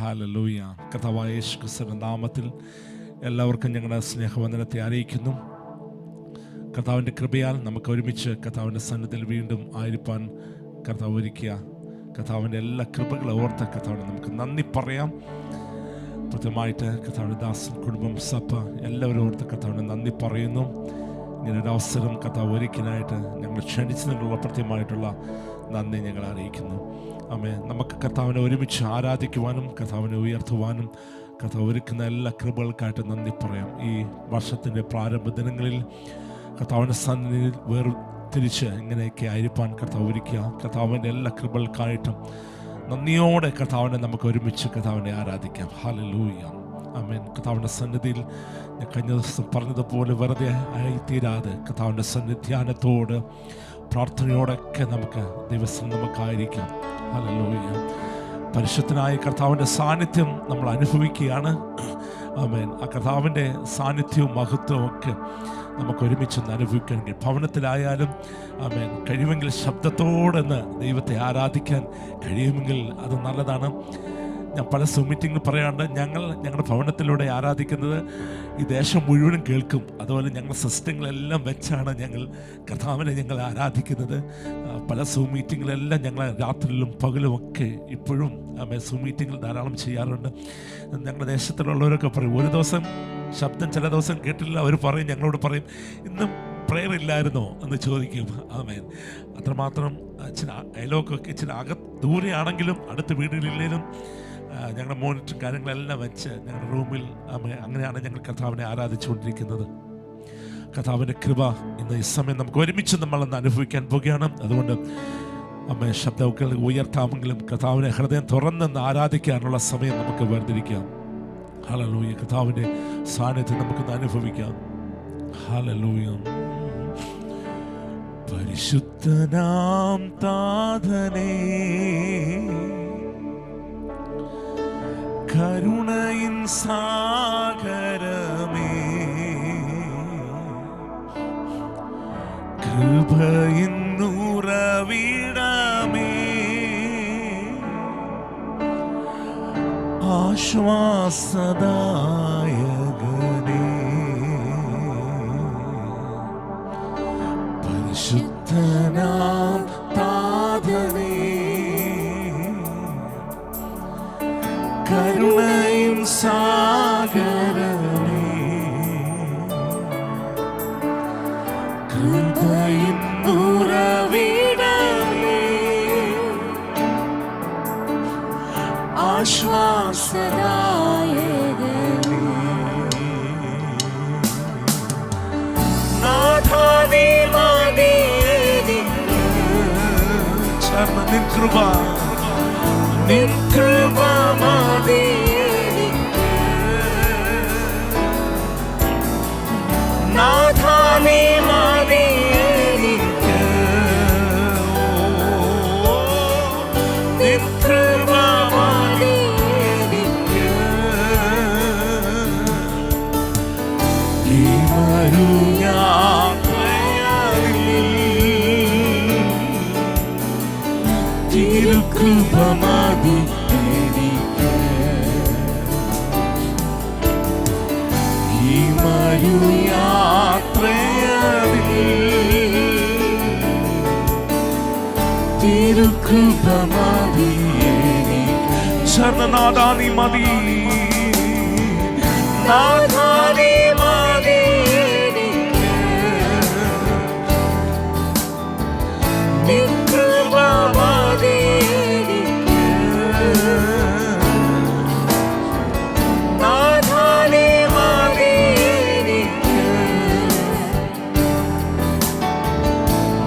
Hallelujah. കർത്താവായ യേശു ക്രിസ്തുവിന്റെ നാമത്തിൽ എല്ലാവർക്കും ഞങ്ങളുടെ സ്നേഹവന്ദനത്തെ അറിയിക്കുന്നു. കർത്താവിൻ്റെ കൃപയാൽ നമുക്ക് ഒരുമിച്ച് കർത്താവിൻ്റെ സന്നിധിയിൽ വീണ്ടും ആയിരിക്കാൻ കർത്താവ് ഒരുക്കിയ കർത്താവിൻ്റെ എല്ലാ കൃപകളെ ഓർത്ത് കർത്താവിന് നമുക്ക് നന്ദി പറയാം. പ്രത്യേകമായിട്ട് കർത്താവിൻ്റെ ദാസൻ, കുടുംബം, സഭ എല്ലാവരും ഓർത്ത് കർത്താവിന് നന്ദി പറയുന്നു. ഇങ്ങനൊരു അവസരം കർത്താവ് ഒരുക്കിനായിട്ട് ഞങ്ങൾ ക്ഷണിച്ചതിനുള്ള പ്രത്യേകമായിട്ടുള്ള നന്ദി ഞങ്ങൾ അറിയിക്കുന്നു. ആമേൻ. നമുക്ക് കർത്താവിനെ ഒരുമിച്ച് ആരാധിക്കുവാനും കർത്താവിനെ ഉയർത്തുവാനും കർത്താവ് ഒരുക്കുന്ന എല്ലാ കൃപകൾക്കായിട്ട് നന്ദി പറയാം. ഈ വർഷത്തിൻ്റെ പ്രാരംഭ ദിനങ്ങളിൽ കർത്താവിൻ്റെ സന്നിധിയിൽ വേർതിരിച്ച് ഇങ്ങനെയൊക്കെ ആയിരിക്കാൻ കർത്താവ് ഒരുക്കുക. കർത്താവിൻ്റെ എല്ലാ കൃപകൾക്കായിട്ടും നന്ദിയോടെ കർത്താവിനെ നമുക്ക് ഒരുമിച്ച് കർത്താവിനെ ആരാധിക്കാം. ഹല്ലേലൂയ. ആമേൻ. കർത്താവിൻ്റെ സന്നിധിയിൽ ഞാൻ കഴിഞ്ഞ ദിവസം പറഞ്ഞതുപോലെ വെറുതെ ആയിത്തീരാതെ കർത്താവിൻ്റെ സന്നിധാനത്തോട് പ്രാർത്ഥനയോടൊക്കെ നമുക്ക് ദിവസം നമുക്കായിരിക്കാം. ഹല്ലേലൂയ. പരിശുദ്ധനായ കർത്താവിൻ്റെ സാന്നിധ്യം നമ്മൾ അനുഭവിക്കുകയാണ്. ആമേൻ. ആ കർത്താവിൻ്റെ സാന്നിധ്യവും മഹത്വവും ഒക്കെ നമുക്ക് ഒരുമിച്ചൊന്ന് അനുഭവിക്കണമെങ്കിൽ ഭവനത്തിലായാലും ആമേൻ കഴിയുമെങ്കിൽ ശബ്ദത്തോടെന്ന് ദൈവത്തെ ആരാധിക്കാൻ കഴിയുമെങ്കിൽ അത് നല്ലതാണ്. ഞാൻ പല മീറ്റിങ്ങിൽ പറയാണ്ട് ഞങ്ങളുടെ ഭവനത്തിലൂടെ ആരാധിക്കുന്നത് ഈ ദേശം മുഴുവനും കേൾക്കും. അതുപോലെ ഞങ്ങളുടെ സിസ്റ്റങ്ങളെല്ലാം വെച്ചാണ് ഞങ്ങൾ കർത്താവിനെ ഞങ്ങൾ ആരാധിക്കുന്നത്. പല മീറ്റിങ്ങിലെല്ലാം ഞങ്ങൾ രാത്രിയിലും പകലും ഒക്കെ ഇപ്പോഴും മീറ്റിങ്ങിൽ ധാരാളം ചെയ്യാറുണ്ട്. ഞങ്ങളുടെ ദേശത്തിലുള്ളവരൊക്കെ പറയും, ഒരു ദിവസം ശബ്ദം ചില ദിവസം കേട്ടില്ല. അവർ പറയും, ഞങ്ങളോട് പറയും, ഇന്നും പ്രയർ ഇല്ലായിരുന്നോ എന്ന് ചോദിക്കും. ആമേൻ. അത്രമാത്രം ഇച്ചിരി അയലോക്കൊക്കെ ഇച്ചിരി ദൂരെയാണെങ്കിലും അടുത്ത വീടുകളിലും ഞങ്ങളുടെ മോണിറ്ററും കാര്യങ്ങളെല്ലാം വെച്ച് ഞങ്ങളുടെ റൂമിൽ അങ്ങനെയാണ് ഞങ്ങൾ കർത്താവിനെ ആരാധിച്ചുകൊണ്ടിരിക്കുന്നത്. കർത്താവിൻ്റെ കൃപ ഇന്ന് ഈ സമയം നമുക്ക് ഒരുമിച്ച് നമ്മളൊന്ന് അനുഭവിക്കാൻ പോവുകയാണ്. അതുകൊണ്ട് അമ്മയെ ശബ്ദമൊക്കെ ഉയർത്താമെങ്കിലും കർത്താവിനെ ഹൃദയം തുറന്നെന്ന് ആരാധിക്കാനുള്ള സമയം നമുക്ക് വേർതിരിക്കാം. ഹല്ലേലൂയ. കർത്താവിൻ്റെ സാന്നിധ്യം നമുക്കൊന്ന് അനുഭവിക്കാം. ഹല്ലേലൂയ. പരിശുദ്ധനാം താതനേ, കരുണയിൻ സാഗരമേ, കൃപയിൻ ഉറവിടമേ, ആശ്വാസദായകനേ, പരിശുദ്ധനാം താതനേ, കരുണയിൻ സാഗരമേ, കൃപയിൻ ഉറവിടമേ, ആശ്വാസദായകനേ, നാഥാ നീ മതിയെനിക്ക്. ചേർന്ന് നിൻ കൃപ മതിയെനിക്ക്. നാഥാ നീ മതിയെനിക്ക്. നിൻ കൃപ മതിയെനിക്ക്. ഈ യാത്രയിൽ തിരുകൃപ മതി എനിക്ക്. ഈ യാത്രയിൽ തിരുകൃപ മതി എനിക്ക്. ശരണനാഥാ നീ മതി, നാഥാ നീ മതി എനിക്ക്. നിൻ കൃപ മതി എനിക്ക്. നാഥാ നീ മതി എനിക്ക്.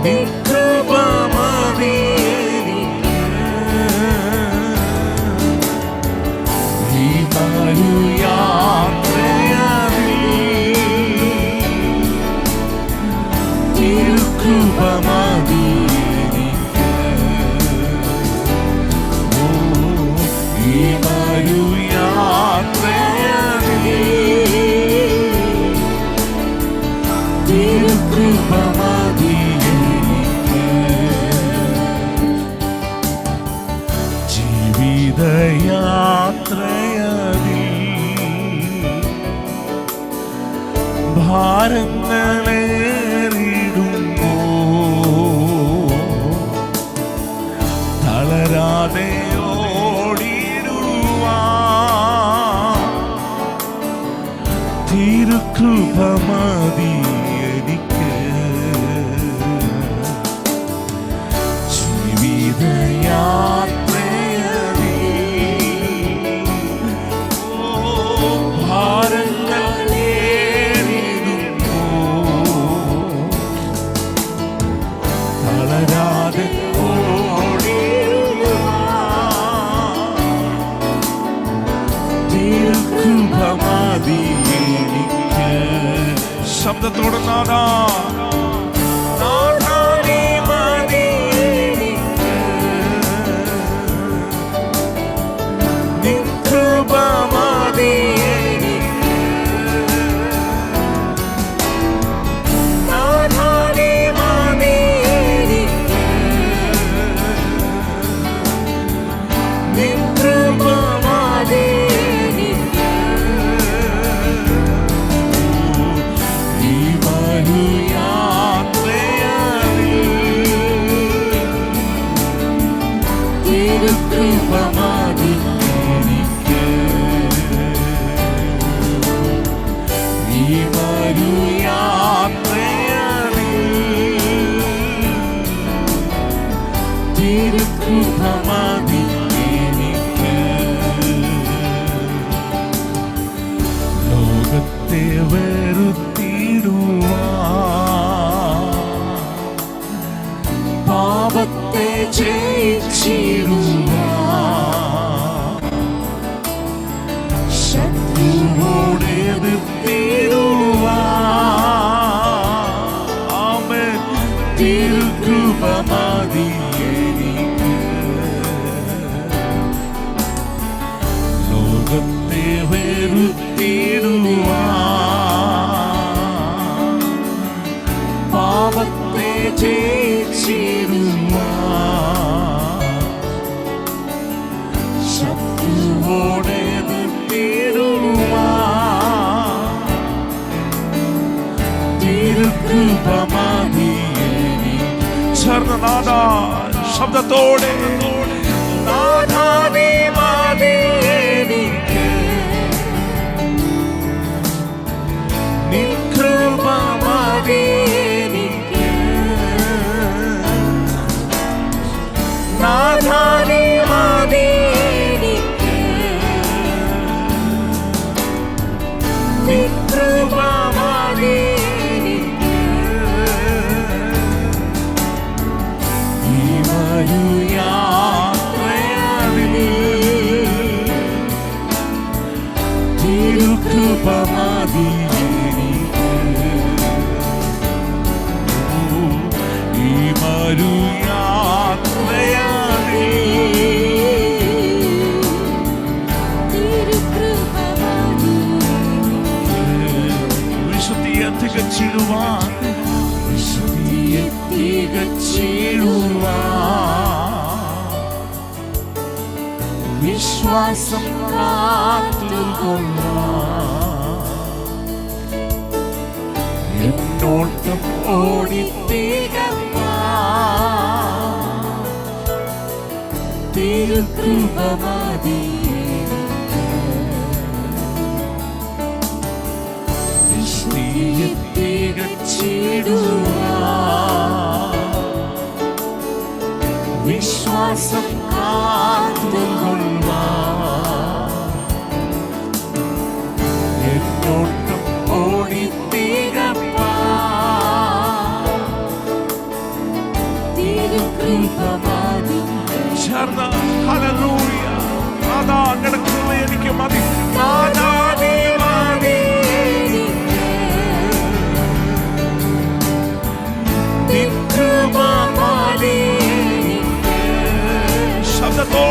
നിൻ കൃപ മതി എനിക്ക്. ഈ യാത്രയിൽ തിരുകൃപ മതി എനിക്ക്. ഈ യാത്രയിൽ തിരുകൃപ മതി എനിക്ക്. ജീവിതയാത്ര ഭാരങ്ങളേറിടുമ്പോ തളരാതെ ഓടിടുവാൻ തിരുകൃപ മതി എനിക്ക്. ജീവിതയാത്രയിൽ ഭാരങ്ങളേറിടുമ്പോ തളരാതെ തിരുകൃപ മതി എനിക്ക്. ശബ്ദത്തോടെ നാദാ നാദാ നീ മതി എനിക്ക്. നിൻ കൃപ മതി എനിക്ക്. നാദാ നീ മതി എനിക്ക്. നിൻ കൃപ മതി എനിക്ക്. ഈ വഴിയാത്രയിൽ തിരുകൃപ മതി എനിക്ക്. ഈ വഴിയാത്രയിൽ തിരുകൃപ മതി എനിക്ക്. ലോകത്തെ വെറുത്തിടുവാൻ പാപത്തെ ജയിച്ചിടുവാൻ ശത്രുവോട് എതിർത്തിടുവാൻ ആമേൻ തിരുകൃപ മതി എനിക്ക്. ലോകത്തെ വെറുത്തിടുവാൻ പാപത്തെ ജയിച്ചിടുവാൻ ശത്രുവോട് എതിർത്തിടുവാൻ തിരുകൃപ മതി എനിക്ക്. ചേർന്ന് നാദാ ശബ്ദത്തോടെ നാദാ നീ മതി എനിക്ക്. നിൻ കൃപ മതി എനിക്ക്. നാദാ നീ മതി എനിക്ക്. നിൻ കൃപ മതി എനിക്ക്. ഈ വഴിയാത്രയിൽ തിരുകൃപ മതി എനിക്ക്. ഈ വിശുദ്ധിയെ തികച്ചിടുവാൻ വിശ്വാസം കാത്തുകൊള്ളാൻ എന്നോട്ടം ഓടിത്തികവാൻ തിരുകൃപ മതി എനിക്ക്. വിശുദ്ധിയെ തികച്ചിടുവാൻ വിശ്വാസം കാത്തുകൊള്ളാൻ എന്നോട്ടം ഓടിത്തികവാൻ തിരുകൃപ മതി. ചേർന്ന് ഹല്ലേലൂയ. നാദാ അങ്ങയുടെ കൃപ എനിക്ക് മതി. നാദാ നീ മതി എനിക്ക്. നിൻ കൃപ മതി എനിക്ക്. ശബ്ദത്തോടെ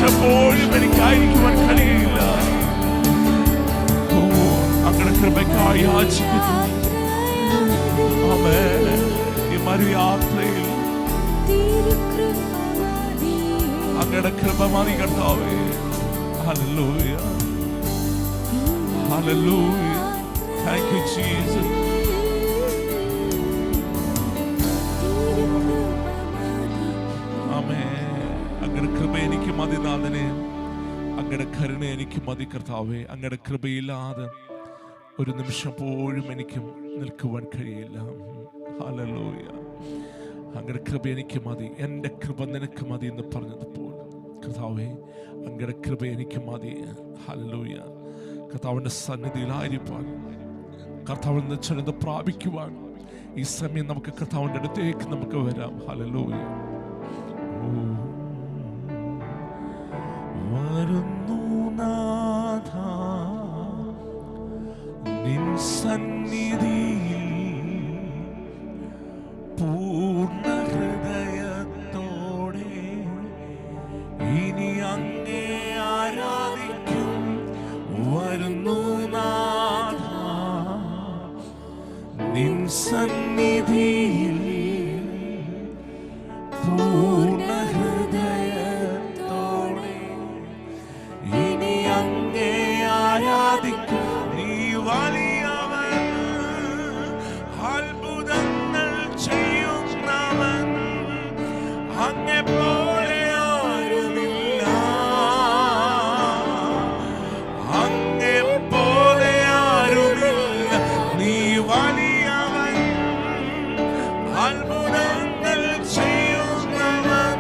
നിമിഷം പോലും എനിക്കായിരിക്കുവാൻ കഴിയില്ല. അങ്ങയുടെ കൃപയ്ക്കായി യാചിക്കുന്നു. ആമേൻ. ഈ മരുയാത്രയിൽ അങ്ങയുടെ കൃപ മതി കർത്താവേ. Hallelujah, hallelujah. Thank you Jesus. ആമേൻ. അങ്ങയുടെ കൃപ എനിക്ക് മതി നാഥനെ. അങ്ങയുടെ കരുണ എനിക്ക് മതി കർത്താവേ. അങ്ങയുടെ കൃപയില്ലാതെ ഒരു നിമിഷം പോലും എനിക്ക് നിൽക്കുവാൻ കഴിയില്ല. ഹല്ലേലൂയ. അങ്ങയുടെ കൃപ എനിക്ക് മതി. എൻ്റെ കൃപ നിനക്ക് മതി എന്ന് പറഞ്ഞതുപോലെ കർത്താവേ, അങ്ങയുടെ കൃപ എനിക്ക് മതി. ഹല്ലേലൂയ. കർത്താവിൻ്റെ സന്നിധിയിലായിരിക്കാൻ, കർത്താവിൽ നിന്ന് ചിലത് പ്രാപിക്കുവാൻ ഈ സമയം നമുക്ക് കർത്താവിൻ്റെ അടുത്തേക്ക് നമുക്ക് വരാം. ഹല്ലേലൂയ. വരുന്നു നാഥ നിൻ സന്നിധിയിൽ പൂർണ്ണ ഹൃദയത്തോടെ ഇനി അങ്ങേ ആരാധിക്കും. വരുന്നു നാഥ നിൻ സന്നിധിയിൽ പൂർണ്ണ ഹൃദയത്തോടെ ഇനി അങ്ങേ ആരാധിക്കും. നീ വലിയവൻ, അത്ഭുതങ്ങൾ ചെയ്യുന്നവൻ, അങ്ങെപ്പോലെ ആരുമില്ല, അങ്ങെപ്പോലെ ആരുമില്ല. നീ വലിയവൻ, അത്ഭുതങ്ങൾ ചെയ്യുന്നവൻ,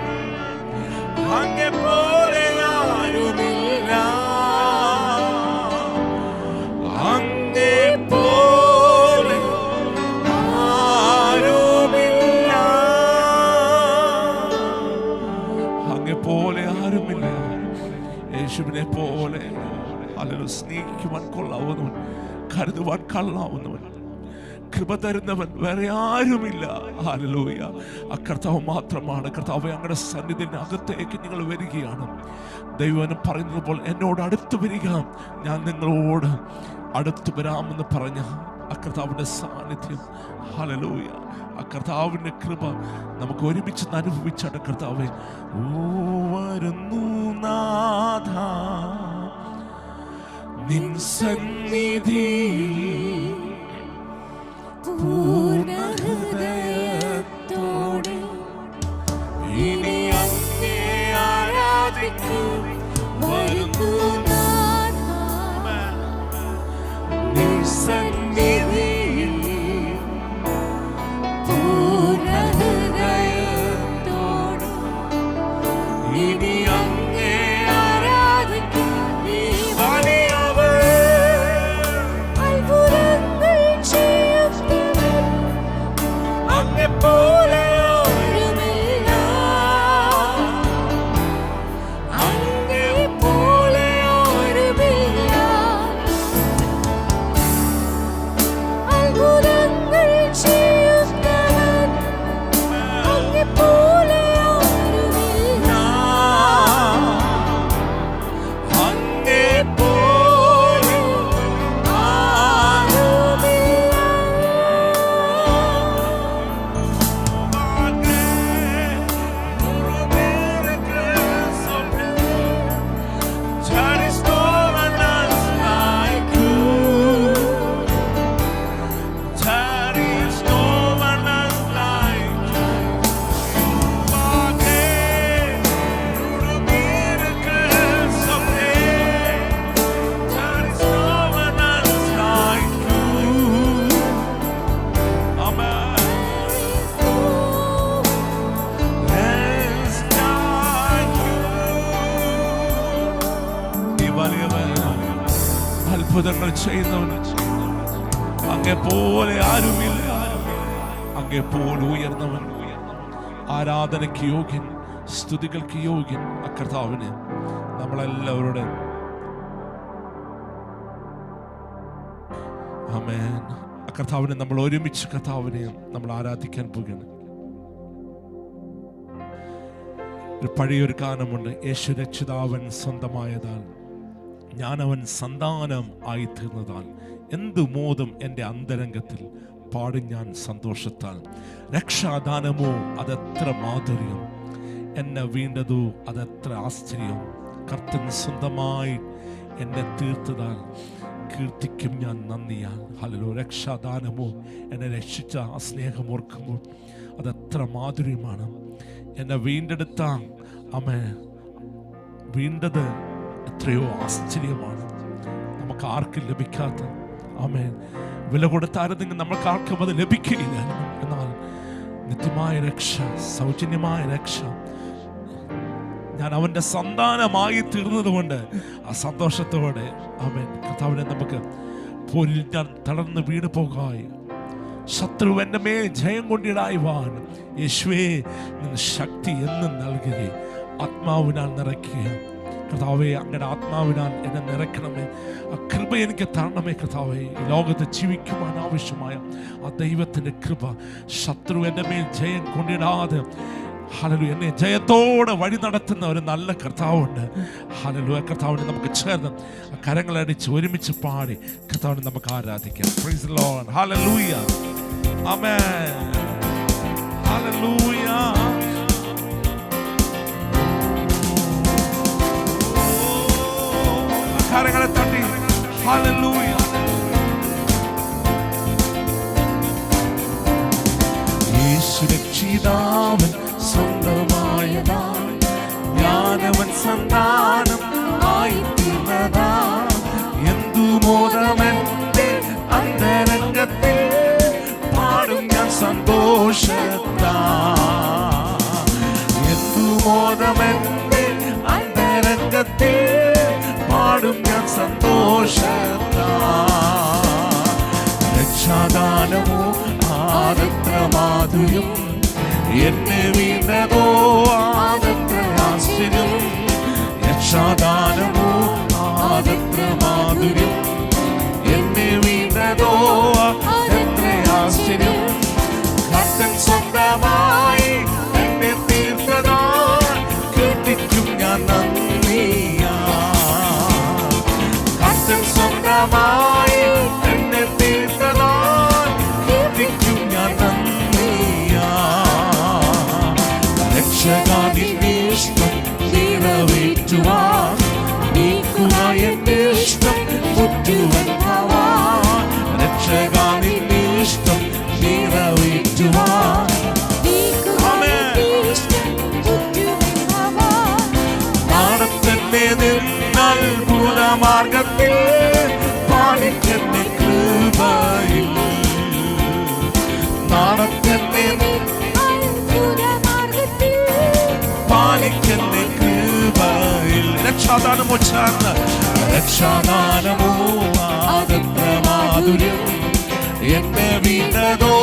അങ്ങെപ്പോലെ ആരുമില്ല, അങ്ങെപ്പോലെ ആരുമില്ല, അങ്ങെപ്പോലെ ആരുമില്ല. യേശുവിനെ പോലെ അല്ലെങ്കിൽ സ്നേഹിക്കുവാൻ കൊള്ളാവുന്നവൻ, കരുതുവാൻ കൊള്ളാവുന്നവൻ, കൃപ തരുന്നവൻ വേറെ ആരുമില്ല. ഹല്ലേലൂയ. ആ കർത്താവ് മാത്രമാണ്. കർത്താവേ, അങ്ങയുടെ സന്നിധിയുടെ അകത്തേക്ക് നിങ്ങൾ വരികയാണ്. ദൈവം പറയുന്നത് പോലെ എന്നോട് അടുത്ത് വരിക, ഞാൻ നിങ്ങളോട് അടുത്ത് വരാമെന്ന് പറഞ്ഞ ആ കർത്താവിൻ്റെ സാന്നിധ്യം. ഹല്ലേലൂയ. ആ കർത്താവിൻ്റെ കൃപ നമുക്ക് ഒരുമിച്ച് അനുഭവിച്ചാണ്. കർത്താവേ, ഓ വരുന്നു നാഥ നിൻ സന്നിധി പൂർണ്ണ ഹൃദയത്തോടെ ഇനി അങ്ങേ ആരാധിക്കും. വരുന്നു നാഥ നിൻ സന്നിധിയിൽ പൂർണ്ണ ഹൃദയത്തോടെ ഇനി അങ്ങേ ആരാധിക്കും. നീ വലിയവൻ, അത്ഭുതങ്ങൾ ചെയ്യുന്നവൻ, അങ്ങെപ്പോലെ ആരുമില്ല, അങ്ങെപ്പോലെ ആരുമില്ല. അത്ഭുതങ്ങൾ ചെയ്യുന്നവൻ, അങ്ങെപ്പോലെ ആരുമില്ല, അങ്ങെപ്പോലെ ആരുമില്ല. There is no one else like you. There is no one else like you. You are there through the miracles of faith. There is no one else like you. Amen. Else like you. നീ വലിയവൻ, അത്ഭുതങ്ങൾ ചെയ്യുന്നവൻ, അങ്ങെപ്പോലെ ആരുമില്ല, അങ്ങെപ്പോലെ ഉയർന്നവൻ, ആരാധനയ്ക്ക് യോഗ്യൻ, സ്തുതികൾക്ക് യോഗ്യൻ ആ കർത്താവിനെ നമ്മളെല്ലാവരുടെ ആമേൻ. ആ കർത്താവിനെ നമ്മൾ ഒരുമിച്ച് കർത്താവിനെ നമ്മൾ ആരാധിക്കാൻ പോകുകയാണ്. ഒരു പഴയൊരു ഗാനമുണ്ട്, യേശു രക്ഷിതാവൻ സ്വന്തമായതാൽ ഞാനവൻ സന്താനം ആയിത്തീർന്നതാൽ എന്തു മോദം എൻ്റെ അന്തരംഗത്തിൽ പാടും ഞാൻ സന്തോഷത്താൽ. രക്ഷാദാനമോ അതെത്ര മാധുര്യം, എന്നെ വീണ്ടതോ അതെത്ര ആശ്ചര്യം. കർത്തൻ സ്വന്തമായി എന്നെ തീർത്തതാൽ കീർത്തിക്കും ഞാൻ നന്ദിയാൽ. ഹല്ലേലൂയ. രക്ഷാദാനമോ, എന്നെ രക്ഷിച്ച ആ സ്നേഹം ഓർക്കുമ്പോൾ അതെത്ര മാധുര്യമാണ്. എന്നെ വീണ്ടെടുത്ത വീണ്ടത് എത്രയോ ആശ്ചര്യമാണ്. നമുക്ക് ആർക്കും ലഭിക്കാത്ത വില കൊടുത്തായിരുന്നെങ്കിൽ നമ്മൾക്ക് ആർക്കും അത് ലഭിക്കുകയില്ല. എന്നാൽ നിത്യമായ രക്ഷ, സൗജന്യമായ രക്ഷ, ഞാൻ അവൻ്റെ സന്താനമായി തീർന്നത് കൊണ്ട് ആ സന്തോഷത്തോടെ കർത്താവിനെ നമുക്ക് പോരിൽ ഞാൻ തളർന്ന് വീണ് പോകായി, ശത്രു എൻ്റെ മേൽ ജയം കൊണ്ടിടായിവാൻ യേശുവേ നിൻ ശക്തി എന്നും നൽകുക, ആത്മാവിനാൽ നിറയ്ക്കുക. കർത്താവേ, അങ്ങനെ ആത്മാവിനാൽ എന്നെ നിറയ്ക്കണമേ, ആ കൃപ എനിക്ക് തരണമേ. കർത്താവേ, ഈ ലോകത്ത് ജീവിക്കുവാൻ ആവശ്യമായ ആ ദൈവത്തിൻ്റെ കൃപ, ശത്രു എൻ്റെ മേൽ ജയം കൊണ്ടിടാതെ ഹല്ലേലൂയ എന്നെ ജയത്തോടെ വഴി നടത്തുന്ന ഒരു നല്ല കർത്താവുണ്ട്. ഹല്ലേലൂയ. കർത്താവിനെ നമുക്ക് ചേർന്ന് കരങ്ങളടിച്ച് ഒരുമിച്ച് പാടി കർത്താവിനെ നമുക്ക് ആരാധിക്കാം. Price the Lord. Hallelujah. Amen. Hallelujah. കരങ്ങളെ തട്ടി ഹല്ലേലൂയ. യേശു രക്ഷിതാവൻ സ്വന്തമായതാൽ ഞാനവൻ സന്താനം ആയിത്തീർന്നതാൽ എന്തു മോദമെന്റെ അന്തരംഗത്തിൽ പാടും ഞാൻ സന്തോഷത്താൽ. എന്തു മോദമെന്റെ അന്തരംഗത്തിൽ പാടും ഞാൻ സന്തോഷത്താൽ. രക്ഷാദാനമോ ആദത്ര മാധുര്യം, എന്നെ വീണതോ ആദത്ര ആശ്ചര്യം. രക്ഷാദാനമോ ആദത്ര മാധുര്യം, എന്നെ വീണതോ ആദത്ര ആശ്ചര്യം. കർത്തൻ സ്വന്തമായി എന്നെ തീർത്തതാൽ കീർത്തിക്കും ഞാൻ നന്ദിയാ. കർത്തൻ സ്വന്തമായി എന്നെ തീർത്തതാൽ കീർത്തിക്കും ഞാൻ നന്ദിയാ. രക്ഷകനിന്റെ ഇഷ്ടം നിറവേറ്റുവാൻ നീക്കുക എന്റെ ഇഷ്ടം മുറ്റുവൻ ഭവാൻ. രക്ഷകനിന്റെ ഇഷ്ടം നിറവേറ്റുവാൻ നടത്തന്നെ നിന്നത്ഭുത മാർഗത്തിൽ പാലിക്കന്നെ കൃപയിൽ. നടത്തന്നെ പാലിക്കന്നെ കൃപയിൽ. രക്ഷാദാനമോ ചേർന്ന് രക്ഷാദാനമോ ആദത്ര മാധുര്യം, എന്നെ വീണതോ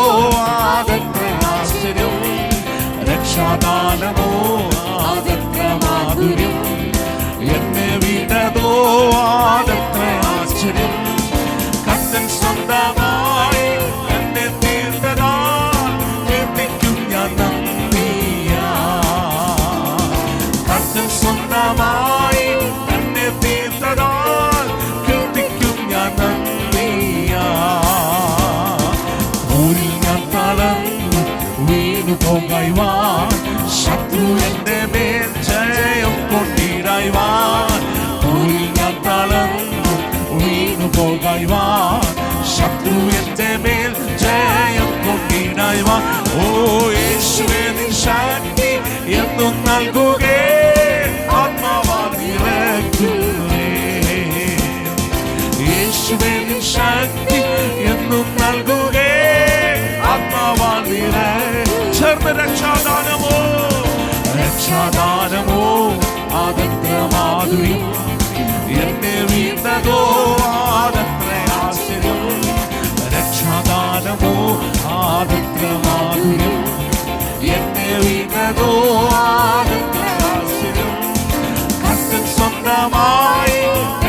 ആദത്ര ആശ്ചര്യം. രക്ഷാദാനമോ ആദത്ര മാധുര്യം, എന്നെ വീണതോ ആദത്ര ആശ്ചര്യം. കർത്തൻ സ്വന്തമായി എന്നെ തീർത്തതാൽ കീർത്തിക്കും ഞാൻ നന്ദിയാ. കർത്തൻ സ്വന്തമായി എന്നെ തീർത്തതാൽ കീർത്തിക്കും ഞാൻ നന്ദിയാ. ഊരിൽ ഞാൻ തളർന്നു വീണു പോകായ്വാൻ, ശത്രു എന്റെ മേൽ ജയം കൊണ്ടിടായ്വാൻ. ഊരിൽ ഞാൻ തളർന്നു വീണു പോകായ്വാൻ, ശത്രു എന്റെ മേൽ ജയം കൊണ്ടിടായ്വാൻ. ഓ യേശുവേ നിൻ ശക്തി എന്നും നൽകുകേ, ആത്മാവാൽ നിറയ്ക്കുകേ. യേശുവേ നിൻ ശക്തി എന്നും നൽകുകേ, ആത്മാവാൽ ചേർന്ന് രക്ഷാദാനമോ രക്ഷാദാനമോ ആദത്ര മാധുര്യം, എന്നെ വീണ്ടതോ ആദത്ര ആശ്ചര്യം. രക്ഷാദാനമോ ആദത്ര മാധുര്യം, എന്നെ വീണ്ടതോ ആദത്ര ആശ്ചര്യം. കർത്തൻ സ്വന്തമായി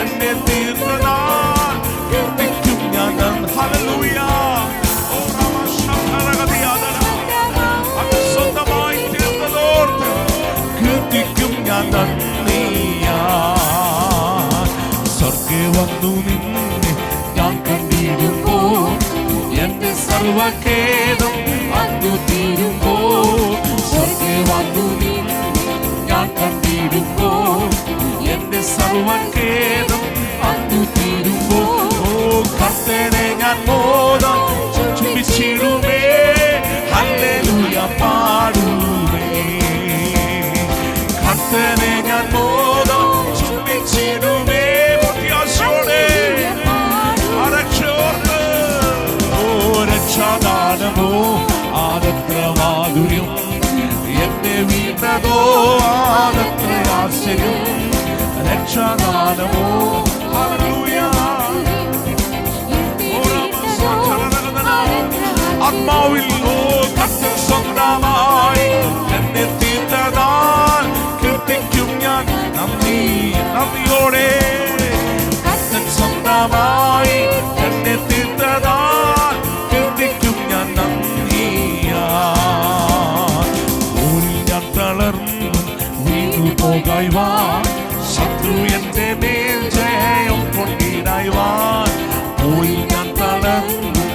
എന്നെ തീർത്തതാൽ കീർത്തിക്കും ഞാൻ. ഹല്ലേലൂയ. സ്വന്തമായി തീർന്നതോർത്ത് കീർത്തി സ്വർഗേ വന്നു നിന്നെ ഞാൻ കണ്ടിടുമ്പോൾ എന്റെ സർവഖേദം അന്നു തീരുമ്പോൾ. സ്വർഗേ വന്നു നിന്നെ ഞാൻ കണ്ടിടുമ്പോൾ എന്റെ സർവഖേദം അന്നു തീരുമ്പോൾ. ഓ കർത്തനെ ഞാൻ മോദം ചുംബിച്ചിടുമേ, ഹല്ലേലൂയ പാടുമേ. കർത്തനെ ഞാൻ മോദം ചുംബിച്ചിടുമേ, പ്രത്യാശയോടെ അരക്ഷോർത്ത്. ഓ രക്ഷാദാനമോ ആദത്ര മാധുര്യം എന്നെ വീണതോ ആദത്ര ആശ്ചര്യം. രക്ഷാദാനമോ ആത്മാവിൽ ഓ കർത്തൻ സ്വന്തമായി എന്നെ തീർത്തതാൽ കീർത്തിക്കും ഞാൻ നന്ദിയോടെ. കർത്തൻ സ്വന്തമായി എന്നെ തീർത്തതാൽ കീർത്തിക്കും ഞാൻ നന്ദിയാ. ഊരിൽ ഞാൻ തളർന്നു വീണു പോകായ്വാൻ, ശത്രു എന്റെ മേൽ ജയം കൊണ്ടിടായ്വാൻ. ഊരിൽ ഞാൻ തളർന്നു,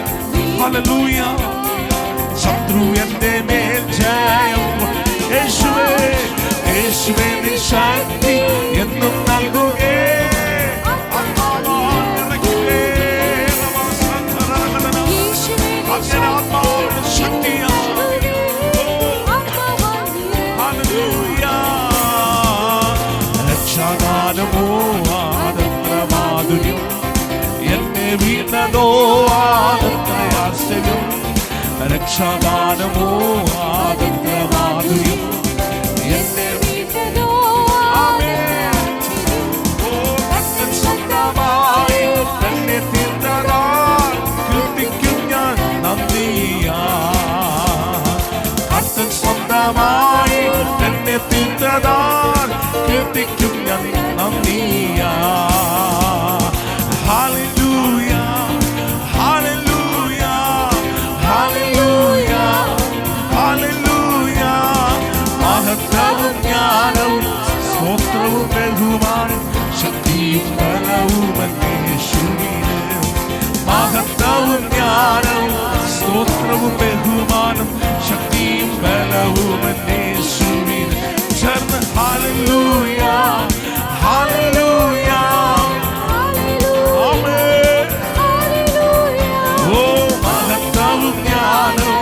ഹല്ലേലൂയ, ശത്രു എന്റെ മേൽ ജയം. യേശുവേ യേശുവേ നിൻ ശക്തി എന്നും നൽകുകേ. രക്ഷാദാനമോ ആദത്ര മാധുര്യം എന്നെ വീണതോ ആദത്ര ആശ്ചര്യം. രക്ഷാദാനമോ ആദത്ര മാധുര്യം എന്നെ വീണതോ. കർത്തൻ സ്വന്തമായി എന്നെ തീർത്തതാൽ കീർത്തിക്കും ഞാൻ നന്ദിയാ. കർത്തൻ സ്വന്തമായി എന്നെ തീർത്തതാൽ കീർത്തിക്കും ഞാൻ നന്ദിയാ. Hallelujah hallelujah hallelujah hallelujah. മഹത്വവും ജ്ഞാനവും സ്തോത്രവും ബഹുമാനം ശക്തിയും ബലവും യേശുവിന്. മഹത്വവും ജ്ഞാനവും സ്തോത്രവും ബഹുമാനം ശക്തിയും ബലവും യേശുവിന്. ചേർന്ന് ഹല്ലേലൂയ ഹല്ലേലൂയ ആമേൻ. ഓ മഹത്വവും ജ്ഞാനവും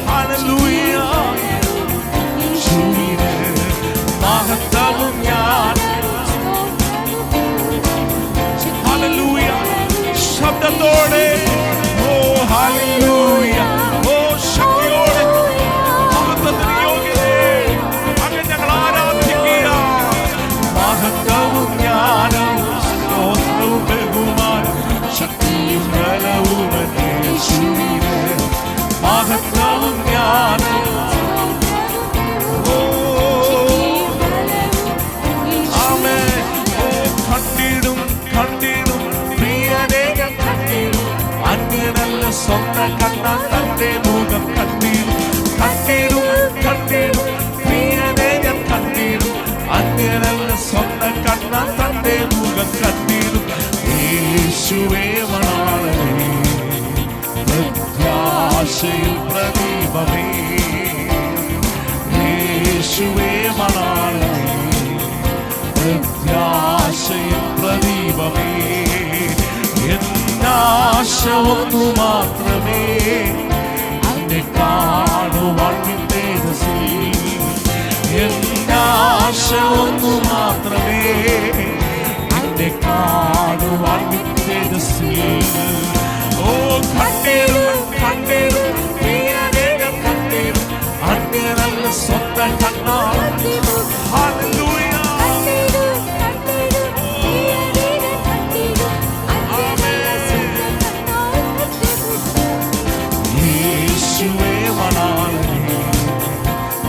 ഹല്ലേലൂയ യേശുവിന്. മഹത്വവും ജ്ഞാനവും ഹല്ലേലൂയ. ശബ്ദത്തോടെ ഓ ഹല്ലേലൂയ. ഓ ശക്തിയോടെ മഹത്വത്തിന് യോഗ്യതേ അങ്ങ് ഞങ്ങൾ ആരാധിക്കുക. മഹത്വവും ജ്ഞാനവും സ്തോത്രവും ബഹുമാനം ശക്തിയും ബലവും യേശുവിന്. മഹത്വവും ജ്ഞാനവും ആമേൻ. ഓ കണ്ടിടും കണ്ടിടും പ്രിയനെ ഞാൻ കണ്ടിടും, അന്യനല്ല സ്വന്തം കണ്ണാൽ തന്റെ മുഖം കണ്ടിടും. കണ്ടിടും കണ്ടിടും പ്രിയനെ ഞാൻ കണ്ടിടും, അന്യനല്ല സ്വന്തം കണ്ണാൽ തന്റെ മുഖം കണ്ടിടും. യേശുവേ മണാളനേ പ്രത്യാശയിൽ പ്രദീപമേ. യേശുവേ മണാളനേ പ്രത്യാശയിൽ പ്രദീപമേ. എന്നാശ ഒന്നു മാത്രമേ അങ്ങെ കാണുവാൻ തേജസ്സിൽ. എന്നാശ ഒന്നു മാത്രമേ അങ്ങെ കാണുവാൻ തേജസ്സിൽ. ഓ കണ്ടിടും കണ്ടിടും പ്രിയനെ ഞാൻ കണ്ടിടും, അന്യനല്ല സ്വന്തം കണ്ണാൽ. ഹല്ലേലൂയ യേശുവേ മണാളനേ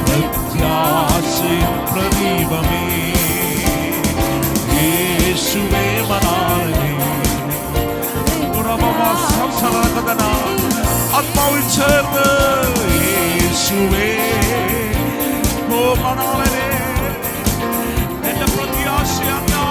പ്രത്യാശയും പ്രദീപമേ. യേശുവേ മണാളനേ. ആത്മാവിൽ ചേർന്ന് യേശുവേ ഓ മണാളനേ എന്റെ പ്രത്യാശ അങ്ങാ.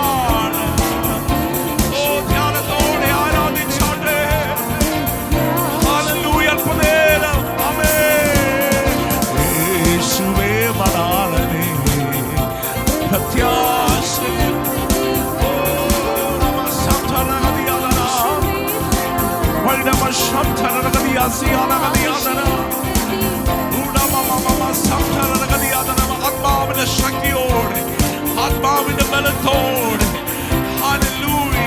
ആത്മാവിന്റെ ശക്തിയോടെ, ആത്മാവിന്റെ ബലത്തോടെ, ഹല്ലേലൂയ.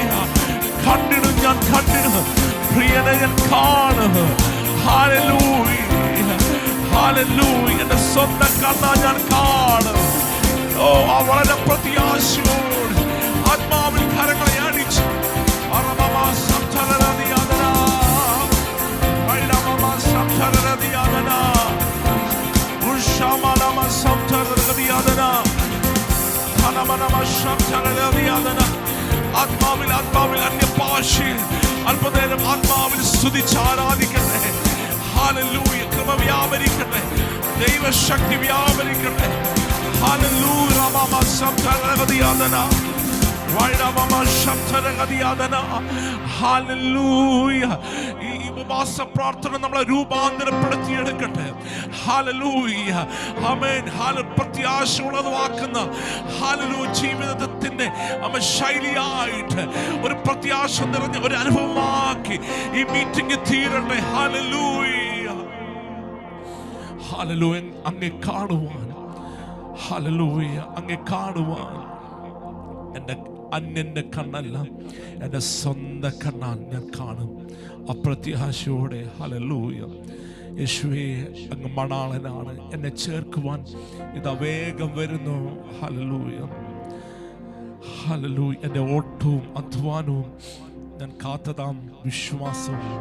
കണ്ടിടും, ഞാൻ കണ്ടിടും, പ്രിയനെ ഞാൻ കാണും. Hallelujah, hallelujah. എന്റെ സ്വന്തം കണ്ണാ ഞാൻ കാണും. ഓ, വളരെ പ്രത്യാശയോടെ ആത്മാവിൽ കരങ്ങളെ അടിച്ചു. ആത്മാവിൽ ആത്മാവിൽ അന്യഭാഷയിൽ അല്പനേരം ആത്മാവിൽ സ്തുതിച്ച് ആരാധിക്കട്ടെ. ഹല്ലേലൂയ. കൃപ വ്യാപരിക്കട്ടെ, ദൈവശക്തി വ്യാപരിക്കട്ടെ. ഹല്ലേലൂയ. ഈ ഉപവാസ പ്രാർത്ഥന നമ്മളെ രൂപാന്തരപ്പെടുത്തിയെടുക്കട്ടെ. ഹല്ലേലൂയ. ആമേൻ. പ്രത്യാശ ഉളവാക്കുന്ന ഹല്ലേലൂയ ജീവിതത്തിന്റെ ശൈലിയായിട്ട് ഒരു പ്രത്യാശ നിറഞ്ഞ ഒരു അനുഭവമാക്കി ഈ മീറ്റിംഗ് തീരട്ടെ. Hallelujah, hallelujah. അങ്ങേ കാണുവാൻ, ഹല്ലേലൂയ, അങ്ങേ കാണുവാൻ എൻ്റെ അന്യന്റെ കണ്ണല്ല, എൻ്റെ സ്വന്തം കണ്ണാൽ ഞാൻ കാണും അപ്രത്യാശയോടെ. ഹല്ലേലൂയ. യേശുവേ, അങ്ങ് മണാളനാണ്, എന്നെ ചേർക്കുവാൻ ഇതാ വേഗം വരുന്നു. Hallelujah, hallelujah. എൻ്റെ ഓട്ടവും അധ്വാനവും ഞാൻ കാത്തതാം വിശ്വാസവും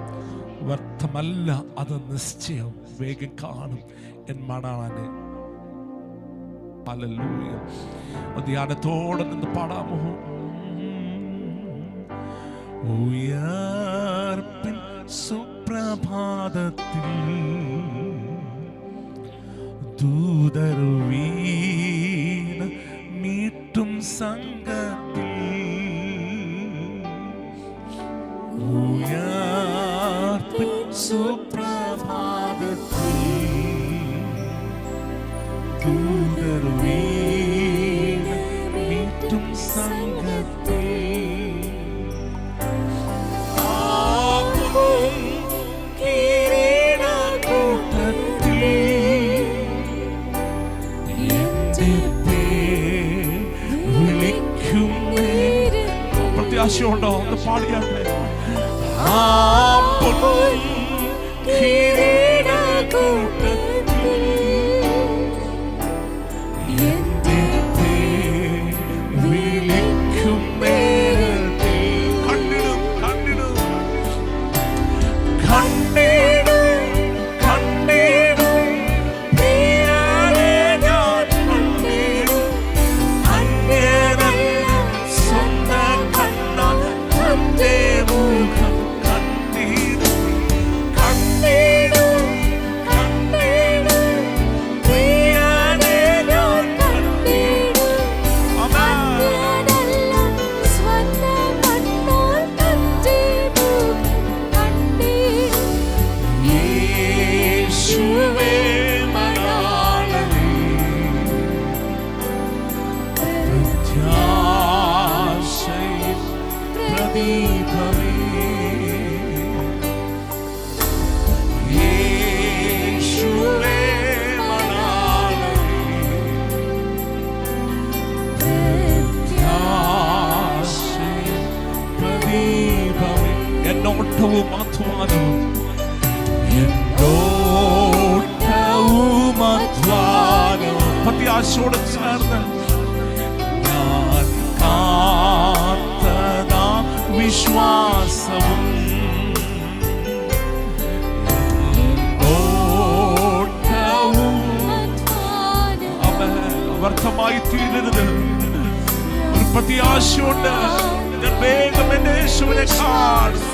വ്യർത്ഥമല്ല, അത് നിശ്ചയം വേഗം കാണും എൻ മണാളനെ. ഹല്ലേലൂയ. ധ്യാനത്തോടെ നിന്ന് പാടാമോ? ഉയർപ്പിൻ സുപ്രഭാതത്തിൽ ദൂതർ വീണ മീട്ടും സംഘത്തിൽ, ഉയർപ്പിൻ സുപ്രഭാതത്തിൽ ദൂതർ വീണ മീട്ടും സംഘത്തിൽ, പ്രത്യാശയുണ്ടോ? ഒന്ന് പാടിയാട്ടെ. എന്നോട്ടവും അധ്വാനവും, എന്നോട്ടവും അധ്വാനവും പ്രത്യാശയോടെ ചേർന്ന് ഞാൻ കാത്തതാ വിശ്വാസവും വ്യർത്ഥമായി തീരരുത്. ഒരു പ്രത്യാശയുണ്ട്, ഞാൻ വേഗം എന്റെ യേശുവിനെ കാണും.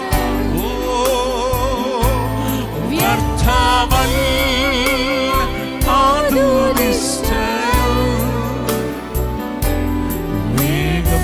വേഗം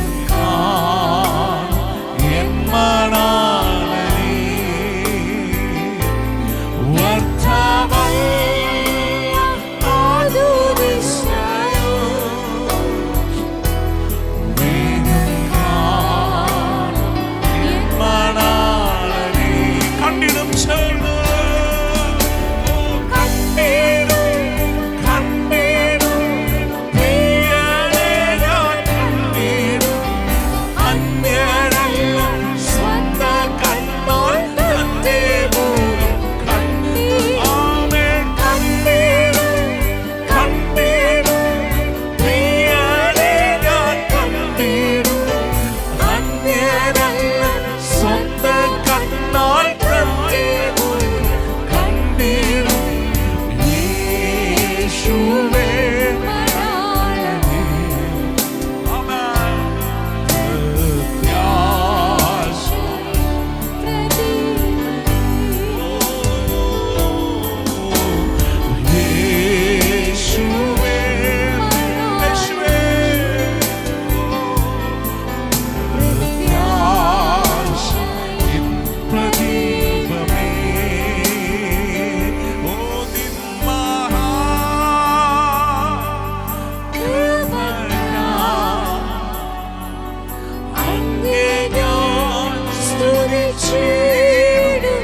ചേർന്ന്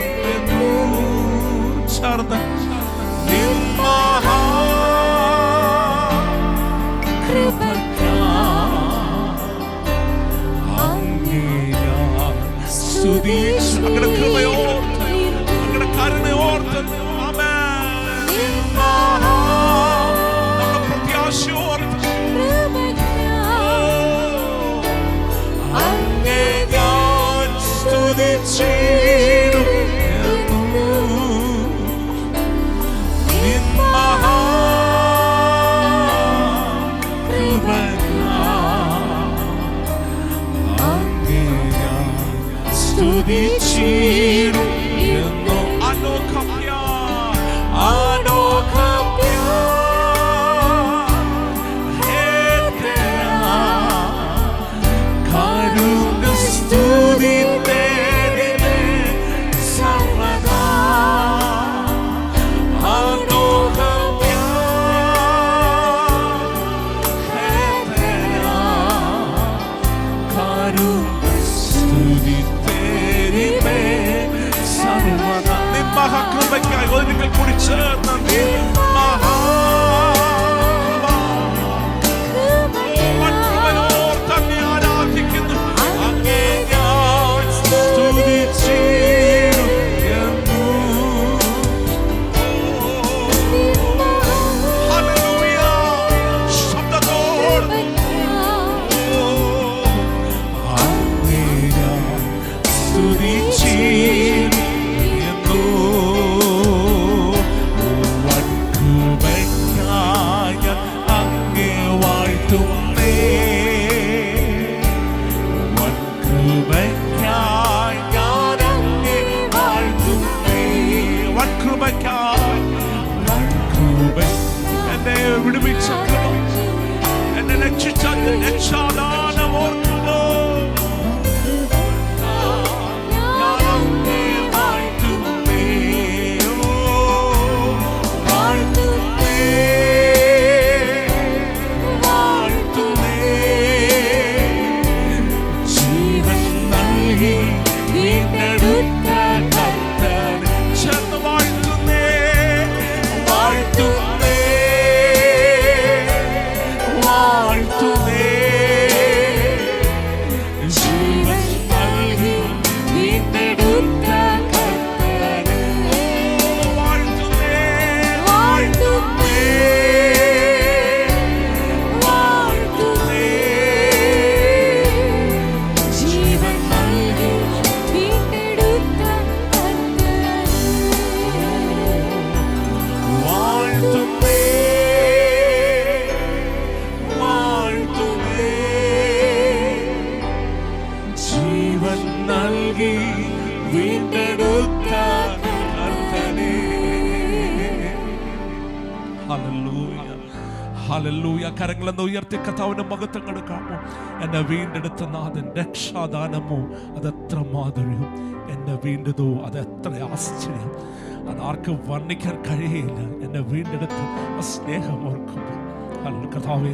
നിൻ സ്തുതിച്ചു അങ്ങയുടെ കൃപയോർത്ത് അങ്ങയുടെ കരുണയോർത്ത് നമ്മുടെ പ്രത്യാശയോർത്ത് അങ്ങേ ഞാൻ സ്തുതിച്ചിടും നിൻ സ്തുതിച്ചിടും എന്നോ കരുണ സ്തുതി തേടിനെ സർവദാ മഹാകൃപയ്ക്കായി ഒരിക്കൽ കൂടി ചേർന്ന് തന്നെ ആരാധിക്കുന്നു അങ്ങേ ഞാൻ സ്തുതിച്ചിടും ഹല്ലേലൂയ ശബ്ദത്തോടെ അങ്ങേ ഞാൻ സ്തുതിച്ചിടും എന്നെ വിടുവിച്ച എന്നെ രക്ഷിച്ച രക്ഷാദാനം ഓർക്കുന്നു ജീവൻ നൽകി വീണ്ടെടുത്ത ചേർന്ന് വാഴ്ത്തുന്നേ വാഴ്ത്തുന്നേ വാഴ്ത്തുന്നേ ജീവൻ നൽകി വീണ്ടെടുത്ത വാഴ്ത്തുന്നേ വാഴ്ത്തുന്നേ വാഴ്ത്തുന്നേ ജീവൻ നൽകി വീണ്ടെടുത്ത വാഴ്ത്തുന്നേ വാഴ്ത്തുന്നേ ജീവൻ നൽകി വീണ്ടെടുത്ത കർത്തനേ. Hallelujah hallelujah. കരങ്ങളെന്ന് ഉയർത്തി കർത്താവിന്റെ മഹത്വം കൊടുക്കാമോ? എന്നെ വീണ്ടെടുത്ത നാഥൻ രക്ഷാദാനമോ അതെത്ര മാധുര്യം, എന്നെ വീണ്ടതോ അതെത്ര ആശ്ചര്യം, അതാർക്കും വർണ്ണിക്കാൻ കഴിയില്ല. എന്നെ വീണ്ടെടുത്ത് ആ സ്നേഹം ഓർക്കുമ്പോൾ കർത്താവേ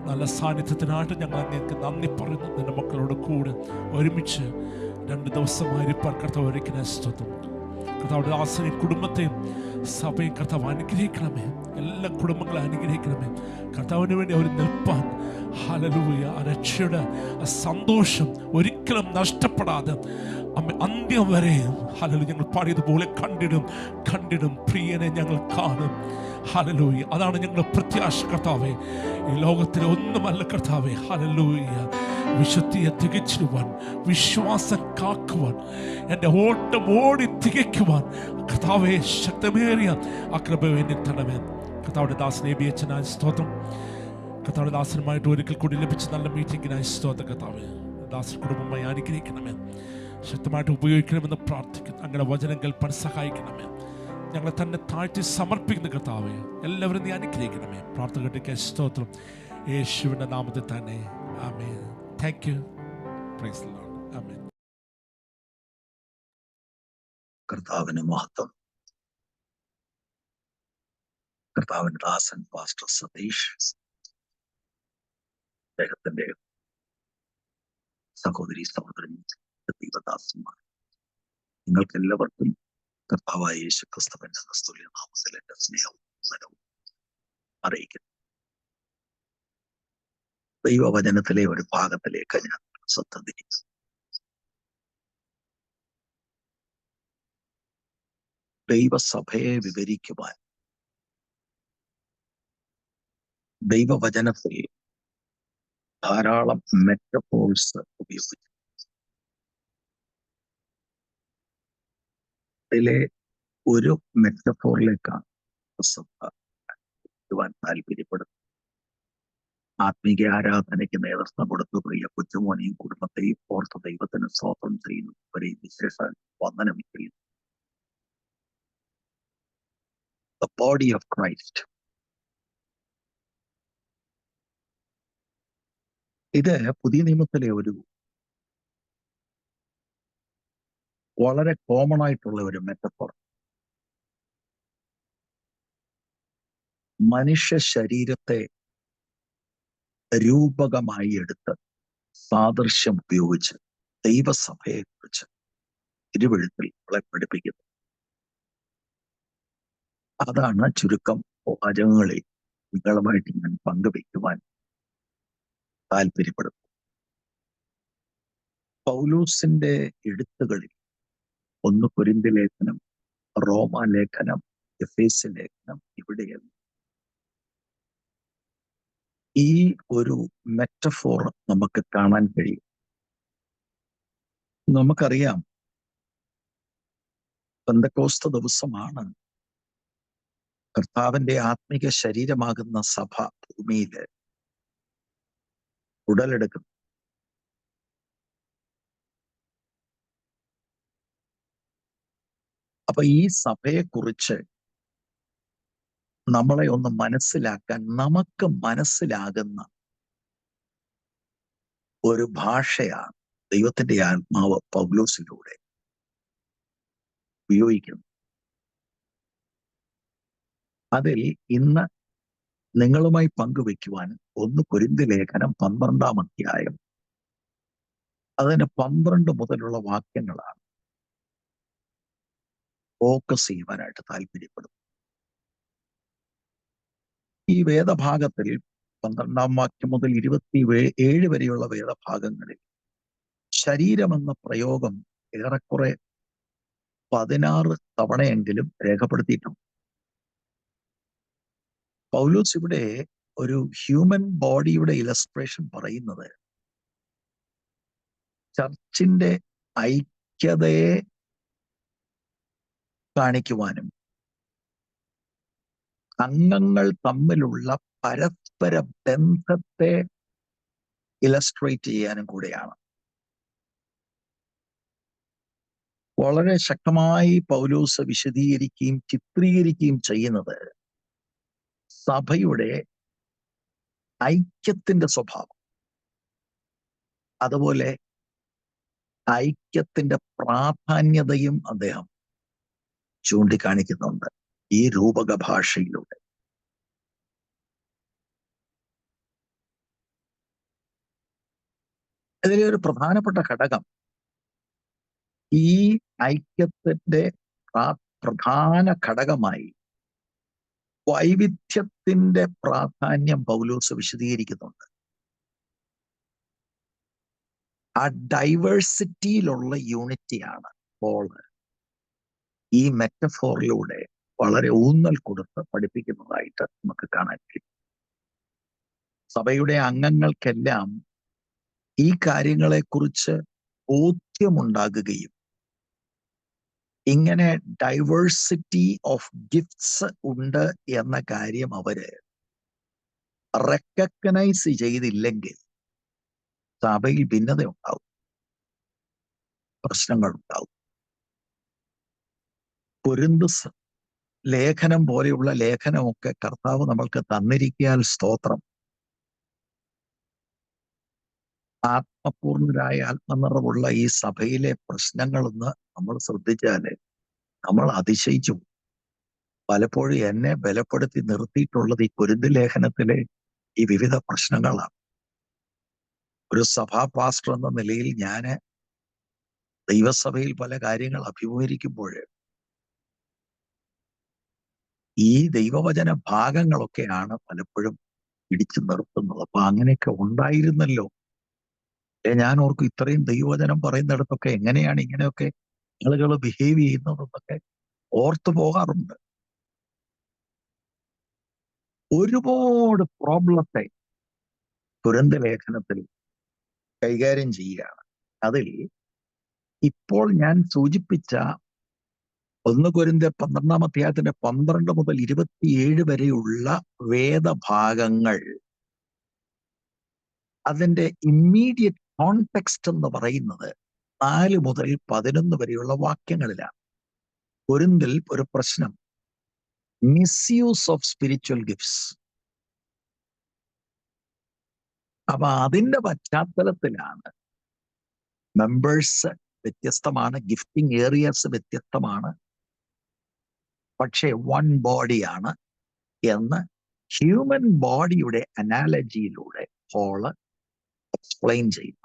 നല്ല സാന്നിധ്യത്തിനായിട്ട് ഞങ്ങൾ അങ്ങേക്ക് നന്ദി പറയുന്നു. നിന്റെ മക്കളോട് കൂടെ ഒരുമിച്ച് 2 ദിവസമായിരിക്കാൻ കർത്താവ് ഒരുക്കിനെ സ്തുതം. കർത്താവുടെ ദാസനെയും കുടുംബത്തെയും സഭയും കർത്താവ് അനുഗ്രഹിക്കണമേ. എല്ലാ കുടുംബങ്ങളെ അനുഗ്രഹിക്കണമേ. കർത്താവിന് വേണ്ടി അവർ നിൽപ്പാൻ ഹല്ലേലൂയ ആ രക്ഷയുടെ ആ സന്തോഷം ഒരിക്കലും നഷ്ടപ്പെടാതെ അമ്മ അന്ത്യം വരെയും ഹല്ലേലൂയ ഞങ്ങൾ പാടിയതുപോലെ കണ്ടിടും കണ്ടിടും പ്രിയനെ ഞങ്ങൾ കാണും. ഹല്ലേലൂയ അതാണ് ഞങ്ങളുടെ പ്രത്യാശ കർത്താവേ. ഈ ലോകത്തിലെ ഒന്നുമല്ല കർത്താവേ. ഹല്ലേലൂയ വിശുദ്ധിയെ തികച്ചിടുവാൻ, വിശ്വാസം കാക്കുവാൻ, എൻ്റെ ഓട്ടം ഓടി തികയ്ക്കുവാൻ കർത്താവേ ശക്തമേറിയ ആ കൃപ എന്നിൽ തരണമേ. കർത്താവിൻ്റെ ദാസനെ ബിയച്ചനായ സ്തോത്രം. കർത്താവിൻ്റെ ദാസനുമായിട്ട് ഒരിക്കൽ കൂടി ലഭിച്ച നല്ല മീറ്റിങ്ങിനായി സ്തോത്രം. കർത്താവേ ദാസൻ കുടുംബമായി അനുഗ്രഹിക്കണമേ, ശക്തമായിട്ട് ഉപയോഗിക്കണമെന്ന് പ്രാർത്ഥിക്കുന്നു. അങ്ങനെ വചനം കേൾപ്പാൻ സഹായിക്കണമേ. ഞങ്ങളെ തന്നെ താഴ്ത്തി സമർപ്പിക്കുന്ന കർത്താവേ എല്ലാവരും നീ അനുഗ്രഹിക്കണമേ. പ്രാർത്ഥനകൾക്ക് സ്തോത്രം യേശുവിൻ്റെ നാമത്തിൽ തന്നെ. ആമേൻ. Thank you. Praise the Lord. ആമേൻ. കർത്താവിന് മഹത്വം. കർത്താവിന്റെ ദാസൻ പാസ്റ്റർ സതീഷ്, അദ്ദേഹത്തിന്റെ സഹോദരി സഹോദരൻ ദൈവദാസന്മാർ, നിങ്ങൾക്ക് എല്ലാവർക്കും കർത്താവായ യേശു ക്രിസ്തുവിന്റെ ക്രിസ്തുവിന്റെ നാമത്തിൽ എന്റെ സ്നേഹവും ബഹുമാനവും അറിയിക്കുന്നു. ദൈവവചനത്തിലെ ഒരു ഭാഗത്തിലേക്ക് ഞാൻ ശ്രദ്ധ തിരിച്ചു. ദൈവസഭയെ വിവരിക്കുവാൻ ദൈവവചനത്തിൽ ധാരാളം മെറ്റഫോഴ്സ് ഉപയോഗിച്ചു. അതിലെ ഒരു മെറ്റഫോറിലേക്കാണ് സഭ താല്പര്യപ്പെടുന്നത്. ആത്മീയ ആരാധനയ്ക്ക് നേതൃത്വം കൊടുത്തു പ്രിയ കൊച്ചുമോനെയും കുടുംബത്തെയും ഓർത്ത് ദൈവത്തിന് സ്തോത്രം ചെയ്യുന്നു. അവരെയും വിശേഷ വന്ദനം ചെയ്യുന്നു. The body of Christ. ഇത് പുതിയ നിയമത്തിലെ ഒരു വളരെ കോമൺ ആയിട്ടുള്ള ഒരു മെറ്റഫോർ. മനുഷ്യ ശരീരത്തെ രൂപകമായി എടുത്ത് സാദൃശ്യം ഉപയോഗിച്ച് ദൈവസഭയെ കുറിച്ച് തിരുവെഴുത്തിൽ പഠിപ്പിക്കുന്നു. അതാണ് ചുരുക്കം വാചകങ്ങളിൽ നിങ്ങളുമായിട്ട് ഞാൻ പങ്കുവയ്ക്കുവാൻ താല്പര്യപ്പെടുന്നു. പൗലോസിന്റെ എഴുത്തുകളിൽ 1 കൊരിന്ത്യ ലേഖനം, റോമാലേഖനം, എഫേസ്യ ലേഖനം, ഇവിടെയെല്ലാം ഈ ഒരു മെറ്റഫോർ നമുക്ക് കാണാൻ കഴിയും. നമുക്കറിയാം, പെന്തക്കോസ്ത് ദിവസമാണ് കർത്താവിന്റെ ആത്മിക ശരീരമാകുന്ന സഭ ഭൂമിയിൽ ഉടലെടുക്കുന്നത്. അപ്പൊ ഈ സഭയെക്കുറിച്ച് നമ്മളെ ഒന്ന് മനസ്സിലാക്കാൻ നമുക്ക് മനസ്സിലാകുന്ന ഒരു ഭാഷയാണ് ദൈവത്തിന്റെ ആത്മാവ് പൗലോസിലൂടെ ഉപയോഗിക്കുന്നത്. അതിൽ ഇന്ന് നിങ്ങളുമായി പങ്കുവെക്കുവാൻ 1 കൊരിന്ത്യ ലേഖനം 12-ാം അധ്യായം അതിന് 12 മുതലുള്ള വാക്യങ്ങളാണ് ഫോക്കസ് ചെയ്യുവാനായിട്ട് താല്പര്യപ്പെടുന്നു. ഈ വേദഭാഗത്തിൽ 12-ാം വാക്യം മുതൽ 27 വരെയുള്ള വേദഭാഗങ്ങളിൽ ശരീരമെന്ന പ്രയോഗം ഏറെക്കുറെ 16 തവണയെങ്കിലും രേഖപ്പെടുത്തിയിട്ടുണ്ട്. പൗലോസ് ഇവിടെ ഒരു ഹ്യൂമൻ ബോഡിയുടെ ഇലസ്ട്രേഷൻ പറയുന്നത് ചർച്ചിന്റെ ഐക്യതയെ കാണിക്കുവാനും അംഗങ്ങൾ തമ്മിലുള്ള പരസ്പര ബന്ധത്തെ ഇലസ്ട്രേറ്റ് ചെയ്യാനും കൂടെയാണ്. വളരെ ശക്തമായി പൗലോസ് വിശദീകരിക്കുകയും ചിത്രീകരിക്കുകയും ചെയ്യുന്നത് സഭയുടെ ഐക്യത്തിന്റെ സ്വഭാവം, അതുപോലെ ഐക്യത്തിന്റെ പ്രാധാന്യതയും അദ്ദേഹം ചൂണ്ടിക്കാണിക്കുന്നുണ്ട് ഈ രൂപക ഭാഷയിലൂടെ. ഇതിലെ ഒരു പ്രധാനപ്പെട്ട ഘടകം, ഈ ഐക്യത്തിന്റെ പ്രധാന ഘടകമായി വൈവിധ്യത്തിന്റെ പ്രാധാന്യം പൗലോസ് വിശദീകരിക്കുന്നുണ്ട്. ആ ഡൈവേഴ്സിറ്റിയിലുള്ള യൂണിറ്റിയാണ് പോൾ ഈ മെറ്റഫോറിലൂടെ വളരെ ഊന്നൽ കൊടുത്ത് പഠിപ്പിക്കുന്നതായിട്ട് നമുക്ക് കാണാൻ കഴിയും. സഭയുടെ അംഗങ്ങൾക്കെല്ലാം ഈ കാര്യങ്ങളെക്കുറിച്ച് ബോധ്യമുണ്ടാകുകയും ഇങ്ങനെ ഡൈവേഴ്സിറ്റി ഓഫ് ഗിഫ്റ്റ്സ് ഉണ്ട് എന്ന കാര്യം അവര് റെക്കഗ്നൈസ് ചെയ്തില്ലെങ്കിൽ സഭയിൽ ഭിന്നത ഉണ്ടാവും, പ്രശ്നങ്ങൾ ഉണ്ടാവും. കൊരിന്ത്യസ് ലേഖനം പോലെയുള്ള ലേഖനമൊക്കെ കർത്താവ് നമ്മൾക്ക് തന്നിരിക്കാൻ സ്തോത്രം. ആത്മപൂർണരായ ആത്മനിറവുള്ള ഈ സഭയിലെ പ്രശ്നങ്ങളൊന്ന് നമ്മൾ ശ്രദ്ധിച്ചാല് നമ്മൾ അതിശയിച്ചു. പലപ്പോഴും എന്നെ ബലപ്പെടുത്തി നിർത്തിയിട്ടുള്ളത് ഈ കൊരിന്ത്യ ലേഖനത്തിലെ ഈ വിവിധ പ്രശ്നങ്ങളാണ്. ഒരു സഭാ പാസ്റ്റർ എന്ന നിലയിൽ ഞാൻ ദൈവസഭയിൽ പല കാര്യങ്ങൾ അഭിമുഖീകരിക്കുമ്പോൾ ഈ ദൈവവചന ഭാഗങ്ങളൊക്കെയാണ് പലപ്പോഴും പിടിച്ചു നിർത്തുന്നത്. അപ്പൊ അങ്ങനെയൊക്കെ ഉണ്ടായിരുന്നല്ലോ. ഞാൻ ഓർക്കും ഇത്രയും ദൈവവചനം പറയുന്നിടത്തൊക്കെ എങ്ങനെയാണ് ഇങ്ങനെയൊക്കെ ആളുകൾ ബിഹേവ് ചെയ്യുന്നതെന്നൊക്കെ ഓർത്തു പോകാറുണ്ട്. ഒരുപാട് പ്രോബ്ലത്തെ തുരന്ത ലേഖനത്തിൽ കൈകാര്യം ചെയ്യുകയാണ്. അതിൽ ഇപ്പോൾ ഞാൻ സൂചിപ്പിച്ച 1 കൊരിന്ത്യർ 12-ാം അധ്യായത്തിന്റെ 12 മുതൽ 27 വരെയുള്ള വേദഭാഗങ്ങൾ, അതിന്റെ ഇമ്മീഡിയറ്റ് കോണ്ടെക്സ്റ്റ് എന്ന് പറയുന്നത് 4 മുതൽ 11 വരെയുള്ള വാക്യങ്ങളിലാണ്. കൊരിന്തിൽ ഒരു പ്രശ്നം, മിസ്യൂസ് ഓഫ് സ്പിരിച്വൽ ഗിഫ്റ്റ്സ്. അപ്പൊ അതിന്റെ പശ്ചാത്തലത്തിലാണ് മെമ്പേഴ്സ് വ്യത്യസ്തമാണ്, ഗിഫ്റ്റിംഗ് ഏരിയാസ് വ്യത്യസ്തമാണ്, പക്ഷേ വൺ ബോഡിയാണ് എന്ന് ഹ്യൂമൻ ബോഡിയുടെ അനാലജിയിലൂടെ പോള് എക്സ്പ്ലെയിൻ ചെയ്യും.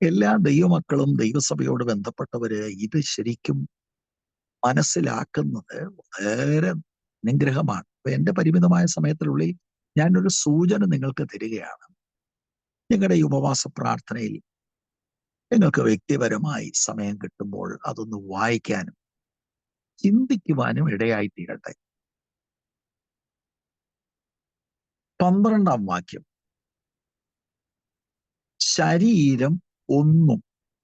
എല്ലാ ദൈവമക്കളും ദൈവസഭയോട് ബന്ധപ്പെട്ടവര് ഇത് ശരിക്കും മനസ്സിലാക്കുന്നത് വളരെ അനുഗ്രഹമാണ്. അപ്പൊ എന്റെ പരിമിതമായ സമയത്തിനുള്ളിൽ ഞാനൊരു സൂചന നിങ്ങൾക്ക് തരികയാണ്. നിങ്ങളുടെ ഈ ഉപവാസ പ്രാർത്ഥനയിൽ നിങ്ങൾക്ക് വ്യക്തിപരമായി സമയം കിട്ടുമ്പോൾ അതൊന്ന് വായിക്കാനും ചിന്തിക്കുവാനും ഇടയായിത്തീരട്ടെ. 12-ാം വാക്യം, ശരീരം ഒന്നും.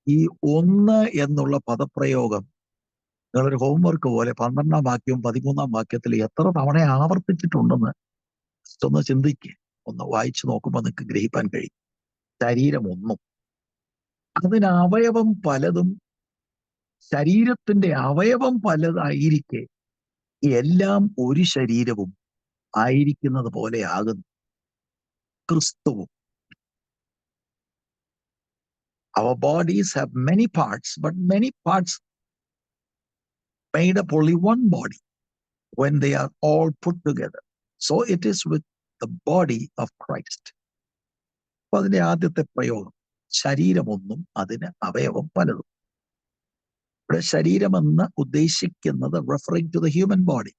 ഈ ഒന്ന് എന്നുള്ള പദപ്രയോഗം നിങ്ങളൊരു ഹോംവർക്ക് പോലെ 12-ാം വാക്യവും 13-ാം വാക്യത്തിൽ എത്ര തവണ ആവർത്തിച്ചിട്ടുണ്ടെന്ന് ഒന്ന് ചിന്തിക്കുക. ഒന്ന് വായിച്ചു നോക്കുമ്പോൾ നിങ്ങൾക്ക് ഗ്രഹിക്കാൻ കഴിയും. ശരീരം ഒന്നും, അതിന് അവയവം പലതും, ശരീരത്തിന്റെ അവയവം പലതായിരിക്കെ എല്ലാം ഒരു ശരീരവും ആയിരിക്കുന്നത് പോലെ ആകുന്നു ക്രിസ്തുവും. Our bodies have many parts, but many parts made up only one body when they are all put together. So it is with the body of Christ. അപ്പൊ അതിന്റെ ആദ്യത്തെ പ്രയോഗം, ശരീരമൊന്നും അതിന് അവയവം പലതും. ഇവിടെ ശരീരമെന്ന് ഉദ്ദേശിക്കുന്നത് referring to the human body.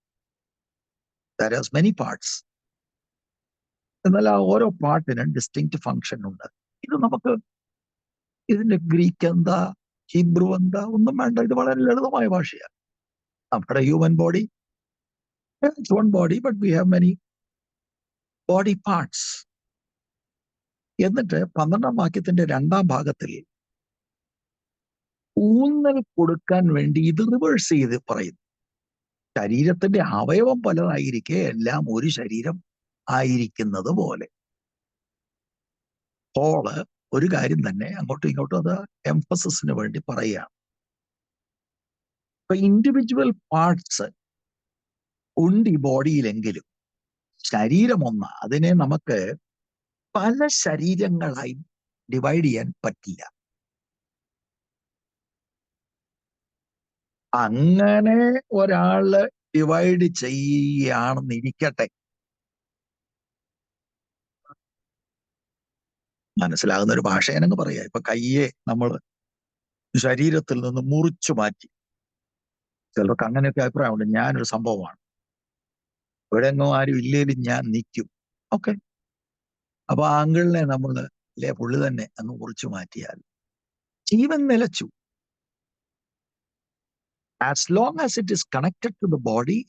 That has many parts. എന്നാൽ ആ ഓരോ പാർട്ടിനും ഡിസ്റ്റിങ്ക്റ്റ് ഫങ്ഷൻ ഉണ്ട്. ഇത് നമുക്ക് ഇതിന്റെ ഗ്രീക്ക് എന്താ, ഹീബ്രു എന്താ ഒന്നും വേണ്ട. ഇത് വളരെ ലളിതമായ ഭാഷയാണ്. നമ്മുടെ human body, it's one body, but we have many body parts. എന്നിട്ട് 12-ാം വാക്യത്തിന്റെ 2-ാം ഭാഗത്തിൽ ഊന്നൽ കൊടുക്കാൻ വേണ്ടി ഇത് റിവേഴ്സ് ചെയ്ത് പറയുന്നു. ശരീരത്തിന്റെ അവയവം പലതായിരിക്കെ എല്ലാം ഒരു ശരീരം ആയിരിക്കുന്നത് പോലെ. പോള് ഒരു കാര്യം തന്നെ അങ്ങോട്ടും ഇങ്ങോട്ടും അത് എംഫസിസിന് വേണ്ടി പറയുകയാണ്. ഇപ്പൊ ഇൻഡിവിജ്വൽ പാർട്സ് ഉണ്ട് ഈ ബോഡിയിലെങ്കിലും ശരീരം ഒന്ന്. അതിനെ നമുക്ക് പല ശരീരങ്ങളായി ഡിവൈഡ് ചെയ്യാൻ പറ്റില്ല. അങ്ങനെ ഒരാള് ഡിവൈഡ് ചെയ്യുകയാണെന്ന് ഇരിക്കട്ടെ, മനസ്സിലാകുന്ന ഒരു ഭാഷ ഞാനങ്ങ് പറയാം. ഇപ്പൊ കയ്യെ നമ്മൾ ശരീരത്തിൽ നിന്ന് മുറിച്ചു മാറ്റി. ചിലർക്ക് അങ്ങനെയൊക്കെ അഭിപ്രായമുണ്ട്. ഞാനൊരു സംഭവമാണ്, എവിടെയെങ്ങോ ആരും ഇല്ലേലും ഞാൻ നിൽക്കും. ഓക്കെ, അപ്പൊ ആ ആങ്കിളിനെ നമ്മൾ അല്ലെ പുള്ളി തന്നെ അങ്ങ് മുറിച്ചു മാറ്റിയാൽ ജീവൻ നിലച്ചു. As long as it is connected to the body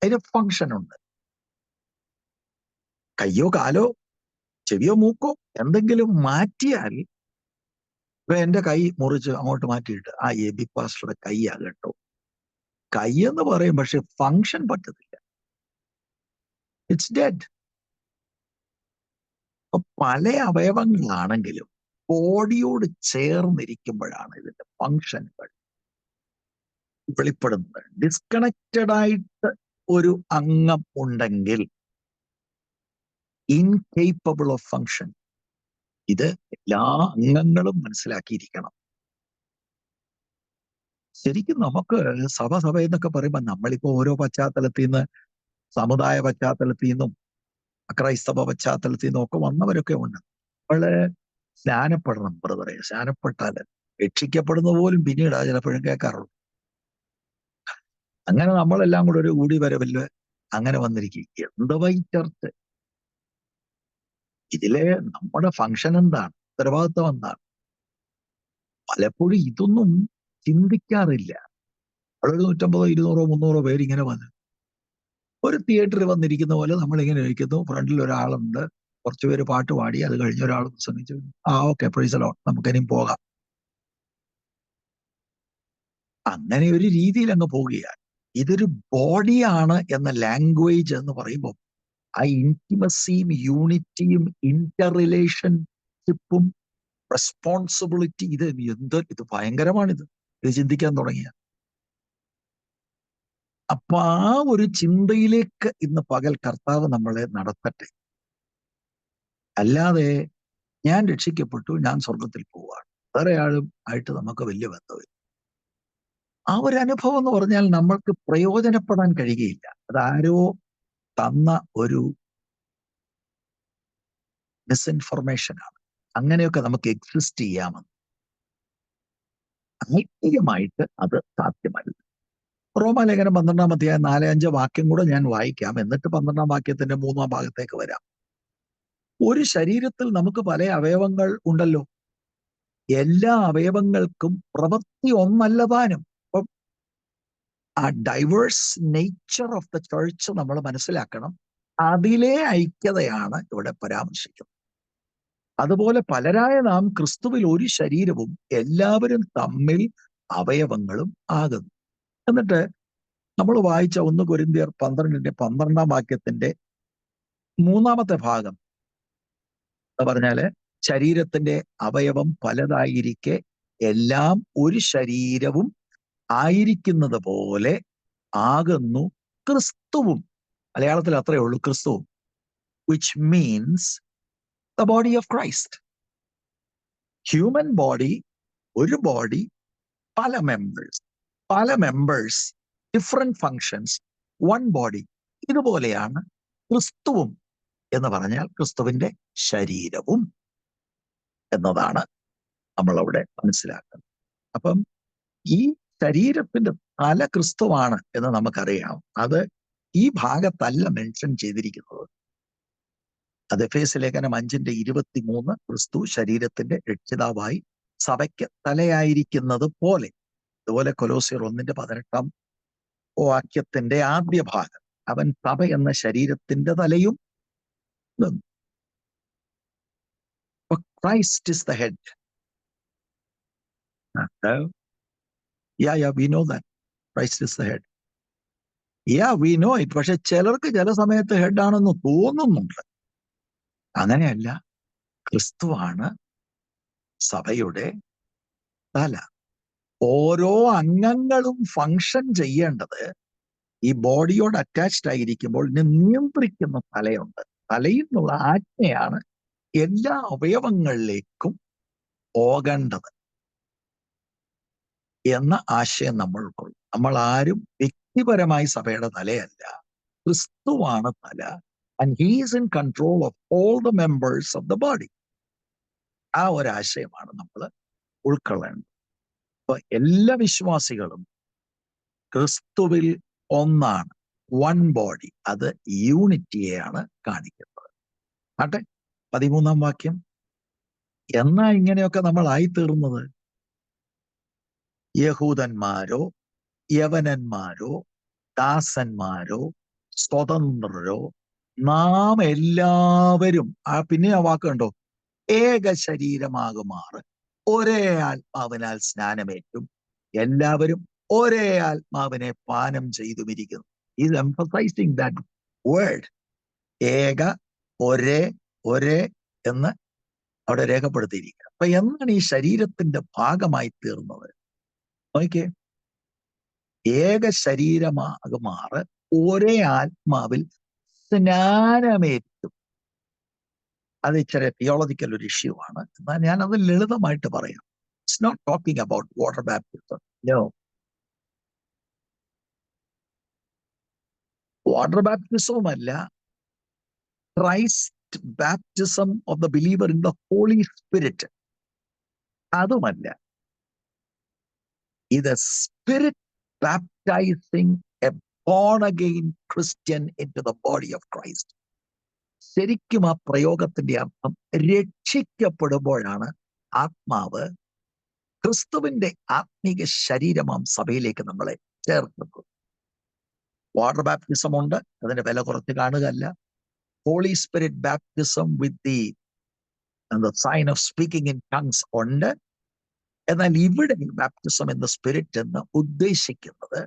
അതിന് ഫങ്ഷൻ ഉണ്ട്. കയ്യോ കാലോ ചെവിയോ മൂക്കോ എന്തെങ്കിലും മാറ്റിയാൽ, ഇപ്പൊ എന്റെ കൈ മുറിച്ച് അങ്ങോട്ട് മാറ്റിയിട്ട് ആ എബി പാസ്റ്ററുടെ കൈയാ കേട്ടോ, കൈ എന്ന് പറയും, പക്ഷെ ഫങ്ഷൻ പറ്റത്തില്ല, ഇറ്റ്സ് ഡെഡ്. അപ്പൊ പല അവയവങ്ങളാണെങ്കിലും ബോഡിയോട് ചേർന്നിരിക്കുമ്പോഴാണ് ഇതിന്റെ ഫങ്ഷനുകൾ വെളിപ്പെടുന്നത്. ഡിസ്കണക്റ്റഡ് ആയിട്ട് ഒരു അംഗം ഉണ്ടെങ്കിൽ ഇൻകേപ്പബിൾ ഓഫ് ഫങ്ഷൻ. ഇത് എല്ലാ അംഗങ്ങളും മനസ്സിലാക്കിയിരിക്കണം. ശരിക്കും നമുക്ക് സഭ എന്നൊക്കെ പറയുമ്പോൾ നമ്മളിപ്പോ ഓരോ പശ്ചാത്തലത്തിൽ നിന്ന്, സമുദായ പശ്ചാത്തലത്തിൽ നിന്നും ക്രൈസ്തവ പശ്ചാത്തലത്തിൽ നിന്നും ഒക്കെ വന്നവരൊക്കെ ഉണ്ട്. നമ്മള് സ്നാനപ്പെടണം ബ്രദറെ. സ്നാനപ്പെട്ടാൽ രക്ഷിക്കപ്പെടുന്ന പോലും പിന്നീടാ ചിലപ്പോഴും കേൾക്കാറുള്ളൂ. അങ്ങനെ നമ്മളെല്ലാം കൂടെ ഒരു കൂടി വരവില് അങ്ങനെ വന്നിരിക്കും. എന്തുവാ ഈ ചർച്ച്? ഇതിലെ നമ്മുടെ ഫംഗ്ഷൻ എന്താണ്? ഉത്തരവാദിത്വം എന്താണ്? പലപ്പോഴും ഇതൊന്നും ചിന്തിക്കാറില്ല. വളരെ 150, 200, 300 പേര് ഇങ്ങനെ വന്ന് ഒരു തിയേറ്ററിൽ വന്നിരിക്കുന്ന പോലെ നമ്മളിങ്ങനെ ഇരിക്കുന്നു. ഫ്രണ്ടിൽ ഒരാളുണ്ട്, കുറച്ച് പേര് പാട്ട് പാടി, അത് കഴിഞ്ഞ് ഒരാൾ പ്രസംഗിച്ചു. ഓക്കെ, പ്രൈസ് ദി ലോർഡ്, നമുക്കിനിയും പോകാം. അങ്ങനെ ഒരു രീതിയിൽ അങ്ങ് പോവുകയാണ്. ഇതൊരു ബോഡിയാണ് എന്ന ലാംഗ്വേജ് എന്ന് പറയുമ്പോൾ ആ ഇന്റിമസിയും യൂണിറ്റിയും ഇന്റർ റിലേഷൻഷിപ്പും റെസ്പോൺസിബിലിറ്റി ഇത് ഭയങ്കരമാണിത്. ഇത് ചിന്തിക്കാൻ തുടങ്ങിയ അപ്പൊ ആ ഒരു ചിന്തയിലേക്ക് ഇന്ന് പകൽ കർത്താവ് നമ്മളെ നടത്തട്ടെ. അല്ലാതെ ഞാൻ രക്ഷിക്കപ്പെട്ടു, ഞാൻ സ്വർഗത്തിൽ പോവാണ്, വേറെ ആളും ആയിട്ട് നമുക്ക് വലിയ ബന്ധമില്ല. ആ ഒരു അനുഭവം എന്ന് പറഞ്ഞാൽ നമ്മൾക്ക് പ്രയോജനപ്പെടാൻ കഴിയുകയില്ല. അതാരോ തന്ന ഒരു മിസ്ഇൻഫർമേഷൻ ആണ്. അങ്ങനെയൊക്കെ നമുക്ക് എക്സിസ്റ്റ് ചെയ്യാമെന്ന്. ആത്മീയമായിട്ട് അത് സാധ്യമല്ല. റോമാലേഖനം 12-ാം അധ്യായം 4-5 വാക്യം കൂടെ ഞാൻ വായിക്കാം, എന്നിട്ട് 12-ാം വാക്യത്തിന്റെ 3-ാം ഭാഗത്തേക്ക് വരാം. ഒരു ശരീരത്തിൽ നമുക്ക് പല അവയവങ്ങൾ ഉണ്ടല്ലോ, എല്ലാ അവയവങ്ങൾക്കും പ്രവൃത്തി ഒന്നല്ല താനും. അപ്പം ആ diverse nature of the church നമ്മൾ മനസ്സിലാക്കണം. അതിലെ ഐക്യതയാണ് ഇവിടെ പരാമർശിക്കുന്നത്. അതുപോലെ പലരായ നാം ക്രിസ്തുവിൽ ഒരു ശരീരവും എല്ലാവരും തമ്മിൽ അവയവങ്ങളും ആകുന്നു. എന്നിട്ട് നമ്മൾ വായിച്ച 1 കൊരിന്ത്യർ 12-ാം വാക്യത്തിന്റെ 3-ാമത്തെ ഭാഗം എന്ന് പറഞ്ഞാല് ശരീരത്തിന്റെ അവയവം പലതായിരിക്കെ എല്ലാം ഒരു ശരീരവും ആയിരിക്കുന്നത് പോലെ ആകുന്നു ക്രിസ്തുവും. മലയാളത്തിൽ അത്രയേ ഉള്ളൂ, ക്രിസ്തുവും. Which means the body of Christ. Human body, ഒരു ബോഡി, പല members, different functions, one body. ഇതുപോലെയാണ് ക്രിസ്തുവും എന്ന് പറഞ്ഞാൽ ക്രിസ്തുവിന്റെ ശരീരവും എന്നതാണ് നമ്മളവിടെ മനസ്സിലാക്കുന്നത്. അപ്പം ഈ ശരീരത്തിന്റെ തല ക്രിസ്തുവാണ് എന്ന് നമുക്കറിയാം. അത് ഈ ഭാഗത്തല്ല മെൻഷൻ ചെയ്തിരിക്കുന്നത്. അത് എഫേസ്യ ലേഖനം 5-23 ക്രിസ്തു ശരീരത്തിന്റെ രക്ഷിതാവായി സഭയ്ക്ക് തലയായിരിക്കുന്നത് പോലെ. അതുപോലെ കൊലോസ്യർ 1-18 വാക്യത്തിന്റെ ആദ്യ ഭാഗം, അവൻ സഭ എന്ന ശരീരത്തിന്റെ തലയും. Christ is the head. we know that Christ is the head. we know it. പക്ഷെ ചിലർക്ക് ചില സമയത്ത് ഹെഡ് ആണെന്ന് തോന്നുന്നുണ്ട്. അങ്ങനെയല്ല, ക്രിസ്തുവാണ് സഭയുടെ തല. ഓരോ അംഗങ്ങളും ഫങ്ഷൻ ചെയ്യേണ്ടത് ഈ ബോഡിയോട് അറ്റാച്ച്ഡ് ആയിരിക്കുമ്പോൾ നിയന്ത്രിക്കുന്ന തലയുണ്ട്. തലയിൽ നിന്നുള്ള ആജ്ഞയാണ് എല്ലാ അവയവങ്ങളിലേക്കും പോകേണ്ടത് എന്ന ആശയം നമ്മൾ ഉൾക്കൊള്ളും. നമ്മൾ ആരും വ്യക്തിപരമായി സഭയുടെ തലയല്ല, ക്രിസ്തുവാണ് തല. And he is in control of all the members of the body. ആ ഒരാശയമാണ് നമ്മൾ ഉൾക്കൊള്ളേണ്ടത്. അപ്പൊ എല്ലാ വിശ്വാസികളും ക്രിസ്തുവിൽ ഒന്നാണ്, വൺ ബോഡി. അത് യൂണിറ്റിയെയാണ് കാണിക്കുന്നത്. ആട്ടെ, 13-ാം വാക്യം. എന്നാ ഇങ്ങനെയൊക്കെ നമ്മൾ ആയിത്തീർന്നത്? യഹൂദന്മാരോ യവനന്മാരോ ദാസന്മാരോ സ്വതന്ത്രരോ നാം എല്ലാവരും, പിന്നെ ആ വാക്കുണ്ടോ, ഏക ശരീരമാകുമാറ് ഒരേ ആത്മാവിനാൽ സ്നാനമേറ്റും എല്ലാവരും ഒരേ ആത്മാവിനെ പാനം ചെയ്തുമിരിക്കുന്നു. Is emphasising that word. ഏക, ഒരേ എന്ന് അവിടെ രേഖപ്പെടുത്തിയിരിക്കുക. അപ്പൊ എന്നാണ് ഈ ശരീരത്തിന്റെ ഭാഗമായി തീർന്നത്? നോക്കിയേ, ഏക ശരീരമാകുമാറ് ഒരേ ആത്മാവിൽ സ്നാനമേറ്റും. അത് ഇച്ചിരി തിയോളജിക്കൽ ഒരു ഇഷ്യൂ ആണ്. എന്നാൽ ഞാൻ അത് ലളിതമായിട്ട് പറയാം. It's not talking about water baptism. No, water ബാപ്റ്റിസവും അല്ല, Christ baptism of the believer in the Holy Spirit അതുമല്ല. is a spirit baptizing a born again Christian into the body of Christ. ശരിക്കും ആ പ്രയോഗത്തിന്റെ അർത്ഥം രക്ഷിക്കപ്പെടുമ്പോഴാണ് ആത്മാവ് ക്രിസ്തുവിന്റെ ആത്മീക ശരീരമാം സഭയിലേക്ക് നമ്മളെ ചേർക്കുന്നത്. വാട്ടർ ബാപ്റ്റിസം ഉണ്ട്, അതിന്റെ വില കുറച്ച് കാണുകയല്ല. Holy Spirit baptism with the sign of speaking in tongues ഉണ്ട്. എന്നാൽ ഇവിടെ ബാപ്റ്റിസം എന്ന സ്പിരിറ്റ് എന്ന് ഉദ്ദേശിക്കുന്നത്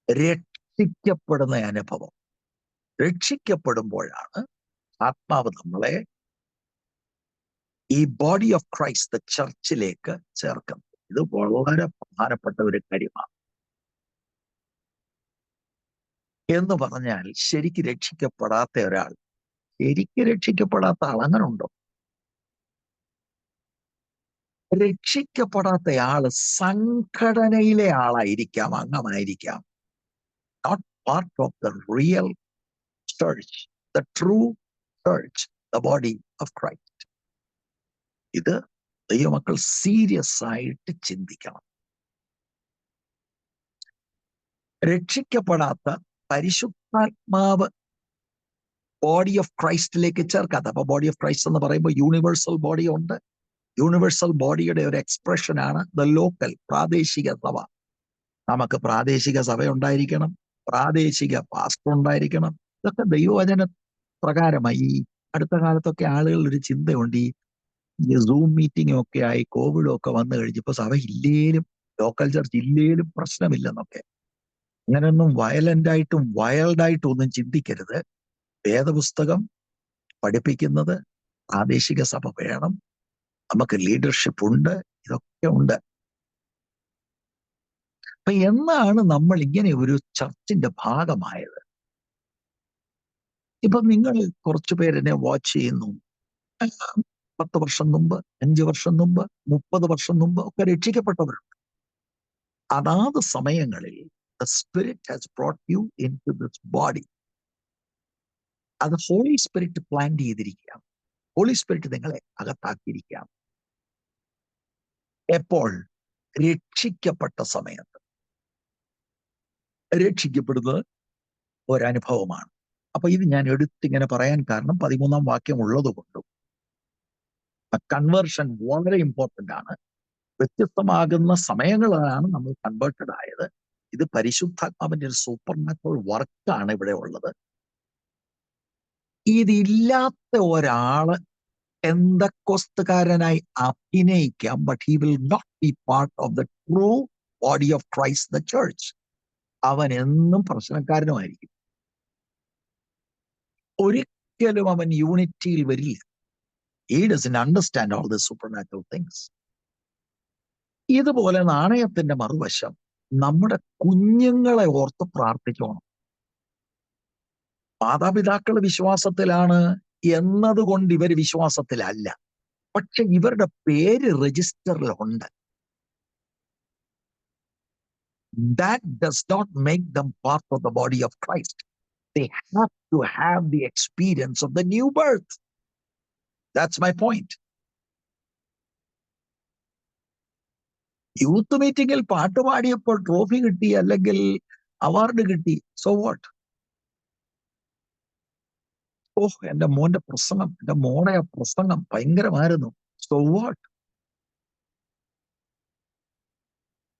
രക്ഷിക്കപ്പെടുന്ന അനുഭവം. രക്ഷിക്കപ്പെടുമ്പോഴാണ് ആത്മാവ് നമ്മളെ ഈ ബോഡി ഓഫ് ക്രൈസ്റ്റ് ചർച്ചിലേക്ക് ചേർക്കുന്നത്. ഇത് വളരെ പ്രധാനപ്പെട്ട ഒരു കാര്യമാണ്. എന്ന് പറഞ്ഞാൽ ശരിക്ക് രക്ഷിക്കപ്പെടാത്ത ഒരാൾ, ശരിക്ക് രക്ഷിക്കപ്പെടാത്ത ആൾ അങ്ങനെ ഉണ്ടോ? രക്ഷിക്കപ്പെടാത്ത ആള് സംഘടനയിലെ ആളായിരിക്കാം, അംഗമായിരിക്കാം. Not part of the real church, the true church, the body of Christ. ഇത് ദൈവമക്കൾ സീരിയസ് ആയിട്ട് ചിന്തിക്കണം. രക്ഷിക്കപ്പെടാത്ത പരിശുദ്ധാത്മാവ് ബോഡി ഓഫ് ക്രൈസ്റ്റിലേക്ക് ചേർക്കാത്ത, അപ്പൊ ബോഡി ഓഫ് ക്രൈസ്റ്റ് എന്ന് പറയുമ്പോൾ യൂണിവേഴ്സൽ ബോഡി ഉണ്ട്. യൂണിവേഴ്സൽ ബോഡിയുടെ ഒരു എക്സ്പ്രഷനാണ് ദ ലോക്കൽ, പ്രാദേശിക സഭ. നമുക്ക് പ്രാദേശിക സഭ ഉണ്ടായിരിക്കണം, പ്രാദേശിക പാസ്റ്റർ ഉണ്ടായിരിക്കണം. ഇതൊക്കെ ദൈവവചന പ്രകാരമായി. ഈ അടുത്ത കാലത്തൊക്കെ ആളുകൾ ഒരു ചിന്തയുണ്ട്, ഈ സൂം മീറ്റിംഗും ഒക്കെ ആയി കോവിഡും ഒക്കെ വന്നു കഴിഞ്ഞപ്പോൾ സഭ ഇല്ലേലും ലോക്കൽ ചർച്ച് ഇല്ലേലും പ്രശ്നമില്ലെന്നൊക്കെ. അങ്ങനെയൊന്നും വയലന്റായിട്ടും വൈൽഡായിട്ടും ഒന്നും ചിന്തിക്കരുത്. വേദപുസ്തകം പഠിപ്പിക്കുന്നത് പ്രാദേശിക സഭ വേണം, നമുക്ക് ലീഡർഷിപ്പ് ഉണ്ട്, ഇതൊക്കെ ഉണ്ട്. അപ്പൊ എന്നാണ് നമ്മൾ ഇങ്ങനെ ഒരു ചർച്ചിന്റെ ഭാഗമായത്? ഇപ്പൊ നിങ്ങൾ കുറച്ചു പേരെന്നെ വാച്ച് ചെയ്യുന്നു. 10 വർഷം മുമ്പ്, 5 വർഷം മുമ്പ്, 30 വർഷം മുമ്പ് ഒക്കെ രക്ഷിക്കപ്പെട്ടവരുണ്ട്. അതാത് സമയങ്ങളിൽ the spirit has brought you into this body. അത് ഹോളി സ്പിരിറ്റ് പ്ലാൻ ചെയ്തിരിക്കാം. ഹോളി സ്പിരിറ്റ് നിങ്ങളെ അകത്താക്കിയിരിക്കാം. എപ്പോൾ? രക്ഷിക്കപ്പെട്ട സമയത്ത്. രക്ഷിക്കപ്പെടുന്നത് ഒരനുഭവമാണ്. അപ്പൊ ഇത് ഞാൻ എടുത്തിങ്ങനെ പറയാൻ കാരണം 13-ാം വാക്യം ഉള്ളത് കൊണ്ടും കൺവേർഷൻ വളരെ ഇമ്പോർട്ടന്റ് ആണ്. വ്യത്യസ്തമാകുന്ന സമയങ്ങളിലാണ് നമ്മൾ കൺവേർട്ടഡ് ആയത്. ഇത് പരിശുദ്ധാത്മാവിന്റെ ഒരു സൂപ്പർ നാച്ചുറൽ വർക്കാണ് ഇവിടെ ഉള്ളത്. ഇതില്ലാത്ത ഒരാള് പെന്തക്കോസ്തുകാരനായി അഭിനയിക്കാം, but he will not be part of the true body of Christ, the church. അവൻ എന്നും പ്രശ്നക്കാരനുമായിരിക്കും. ഒരിക്കലും അവൻ യൂണിറ്റിയിൽ വരില്ല. He doesn't understand all the supernatural things. ഇതുപോലെ നാണയത്തിന്റെ മറുവശം, നമ്മുടെ കുഞ്ഞുങ്ങളെ ഓർത്ത് പ്രാർത്ഥിക്കണം. മാതാപിതാക്കൾ വിശ്വാസത്തിലാണ് എന്നതുകൊണ്ട് ഇവർ വിശ്വാസത്തിലല്ല, പക്ഷെ ഇവരുടെ പേര് രജിസ്റ്ററിലുണ്ട്. That does not make them part of the body of Christ. They have to have the experience of the new birth. That's my point. Youth മീറ്റിംഗിൽ പാട്ട് പാടിയപ്പോൾ ട്രോഫി കിട്ടി, അല്ലെങ്കിൽ അവാർഡ് കിട്ടി, സോ വാട്ട്? എന്റെ മോന്റെ പ്രസംഗം, എന്റെ മോടെ പ്രസംഗം ഭയങ്കരമായിരുന്നു, സോ വാട്ട്?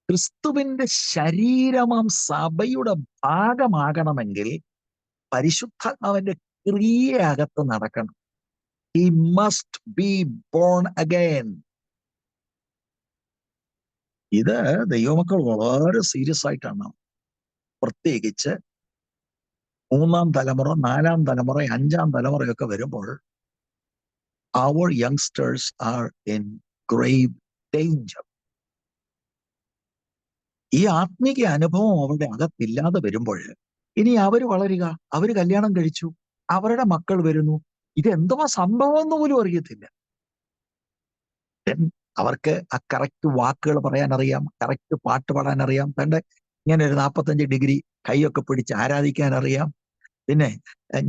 ക്രിസ്തുവിന്റെ ശരീരമാം സഭയുടെ ഭാഗമാകണമെങ്കിൽ പരിശുദ്ധാത്മാവിന്റെ ക്രിയയകത്ത് നടക്കണം. He must be born again. ഇത് ദൈവമക്കൾ വളരെ സീരിയസ് ആയിട്ടാണ്. പ്രത്യേകിച്ച് 3-ാം തലമുറ, 4-ാം തലമുറ, 5-ാം തലമുറയൊക്കെ വരുമ്പോൾ our youngsters are in grave danger. ഈ ആത്മീക അനുഭവം അവരുടെ അകത്തില്ലാതെ വരുമ്പോൾ ഇനി അവര് വളരുക, അവര് കല്യാണം കഴിച്ചു, അവരുടെ മക്കൾ വരുന്നു, ഇതെന്തുവാ സംഭവം എന്ന് പോലും അറിയത്തില്ല. അവർക്ക് ആ കറക്റ്റ് വാക്കുകൾ പറയാൻ അറിയാം, കറക്റ്റ് പാട്ട് പാടാൻ അറിയാം, തന്റെ ഇങ്ങനെ ഒരു 45 ഡിഗ്രി കൈയൊക്കെ പിടിച്ച് ആരാധിക്കാൻ അറിയാം, പിന്നെ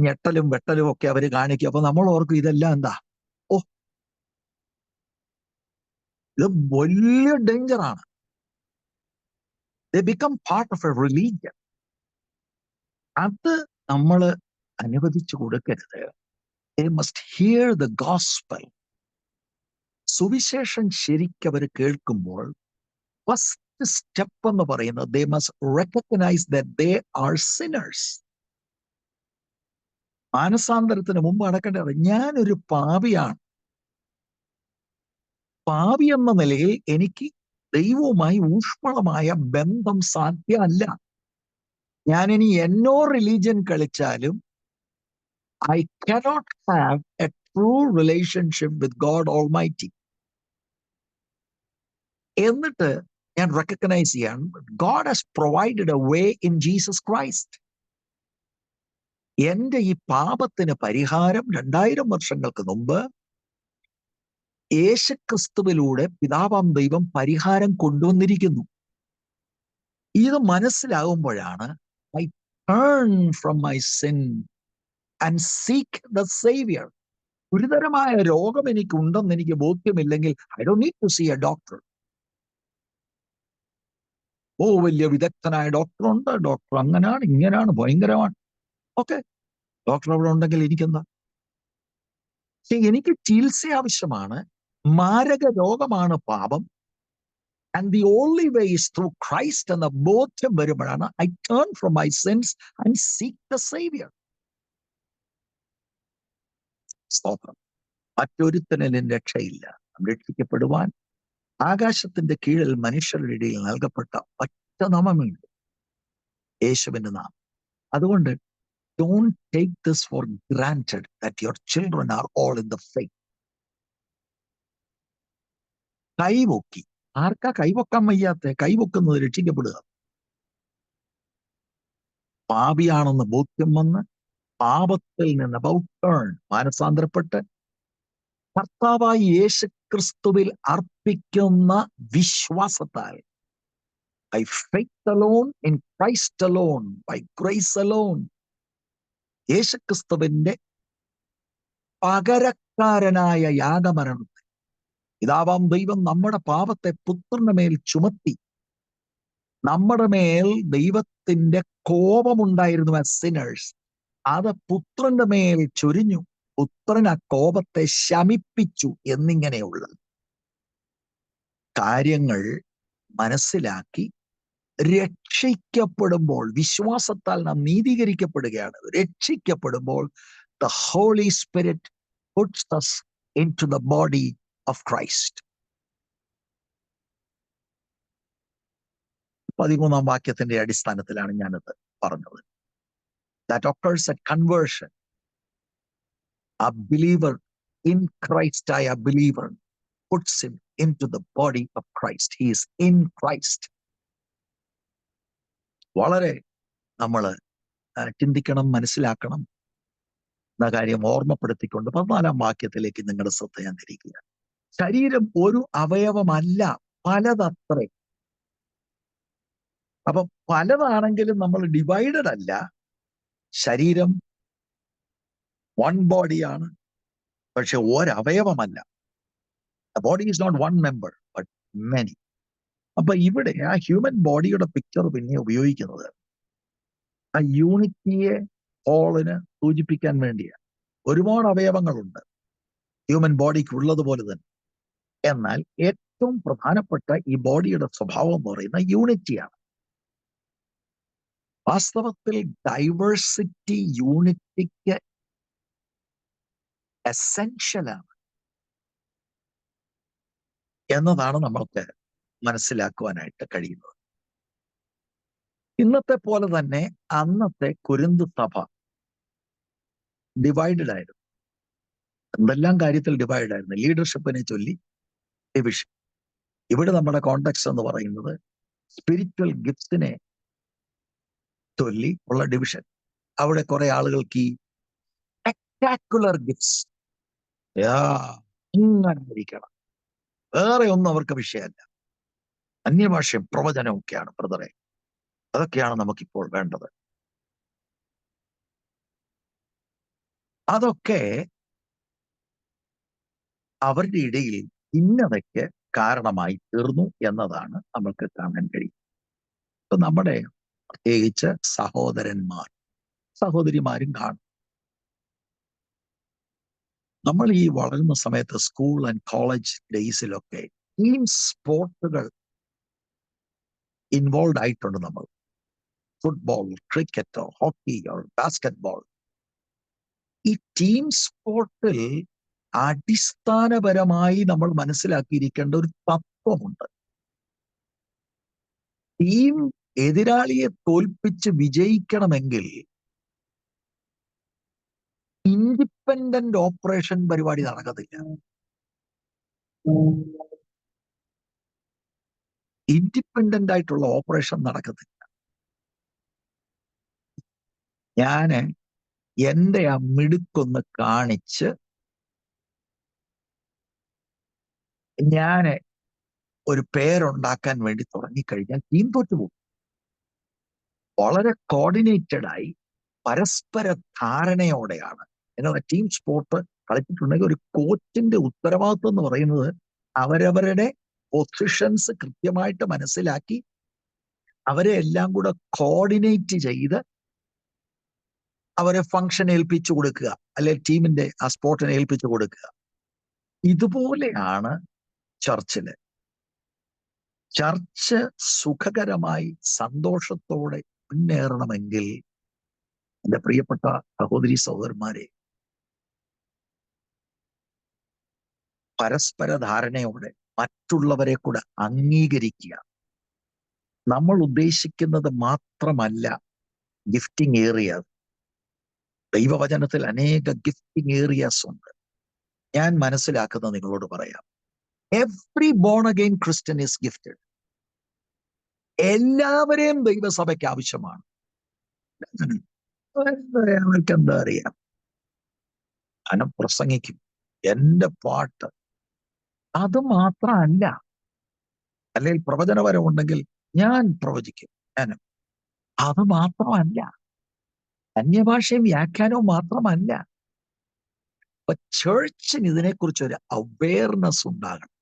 ഞെട്ടലും വെട്ടലും ഒക്കെ അവര് കാണിക്കും. അപ്പൊ നമ്മൾ ഓർക്കും ഇതെല്ലാം എന്താ? ഇത് വലിയ ഡേഞ്ചറാണ്. They become part of a religion. അത് നമ്മൾ അനുവദിച്ചു കൊടുക്കരുത്. They must hear the gospel. സുവിശേഷം ശരിക്കവർ കേൾക്കുമ്പോൾ ഫസ്റ്റ് സ്റ്റെപ്പ് എന്ന് പറയുന്നത് they must recognize that they are sinners. മാനസാന്തരത്തിന് മുമ്പ് അടക്കേണ്ടത് ഞാനൊരു പാപിയാണ്. പാപി എന്ന നിലയിൽ എനിക്ക് ദൈവവുമായി ഊഷ്മളമായ ബന്ധം സാധ്യമല്ല. ഞാനിനി എന്നോ religion കളിച്ചാലും I cannot have a true relationship with God Almighty. എന്നിട്ട് ഞാൻ റെക്കഗ്നൈസ് ചെയ്യാൻ God has provided a way in Jesus Christ. എന്റെ ഈ പാപത്തിന് പരിഹാരം 2000 വർഷങ്ങൾക്ക് മുമ്പ് യേശുക്രിസ്തുവിലൂടെ പിതാവാം ദൈവം പരിഹാരം കൊണ്ടുവന്നിരിക്കുന്നു. ഇത് മനസ്സിലാകുമ്പോഴാണ് I turn from my sin and seek the Savior. ഗുരുതരമായ രോഗം എനിക്കുണ്ടെന്ന് എനിക്ക് ബോധ്യമില്ലെങ്കിൽ I don't need to see a doctor. വലിയ വിദഗ്ധനായ ഡോക്ടറുണ്ട്, ഡോക്ടർ അങ്ങനെയാണ് ഇങ്ങനെയാണ് ഭയങ്കരമാണ്. ഓക്കെ, ഡോക്ടർ അവിടെ ഉണ്ടെങ്കിൽ എനിക്കെന്താ? പക്ഷെ എനിക്ക് ചികിത്സ ആവശ്യമാണ്. മാരക രോഗമാണ് പാപം. And the only way is through Christ എന്ന ബോധ്യം വരുമ്പോഴാണ് I turn from my sins and seek the Savior. സ്തോത്രം. മറ്റൊരുത്തനും രക്ഷയില്ല. രക്ഷിക്കപ്പെടുവാൻ ആകാശത്തിന്റെ കീഴിൽ മനുഷ്യരുടെ ഇടയിൽ നൽകപ്പെട്ട ഒറ്റ നാമമുണ്ട്, യേശുവിന്റെ നാമം. അതുകൊണ്ട് don't take this for granted that your children are all in the faith. കൈപൊക്കി, ആർക്കാ കൈപൊക്കാൻ വയ്യാത്ത? കൈപൊക്കുന്നത് രക്ഷിക്കപ്പെടുക. പാപിയാണെന്ന് ബോധ്യം വന്ന് പാപത്തിൽ നിന്ന് about turn മാനസാന്തരപ്പെട്ട് കർത്താവായ യേശുക്രിസ്തുവിൽ അർപ്പിക്കുന്ന വിശ്വാസത്താൽ by faith alone, in Christ alone, by grace alone, യേശുക്രിസ്തുവിന്റെ പകരക്കാരനായ യാഗമരണത്തെ പിതാവാം ദൈവം നമ്മുടെ പാപത്തെ പുത്രന്റെ മേൽ ചുമത്തി. നമ്മുടെ മേൽ ദൈവത്തിന്റെ കോപമുണ്ടായിരുന്നു as sinners. അത് പുത്രന്റെ മേൽ ചൊരിഞ്ഞു. പുത്രൻ ആ കോപത്തെ ശമിപ്പിച്ചു. എന്നിങ്ങനെയുള്ള കാര്യങ്ങൾ മനസ്സിലാക്കി രക്ഷിക്കപ്പെടുമ്പോൾ, വിശ്വാസത്താൽ നാം നീതീകരിക്കപ്പെടുകയാണ്. രക്ഷിക്കപ്പെടുമ്പോൾ the Holy Spirit puts us into the body of Christ. 13-ാം വാക്യത്തിന്റെ അടിസ്ഥാനത്തിലാണ് ഞാനത് പറഞ്ഞത്. That occurs at conversion. A believer in Christ, a believer puts him into the body of Christ. He is in Christ. വളരെ നമ്മൾ ചിന്തിക്കണം, മനസ്സിലാക്കണം എന്ന കാര്യം ഓർമ്മപ്പെടുത്തിക്കൊണ്ട് 14-ാം വാക്യത്തിലേക്ക് നിങ്ങളുടെ ശ്രദ്ധ ഞാൻ തിരിക്കുക. ശരീരം ഒരു അവയവമല്ല, പലതത്രേ. അപ്പൊ പലതാണെങ്കിലും നമ്മൾ ഡിവൈഡഡ് അല്ല. ശരീരം വൺ ബോഡിയാണ്, പക്ഷെ ഒരവയവമല്ല. Body is not one member but many. അപ്പൊ ഇവിടെ ആ ഹ്യൂമൻ ബോഡിയുടെ പിക്ചർ പിന്നെ ഉപയോഗിക്കുന്നത് ആ യൂണിറ്റിയെ ഹോളിന് സൂചിപ്പിക്കാൻ വേണ്ടിയാണ്. ഒരുപാട് അവയവങ്ങളുണ്ട് ഹ്യൂമൻ ബോഡിക്ക് ഉള്ളതുപോലെ തന്നെ. എന്നാൽ ഏറ്റവും പ്രധാനപ്പെട്ട ഈ ബോഡിയുടെ സ്വഭാവം എന്ന് പറയുന്ന യൂണിറ്റിയാണ്. വാസ്തവത്തിൽ ഡൈവേഴ്സിറ്റി യൂണിറ്റിക്ക് എസെൻഷ്യലാണ് എന്നതാണ് നമ്മൾക്ക് മനസ്സിലാക്കുവാനായിട്ട് കഴിയുന്നത്. ഇന്നത്തെ പോലെ തന്നെ അന്നത്തെ കൊരിന്ത് സഭ ഡിവൈഡഡ് ആയിരുന്നു. എന്തെല്ലാം കാര്യത്തിൽ ഡിവൈഡ് ആയിരുന്നു. ലീഡർഷിപ്പിനെ ചൊല്ലി ഡിവിഷൻ. ഇവിടെ നമ്മുടെ കോണ്ടെക്സ്റ്റ് എന്ന് പറയുന്നത് സ്പിരിച്വൽ ഗിഫ്റ്റ്സിനെ ചൊല്ലി ഉള്ള ഡിവിഷൻ. അവിടെ കുറെ ആളുകൾക്ക് ഈ സ്പെക്ടാക്കുലർ ഗിഫ്റ്റ്സ് ഇങ്ങനെ ഇരിക്കണം, വേറെ ഒന്നും അവർക്ക് വിഷയമല്ല. അന്യഭാഷയും പ്രവചനവും ഒക്കെയാണ് ബ്രദറെ. അതൊക്കെയാണ് നമുക്കിപ്പോൾ വേണ്ടത്. അതൊക്കെ അവരുടെ ഇടയിൽ ഭിന്നതയ്ക്ക് കാരണമായി തീർന്നു എന്നതാണ് നമ്മൾക്ക് കാണാൻ കഴിയും. ഇപ്പൊ നമ്മുടെ പ്രത്യേകിച്ച് സഹോദരന്മാർ സഹോദരിമാരും കാണും. നമ്മൾ ഈ വളരുന്ന സമയത്ത് സ്കൂൾ ആൻഡ് കോളേജ് ഡേയ്സിലൊക്കെ ടീം സ്പോർട്ടുകൾ ഇൻവോൾവ് ആയിട്ടുണ്ട്. നമ്മൾ ഫുട്ബോൾ, ക്രിക്കറ്റോ, ഹോക്കിയോ, ബാസ്കറ്റ്ബോൾ. ഈ ടീം സ്പോർട്ടിൽ അടിസ്ഥാനപരമായി നമ്മൾ മനസ്സിലാക്കിയിരിക്കേണ്ട ഒരു തത്വമുണ്ട്. ടീം എതിരാളിയെ തോൽപ്പിച്ച് വിജയിക്കണമെങ്കിൽ ഇൻഡിപെൻഡന്റ് ഓപ്പറേഷൻ പരിപാടി നടക്കത്തില്ല. ഇൻഡിപെൻഡന്റ് ആയിട്ടുള്ള ഓപ്പറേഷൻ നടക്കത്തില്ല. ഞാന് എന്റെ ആ മിടുക്കൊന്ന് കാണിച്ച് ഞാന് ഒരു പേരുണ്ടാക്കാൻ വേണ്ടി തുടങ്ങിക്കഴിഞ്ഞാൽ ടീം തോറ്റുപോകും. വളരെ കോർഡിനേറ്റഡ് ആയി പരസ്പര ധാരണയോടെയാണ് നിങ്ങൾ ടീം സ്പോർട്ട് കളിച്ചിട്ടുണ്ടെങ്കിൽ ഒരു കോച്ചിന്റെ ഉത്തരവാദിത്വം എന്ന് പറയുന്നത് അവരവരുടെ പൊസിഷൻസ് കൃത്യമായിട്ട് മനസ്സിലാക്കി അവരെ എല്ലാം കൂടെ കോർഡിനേറ്റ് ചെയ്ത് അവരെ ഫംഗ്ഷൻ ഏൽപ്പിച്ചു കൊടുക്കുക, അല്ലെങ്കിൽ ടീമിന്റെ ആ സ്പോർട്ടിനെ ഏൽപ്പിച്ചു കൊടുക്കുക. ഇതുപോലെയാണ് ചർച്ചില്. ചർച്ച് സുഖകരമായി സന്തോഷത്തോടെ മുന്നേറണമെങ്കിൽ എന്റെ പ്രിയപ്പെട്ട സഹോദരി സഹോദരന്മാരെ, പരസ്പര ധാരണയോടെ മറ്റുള്ളവരെ കൂടെ അംഗീകരിക്കുക. നമ്മൾ ഉദ്ദേശിക്കുന്നത് മാത്രമല്ല ഗിഫ്റ്റിംഗ് ഏരിയാസ്. ദൈവവചനത്തിൽ അനേക ഗിഫ്റ്റിംഗ് ഏരിയാസ് ഉണ്ട്. ഞാൻ മനസ്സിലാക്കുന്നത് നിങ്ങളോട് പറയാം. Every born again Christian is gifted. എല്ലാവരെയും ദൈവസഭയ്ക്ക് ആവശ്യമാണ്. അവർക്ക് എന്താ അറിയാം, ഞാൻ പ്രസംഗിക്കും, എന്റെ പാട്ട്, അത് മാത്രമല്ല. അല്ലെങ്കിൽ പ്രവചനപരമുണ്ടെങ്കിൽ ഞാൻ പ്രവചിക്കും. അത് മാത്രമല്ല. അന്യഭാഷയും വ്യാഖ്യാനവും മാത്രമല്ല. അപ്പൊ ചേർച്ചിന് ഇതിനെക്കുറിച്ചൊരു അവയർനെസ് ഉണ്ടാകണം.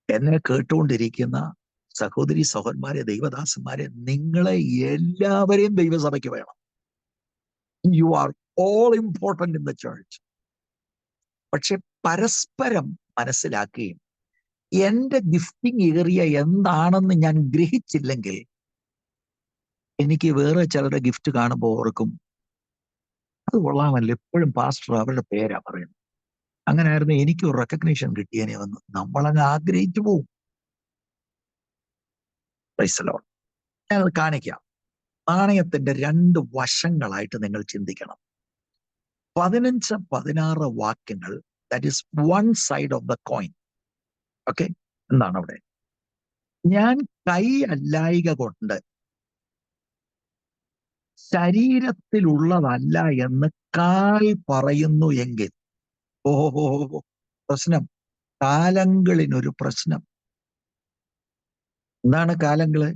എന്നെ കേട്ടുകൊണ്ടിരിക്കുന്ന സഹോദരി സഹോദരന്മാരെ, ദൈവദാസന്മാരെ, നിങ്ങളെ എല്ലാവരെയും ദൈവസഭയ്ക്ക് വേണം. You are all important in the church. പക്ഷെ പരസ്പരം മനസ്സിലാക്കുകയും എന്റെ ഗിഫ്റ്റിംഗ് ഏരിയ എന്താണെന്ന് ഞാൻ ഗ്രഹിച്ചില്ലെങ്കിൽ എനിക്ക് വേറെ ചിലരുടെ ഗിഫ്റ്റ് കാണുമ്പോൾ ഓർക്കും, അത് കൊള്ളാമല്ലോ, എപ്പോഴും പാസ്റ്റർ അവരുടെ പേരാ പറയുന്നത്. അങ്ങനെ ആയിരുന്നു എനിക്ക് ഒരു റെക്കഗ്നീഷൻ കിട്ടിയതിനെ വന്ന് നമ്മളങ്ങ് ആഗ്രഹിച്ചു പോവും. ഞാനത് കാണിക്കാം. നാണയത്തിന്റെ രണ്ട് വശങ്ങളായിട്ട് നിങ്ങൾ ചിന്തിക്കണം. 15-16 വാക്യങ്ങൾ, that is one side of the coin. Okay, എന്താണ് അവിടെ? ഞാൻ കൈ അല്ലായിക കൊണ്ട് ശരീരത്തിലുള്ളതല്ല എന്ന് കാൽ പറയുന്നു എങ്കിൽ, ഓഹോ, പ്രശ്നം. കാലങ്ങളിനൊരു പ്രശ്നം. എന്താണ് കാലങ്ങള്?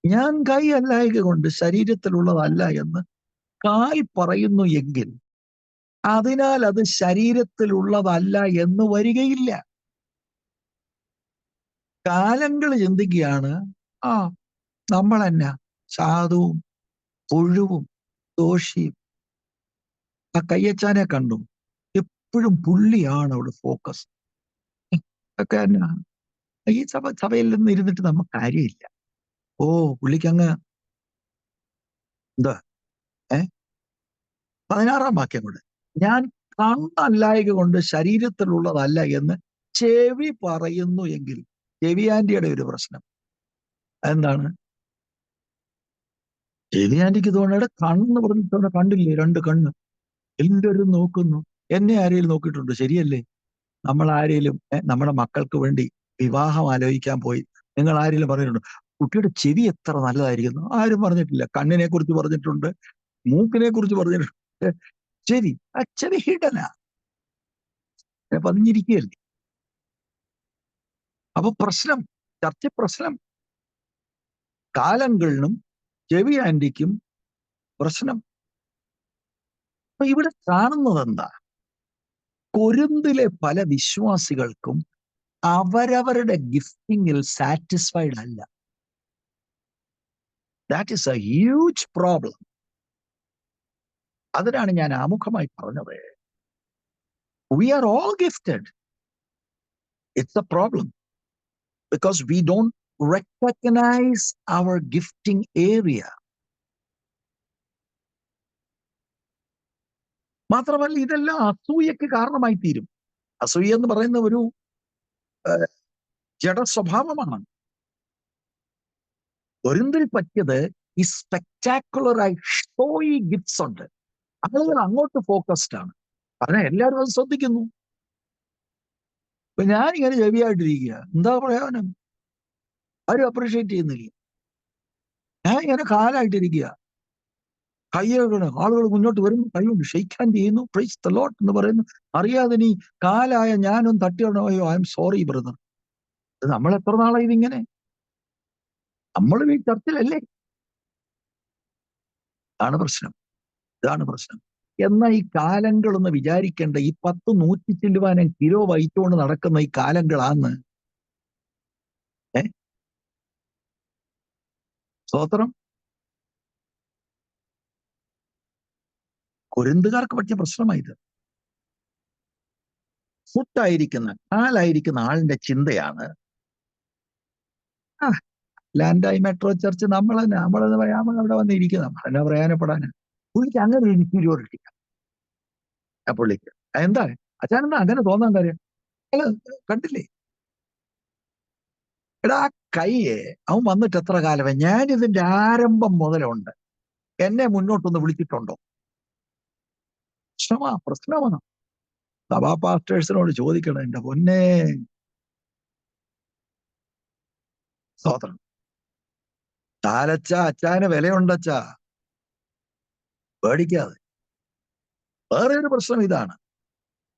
ഞാൻ കൈ അല്ലായിക കൊണ്ട് ശരീരത്തിലുള്ളതല്ല എന്ന് കാൽ പറയുന്നു എങ്കിൽ അതിനാൽ അത് ശരീരത്തിലുള്ളതല്ല എന്ന് വരികയില്ല. കാലങ്ങൾ ചിന്തിക്കുകയാണ്, ആ നമ്മൾ എന്നാ സാധുവും പുഴുവും ദോഷിയും. ആ കയ്യച്ചാനെ കണ്ടു, എപ്പോഴും പുള്ളിയാണ് അവിടെ ഫോക്കസ്. ഒക്കെ എന്നാ ഈ സഭയിൽ നിന്ന് ഇരുന്നിട്ട് നമുക്ക് കാര്യമില്ല. ഓ, പുള്ളിക്കങ്ങ് എന്താ 16 വാക്യം കൊണ്ട്, ഞാൻ കണ്ണല്ലായക കൊണ്ട് ശരീരത്തിലുള്ളതല്ല എന്ന് ചെവി പറയുന്നു എങ്കിൽ. ചെവി ആന്റിയുടെ ഒരു പ്രശ്നം എന്താണ്? ചെവി ആന്റിക്ക് തോന്നയുടെ കണ്ണെന്ന് പറഞ്ഞിട്ട് കണ്ടില്ലേ, 2 കണ്ണ് എല്ലാവരും നോക്കുന്നു. എന്നെ ആരെങ്കിലും നോക്കിയിട്ടുണ്ട്? ശരിയല്ലേ? നമ്മൾ ആരെങ്കിലും നമ്മുടെ മക്കൾക്ക് വേണ്ടി വിവാഹം ആലോചിക്കാൻ പോയി, നിങ്ങൾ ആരെങ്കിലും പറഞ്ഞിട്ടുണ്ടോ കുട്ടിയുടെ ചെവി എത്ര നല്ലതായിരിക്കുന്നു? ആരും പറഞ്ഞിട്ടില്ല. കണ്ണിനെ കുറിച്ച് പറഞ്ഞിട്ടുണ്ട്, മൂക്കിനെ കുറിച്ച് പറഞ്ഞിട്ടുണ്ട്. ചെവി, ആ ചെവി ഹിഡനാ, പതിഞ്ഞിരിക്കുകയല്ലേ. അപ്പൊ പ്രശ്നം, ചർച്ച പ്രശ്നം. കാലങ്ങളിലും ചെവി ആന്റിക്കും പ്രശ്നം. അപ്പൊ ഇവിടെ കാണുന്നത് എന്താ? കൊരിന്തിലെ പല വിശ്വാസികൾക്കും അവരവരുടെ ഗിഫ്റ്റിങ്ങിൽ സാറ്റിസ്ഫൈഡ് അല്ല. That is A huge problem. അതിനാണ് ഞാൻ ആമുഖമായി പറഞ്ഞത്, we are all gifted. It's a problem because we don't recognize our gifting area. മാത്രമല്ല ഇതെല്ലാം അസൂയക്ക് കാരണമായി തീരും. അസൂയ എന്ന് പറയുന്ന ഒരു ജഡ സ്വഭാവമാണ്. ഒരിന്തിൽ പറ്റിയത് ഈ സ്പെക്ടാക്കുലറായി ഷോയി ഗിഫ്റ്റ്സ് ഉണ്ട്. ആളുകൾ അങ്ങോട്ട് ഫോക്കസ്ഡ് ആണ്. കാരണം എല്ലാവരും അത് ശ്രദ്ധിക്കുന്നു. ഇപ്പൊ ഞാനിങ്ങനെ ചെവിയായിട്ടിരിക്കുക, എന്താ പ്രയോജനം? ആരും അപ്രീഷിയേറ്റ് ചെയ്യുന്നില്ല. ഞാൻ ഇങ്ങനെ കാലായിട്ടിരിക്കുക, കൈയ്യാണ് ആളുകൾ മുന്നോട്ട് വരുമ്പോൾ കൈകൊണ്ട് ഷെയ്ക്ക് ഹാൻഡ് ചെയ്യുന്നു, പ്രൈസ് ദി ലോർഡ് എന്ന് പറയുന്നു. അറിയാതെ നീ കാലായ ഞാനും തട്ടിയോ, ഐ എം സോറി ബ്രദർ. നമ്മൾ എത്ര നാളായി ഇതിങ്ങനെ? നമ്മൾ ഈ ചർച്ചിലല്ലേ? ഇതാണ് പ്രശ്നം. എന്നാൽ ഈ കാലങ്ങളൊന്ന് വിചാരിക്കേണ്ട, ഈ 10-100 ചില്ലുവാനും കിലോ വഹിച്ചുകൊണ്ട് നടക്കുന്ന ഈ കാലങ്ങളാന്ന്. സ്തോത്രം. കൊരിന്തുകാർക്ക് പറ്റിയ പ്രശ്നമായത്. കാലായിരിക്കുന്ന ആളിന്റെ ചിന്തയാണ്, ലാൻഡായി മെട്രോ ചർച്ച് നമ്മളെന്ന് പറയാമോ അവിടെ വന്നിരിക്കുക, നമ്മളെന്നാ പ്രയോജനപ്പെടാന്? പുള്ളിക്ക് അങ്ങനെ ഒരു ഇൻഫീരിയോറിറ്റി ആ പുള്ളിക്ക്. എന്താ അച്ഛനെന്താ അങ്ങനെ തോന്നാൻ കാര്യം? അല്ല, കണ്ടില്ലേ എടാ, ആ കൈയെ അവൻ വന്നിട്ട് എത്ര കാലമേ? ഞാനിതിന്റെ ആരംഭം മുതലുണ്ട്. എന്നെ മുന്നോട്ടൊന്ന് വിളിച്ചിട്ടുണ്ടോ? പ്രശ്നമാണ്. സഭാ പാസ്റ്റേഴ്സിനോട് ചോദിക്കണം, എന്റെ പൊന്നെ. സ്തോത്രം. അച്ചാന് വിലയുണ്ടച്ചാ, പേടിക്കാതെ. വേറെ ഒരു പ്രശ്നം ഇതാണ്,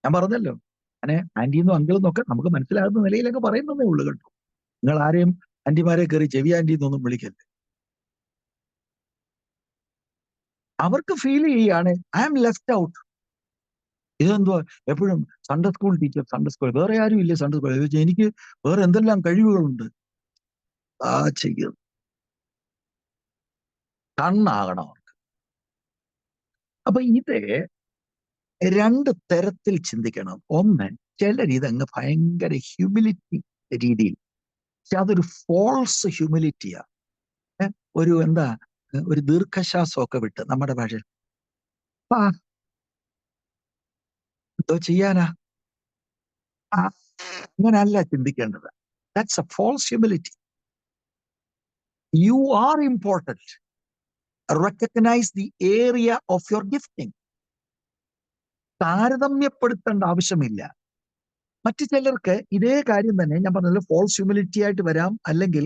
ഞാൻ പറഞ്ഞല്ലോ, അങ്ങനെ ആന്റിന്നും അങ്കിളെന്നും ഒക്കെ നമുക്ക് മനസ്സിലാകുന്ന നിലയിലൊക്കെ പറയുന്നതേ ഉള്ളൂ കേട്ടോ. നിങ്ങൾ ആരെയും ആന്റിമാരെ കയറി ചെവി ആന്റിന്നൊന്നും വിളിക്കല്ലേ. അവർക്ക് ഫീൽ ചെയ്യാണ് ഐ ആം ലെഫ്റ്റ് ഔട്ട്. ഇതെന്തോ എപ്പോഴും സൺഡേ സ്കൂൾ ടീച്ചർ, വേറെ ആരും ഇല്ലേ സൺഡേ സ്കൂൾ? എനിക്ക് വേറെ എന്തെല്ലാം കഴിവുകളുണ്ട്. ചെയ്യുന്നത് കണ്ണാകണം അവർക്ക്. അപ്പൊ ഇത് 2 തരത്തിൽ ചിന്തിക്കണം. ഒന്ന്, ചിലർ ഇതങ്ങ് ഭയങ്കര ഹ്യൂമിലിറ്റി രീതിയിൽ, പക്ഷെ അതൊരു ഫോൾസ് ഹ്യൂമിലിറ്റിയാ. ഒരു ഒരു ദീർഘശ്വാസമൊക്കെ വിട്ട് നമ്മുടെ ഭാഷയിൽ എന്തോ ചെയ്യാനാ, അങ്ങനല്ല ചിന്തിക്കേണ്ടത്. That's a false humility. You are important. Recognise the area of your gifting. താരതമ്യപ്പെടുത്തേണ്ട ആവശ്യമില്ല. മറ്റു ചിലർക്ക് ഇതേ കാര്യം തന്നെ ഞാൻ പറഞ്ഞല്ലോ, ഫോൾസ് ഹ്യൂമിലിറ്റി ആയിട്ട് വരാം. അല്ലെങ്കിൽ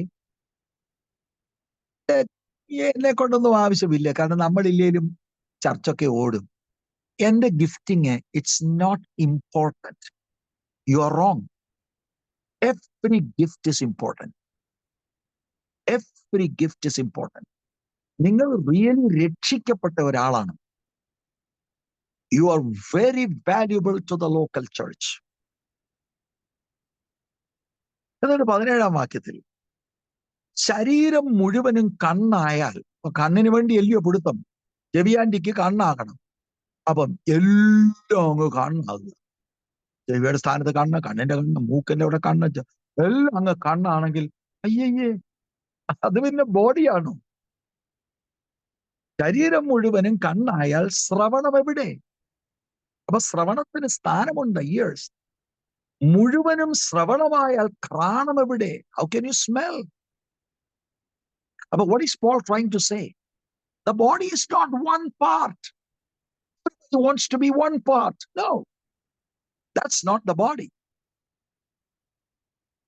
എന്നെ കൊണ്ടൊന്നും ആവശ്യമില്ല, കാരണം നമ്മളില്ലേലും ചർച്ചൊക്കെ ഓടും. എന്റെ gifting it's not important. You are wrong. Every gift is important. Every gift is important. നിങ്ങൾ റിയലി രക്ഷിക്കപ്പെട്ട ഒരാളാണ്. You are very valuable to the local church. എന്നിട്ട് 17-ാം വാക്യത്തിൽ, ശരീരം മുഴുവനും കണ്ണായാൽ, കണ്ണിന് വേണ്ടി എല്ലിയോ പിടുത്തം, ചെവിയാൻറ്റിക്ക് കണ്ണാകണം. അപ്പം എല്ലാം അങ്ങ് കണ്ണാകുക. ചെവിയുടെ സ്ഥാനത്ത് കണ്ണ്, കണ്ണിന്റെ കണ്ണ്, മൂക്കിന്റെ അവിടെ കണ്ണ്, എല്ലാം അങ്ങ് കണ്ണാണെങ്കിൽ അയ്യയ്യേ, അത് പിന്നെ ബോഡിയാണോ? ശരീരം മുഴുവനും കണ്ണായാൽ ശ്രവണം എവിടെ? അപ്പൊ ശ്രവണത്തിന് സ്ഥാനമുണ്ട്, ഇയേഴ്സ്. മുഴുവനും ശ്രവണമായാൽ ഘ്രാണം എവിടെ? How can you smell? അപ്പൊ what is Paul trying to say? The body is not one part. He wants to be one part. No, that's not the body.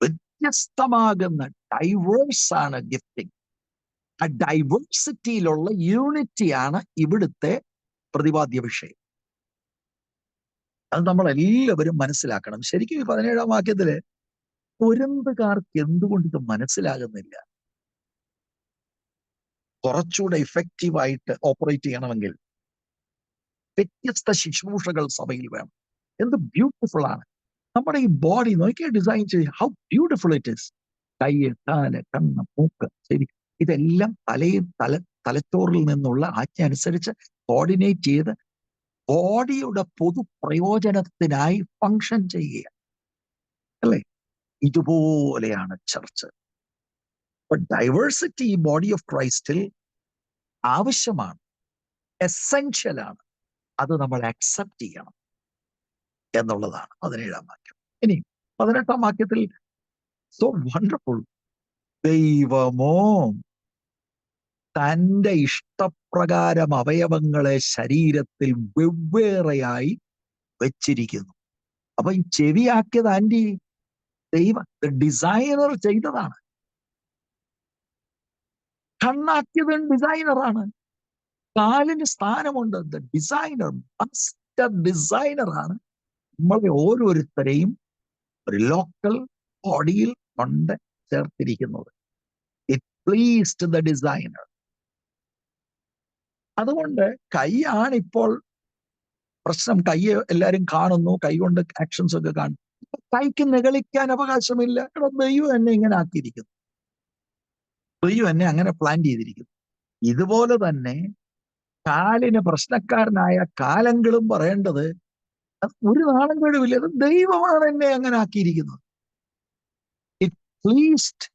വ്യത്യസ്തമാകുന്ന ഡൈവേഴ്സ് ആണ് ഗിഫ്റ്റിംഗ്. ആ ഡൈവേഴ്സിറ്റിയിലുള്ള യൂണിറ്റിയാണ് ഇവിടുത്തെ പ്രതിപാദ്യ വിഷയം. അത് നമ്മൾ എല്ലാവരും മനസ്സിലാക്കണം. ശരിക്കും ഈ 17-ാം വാക്യത്തില് കൊരിന്തുകാർക്ക് എന്തുകൊണ്ട് ഇത് മനസ്സിലാകുന്നില്ല? കുറച്ചുകൂടെ ഇഫക്റ്റീവായിട്ട് ഓപ്പറേറ്റ് ചെയ്യണമെങ്കിൽ വ്യത്യസ്ത ശുശ്രൂഷകൾ സഭയിൽ വേണം. എന്ത് ബ്യൂട്ടിഫുൾ ആണ് നമ്മുടെ ഈ ബോഡി. നോക്കിയാൽ ഡിസൈൻ ചെയ്ത് ഹൗ ബ്യൂട്ടിഫുൾ ഇറ്റ് ഇസ്. കൈ, കാല്, കണ്ണ്, മൂക്ക്, ശരി, ഇതെല്ലാം തലച്ചോറിൽ നിന്നുള്ള ആജ്ഞ അനുസരിച്ച് കോർഡിനേറ്റ് ചെയ്ത് ബോഡിയുടെ പൊതു പ്രയോജനത്തിനായി ഫങ്ഷൻ ചെയ്യുക, അല്ലേ? ഇതുപോലെയാണ് ചർച്ച്. ഡൈവേഴ്സിറ്റി ഈ ബോഡി ഓഫ് ക്രൈസ്റ്റിൽ ആവശ്യമാണ്, എസെൻഷ്യൽ ആണ്. അത് നമ്മൾ അക്സെപ്റ്റ് ചെയ്യണം എന്നുള്ളതാണ് 17-ാം വാക്യം. ഇനി 18-ാം വാക്യത്തിൽ സോ വണ്ടർഫുൾ, ദൈവമോ തന്റെ ഇഷ്ടപ്രകാരം അവയവങ്ങളെ ശരീരത്തിൽ വെവ്വേറെയായി വെച്ചിരിക്കുന്നു. അപ്പൊ ഈ ചെവിയാക്കിയത് ആന്റി ഡിസൈനർ ചെയ്തതാണ്. കണ്ണാക്കിയത് ഡിസൈനറാണ്. കാലിന് സ്ഥാനമുണ്ട്. ഡിസൈനർ, മാസ്റ്റർ ഡിസൈനറാണ് നമ്മളെ ഓരോരുത്തരെയും ഒരു ലോക്കൽ ബോഡിയിൽ കൊണ്ട് ചേർത്തിരിക്കുന്നത്. It pleased the designer. അതുകൊണ്ട് കൈയാണ് ഇപ്പോൾ പ്രശ്നം. കൈ എല്ലാരും കാണുന്നു, കൈ കൊണ്ട് ആക്ഷൻസ് ഒക്കെ കാണുന്നു. കൈക്ക് നിഗളിക്കാൻ അവകാശമില്ല. ദൈവം എന്നെ ഇങ്ങനെ ആക്കിയിരിക്കുന്നു, ദൈവം എന്നെ അങ്ങനെ പ്ലാൻ ചെയ്തിരിക്കുന്നു. ഇതുപോലെ തന്നെ കാലിന് പ്രശ്നക്കാരനായ കാലങ്ങളും പറയേണ്ടത് ഒരു നാളും കഴിവില്ല, അത് ദൈവമാണ് എന്നെ അങ്ങനെ ആക്കിയിരിക്കുന്നത്. It pleased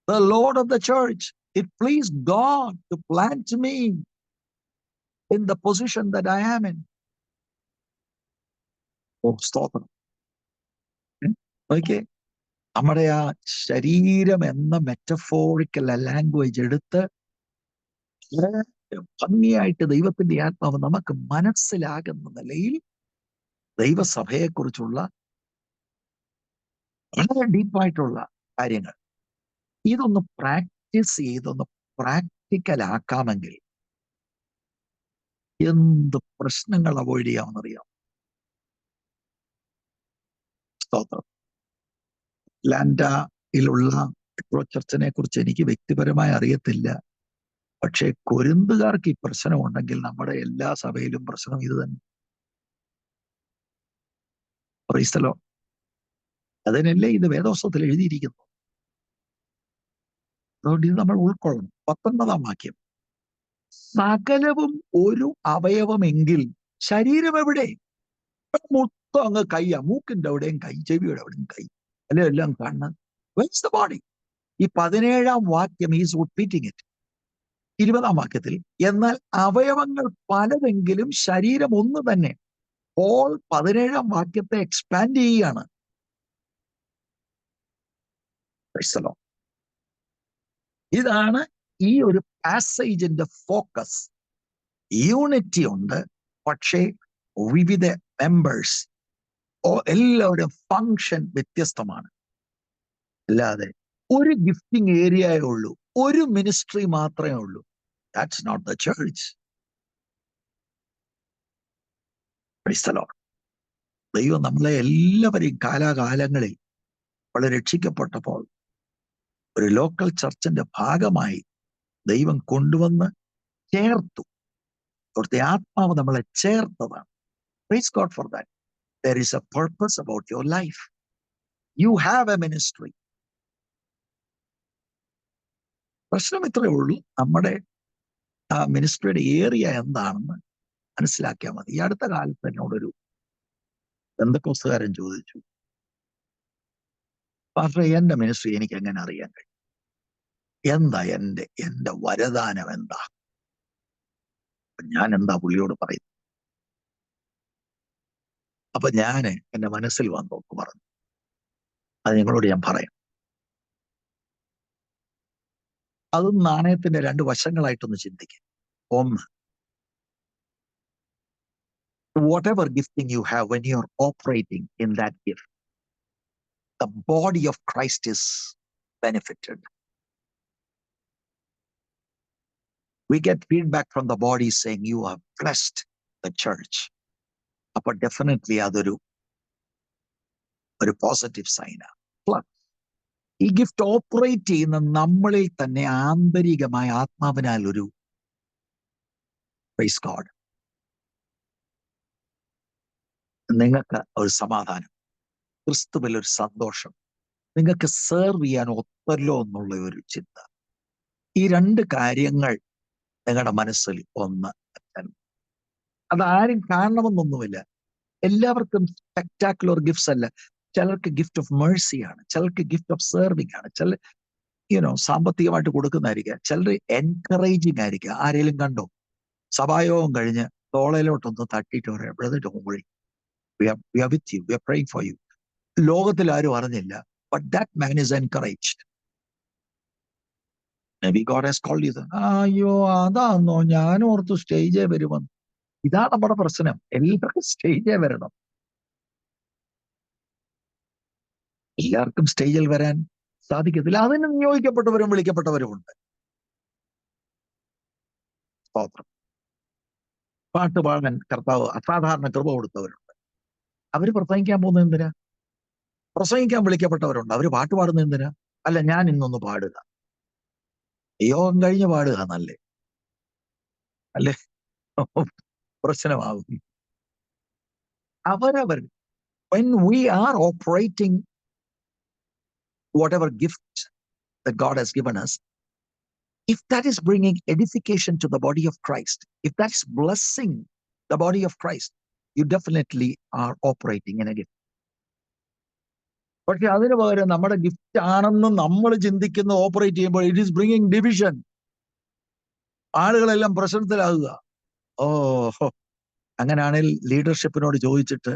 the Lord of the church, it pleased God to plant me in the position that I am in. Oh, സ്തോത്രം. ഓക്കെ, നമ്മുടെ ആ ശരീരം എന്ന മെറ്റഫോറിക്കൽ ലാംഗ്വേജ് എടുത്ത് ഭംഗിയായിട്ട് ദൈവത്തിന്റെ ആത്മാവ് നമുക്ക് മനസ്സിലാകുന്ന നിലയിൽ ദൈവസഭയെക്കുറിച്ചുള്ള വളരെ ഡീപ്പായിട്ടുള്ള കാര്യങ്ങൾ ഇതൊന്ന് പ്രാക്ടീസ് ചെയ്തൊന്ന് പ്രാക്ടിക്കൽ ആക്കാമെങ്കിൽ എന്ത് പ്രശ്നങ്ങൾ അവോയ്ഡ് ചെയ്യാമെന്നറിയാം. സ്തോത്രം. അറ്റ്ലാന്റയിലുള്ള ചർച്ചിനെ കുറിച്ച് എനിക്ക് വ്യക്തിപരമായി അറിയത്തില്ല. പക്ഷേ കൊരിന്തുകാർക്ക് ഈ പ്രശ്നമുണ്ടെങ്കിൽ നമ്മുടെ എല്ലാ സഭയിലും പ്രശ്നം ഇത് തന്നെ. Price the Lord. അതിനല്ലേ ഇത് വേദോസ്തവത്തിൽ എഴുതിയിരിക്കുന്നു. അതുകൊണ്ട് ഇത് നമ്മൾ ഉൾക്കൊള്ളണം. 19-ാം വാക്യം, സകലവും ഒരു അവയവമെങ്കിൽ ശരീരം എവിടെ? മൊത്തം അങ്ങ് കൈയാ. മൂക്കിന്റെ അവിടെയും കൈ, ചെവിയുടെ അവിടെയും കൈ, അല്ലെ എല്ലാം കാണുന്നത്. Where's the body? ഈ 17-ാം വാക്യം ഈസ് റിപ്പീറ്റിംഗ് ഇറ്റ്. 20-ാം വാക്യത്തിൽ എന്നാൽ അവയവങ്ങൾ പലതെങ്കിലും ശരീരം ഒന്ന് തന്നെ. പോൾ 17-ാം വാക്യത്തെ എക്സ്പാൻഡ് ചെയ്യുകയാണ്. ഇതാണ് ഈ ഒരു പാസേജിന്റെ ഫോക്കസ്. യൂണിറ്റി ഉണ്ട്, പക്ഷേ വിവിധ മെമ്പേഴ്സ് എല്ലാവരും ഫങ്ഷൻ വ്യത്യസ്തമാണ്. അല്ലാതെ ഒരു ഗിഫ്റ്റിംഗ് ഏരിയയേ ഉള്ളൂ, ഒരു മിനിസ്ട്രി മാത്രമേ ഉള്ളൂ. That's not the church. Praise the lord. ദൈവം നമ്മളെ എല്ലാവരെയും കാലാകാലങ്ങളിൽ വളരെ രക്ഷിക്കപ്പെട്ടപ്പോൾ ഒരു ലോക്കൽ ചർച്ചിന്റെ ഭാഗമായി ദൈവം കൊണ്ടുവന്ന് ചേർത്തു. അവിടുത്തെ ആത്മാവ് നമ്മളെ ചേർത്തതാണ്. Praise God for that. There is a purpose about your life. You have a ministry. പ്രശ്നം ഇത്രയേ ഉള്ളൂ, നമ്മുടെ ആ മിനിസ്ട്രിയുടെ ഏരിയ എന്താണെന്ന് മനസ്സിലാക്കിയാൽ മതി. ഈ അടുത്ത കാലത്ത് എന്നോടൊരു പെന്തക്കോസ്തുകാരൻ ചോദിച്ചു, പാസ്റ്റർ എന്റെ മിനിസ്ട്രി എനിക്ക് എങ്ങനെ അറിയാൻ കഴിയും? എന്താ എന്റെ വരദാനം എന്താ? ഞാൻ എന്താ പുള്ളിയോട് പറയുന്നത്? അപ്പൊ ഞാൻ എന്റെ മനസ്സിൽ വന്നോക്ക് പറഞ്ഞു, അത് നിങ്ങളോട് ഞാൻ പറയാം. അതും നാണയത്തിന്റെ രണ്ട് വശങ്ങളായിട്ടൊന്ന് ചിന്തിക്കും. ഒന്ന്, whatever gifting you have, when you're operating in that gift, the body of Christ is benefited. We get feedback from the body saying you have blessed the church. അപ്പൊ ഡെഫിനറ്റ്ലി അതൊരു പോസിറ്റീവ് സൈനാണ്. പ്ലസ് ഈ gift operate ചെയ്യുന്ന നമ്മളിൽ തന്നെ ആന്തരികമായ ആത്മാവിനാൽ ഒരു praise God, നിങ്ങൾക്ക് ഒരു സമാധാനം, ക്രിസ്തുവിൽ ഒരു സന്തോഷം, നിങ്ങൾക്ക് സെർവ് ചെയ്യാൻ ഒത്തല്ലോ എന്നുള്ള ഒരു ചിന്ത. ഈ 2 കാര്യങ്ങൾ നിങ്ങളുടെ മനസ്സിൽ ഒന്ന് വെച്ചാൽ അതാരും കാണണമെന്നൊന്നുമില്ല. എല്ലാവർക്കും സ്പെക്ടാക്കുലർ ഗിഫ്റ്റ്സ് അല്ല. ചിലർക്ക് ഗിഫ്റ്റ് ഓഫ് മേഴ്സിയാണ്, ചിലർക്ക് ഗിഫ്റ്റ് ഓഫ് സെർവിങ് ആണ്, ചില സാമ്പത്തികമായിട്ട് കൊടുക്കുന്നതായിരിക്കാം, ചിലർ എൻകറേജിങ് ആയിരിക്കാം. ആരെങ്കിലും കണ്ടോ സഭായോഗം കഴിഞ്ഞ് തോളയിലോട്ടൊന്ന് തട്ടിയിട്ട് പറയാം, brother don't worry, we are with you, we are praying for you. ലോകത്തിൽ ആരും അറിഞ്ഞില്ല, but that man is encouraged. Maybe God has called you. അയ്യോ അതാന്നോ, ഞാൻ ഓർത്തു സ്റ്റേജേ വരുമെന്ന്. ഇതാണ് നമ്മുടെ പ്രശ്നം. എല്ലാവർക്കും സ്റ്റേജേ വരണം. എല്ലാവർക്കും സ്റ്റേജിൽ വരാൻ സാധിക്കത്തില്ല. അതിന് നിയോഗിക്കപ്പെട്ടവരും വിളിക്കപ്പെട്ടവരും ഉണ്ട്. സ്തോത്രം. പാട്ട് പാടാൻ കർത്താവ് അസാധാരണ കൃപ കൊടുത്തവരുണ്ട്. അവര് പ്രസംഗിക്കാൻ പോകുന്നത് എന്തിനാ? പ്രസംഗിക്കാൻ വിളിക്കപ്പെട്ടവരുണ്ട്. അവര് പാട്ട് പാടുന്നത് എന്തിനാ? അല്ല, ഞാൻ ഇന്നൊന്ന് പാടുക, യോഗം കഴിഞ്ഞ് പാടുക എന്നല്ലേ? അല്ലേ? പ്രശ്നമാകും. അവരവർ when we are operating whatever gift that God has given us, if that is bringing edification to the body of Christ, if that is blessing the body of Christ, you definitely are operating in a gift. പക്ഷെ അതിന് പകരം നമ്മുടെ gift ആണെന്ന് നമ്മൾ ചിന്തിക്കുന്ന operate ചെയ്യുമ്പോൾ it is bringing division. ആളുകളെല്ലാം പ്രശ്നത്തിലാകുക. അങ്ങനെയാണെങ്കിൽ ലീഡർഷിപ്പിനോട് ചോദിച്ചിട്ട്